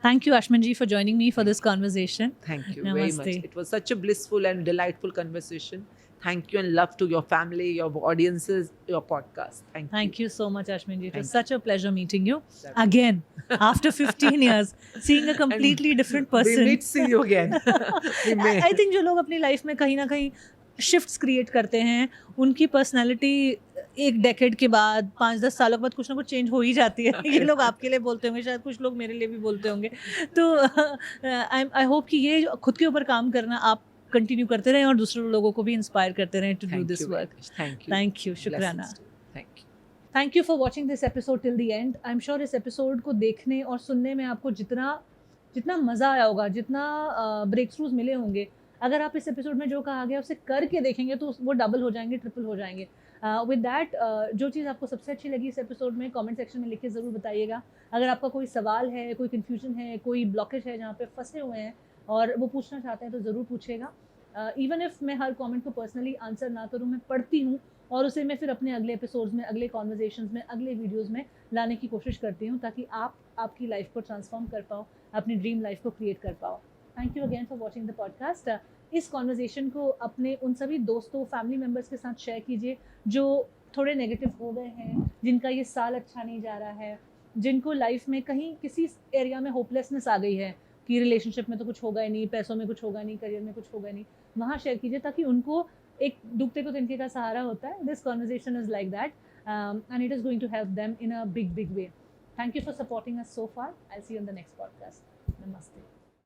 Speaker 2: Thank you, Ashmin ji, for joining me for this conversation.
Speaker 1: Thank you
Speaker 2: Namaste.
Speaker 1: very much. It was such a blissful and delightful conversation. Thank you and love to your family, your audiences, your podcast.
Speaker 2: Thank you so much, Ashmin ji. It was such a pleasure meeting you again after 15 years, seeing a completely different person.
Speaker 1: We need to see you again.
Speaker 2: I think जो लोग अपनी life में कहीं ना कहीं shifts create करते हैं, उनकी पर्सनालिटी एक डेकेड के बाद, 5-10 सालों के बाद कुछ ना कुछ चेंज हो ही जाती है। ये लोग आपके लिए बोलते होंगे, शायद कुछ लोग मेरे लिए भी बोलते होंगे। तो आई होप कि ये खुद के ऊपर काम करना आप कंटिन्यू करते रहें और दूसरे लोगों को भी इंस्पायर करते रहें to do this work. Thank you, शुक्राना। Thank you for watching this episode till the end. I am sure इस एपिसोड को देखने और सुनने में आपको जितना मज़ा आया होगा, जितना ब्रेक थ्रूज मिले होंगे, अगर आप इस एपिसोड में जो कहा गया उसे करके देखेंगे तो वो डबल हो जाएंगे, ट्रिपल हो जाएंगे। विद दैट, जो चीज़ आपको सबसे अच्छी लगी इस एपिसोड में कमेंट सेक्शन में लिख के ज़रूर बताइएगा। अगर आपका कोई सवाल है, कोई कन्फ्यूजन है, कोई ब्लॉकेज है जहाँ पे फंसे हुए हैं और वो पूछना चाहते हैं, तो ज़रूर पूछिएगा। इवन इफ़ मैं हर कमेंट को पर्सनली आंसर ना करूँ, मैं पढ़ती हूँ और उसे मैं फिर अपने अगले एपिसोड्स में, अगले कॉन्वर्जेशंस में, अगले वीडियोज़ में लाने की कोशिश करती हूँ, ताकि आप आपकी लाइफ को ट्रांसफॉर्म कर पाओ, अपनी ड्रीम लाइफ को क्रिएट कर पाओ। Thank you again for watching the podcast. इस कॉन्वर्जेशन को अपने उन सभी दोस्तों, फैमिली मेम्बर्स के साथ शेयर कीजिए जो थोड़े नेगेटिव हो गए हैं, जिनका ये साल अच्छा नहीं जा रहा है, जिनको लाइफ में कहीं किसी एरिया में होपलेसनेस आ गई है कि रिलेशनशिप में तो कुछ होगा ही नहीं, पैसों में कुछ होगा नहीं, करियर में कुछ होगा नहीं। वहाँ शेयर कीजिए ताकि उनको एक डूबते को तिनके का सहारा होता है। This conversation is like that and it is going to help them in a big way. Thank you for supporting us so far. I'll see you in the next podcast.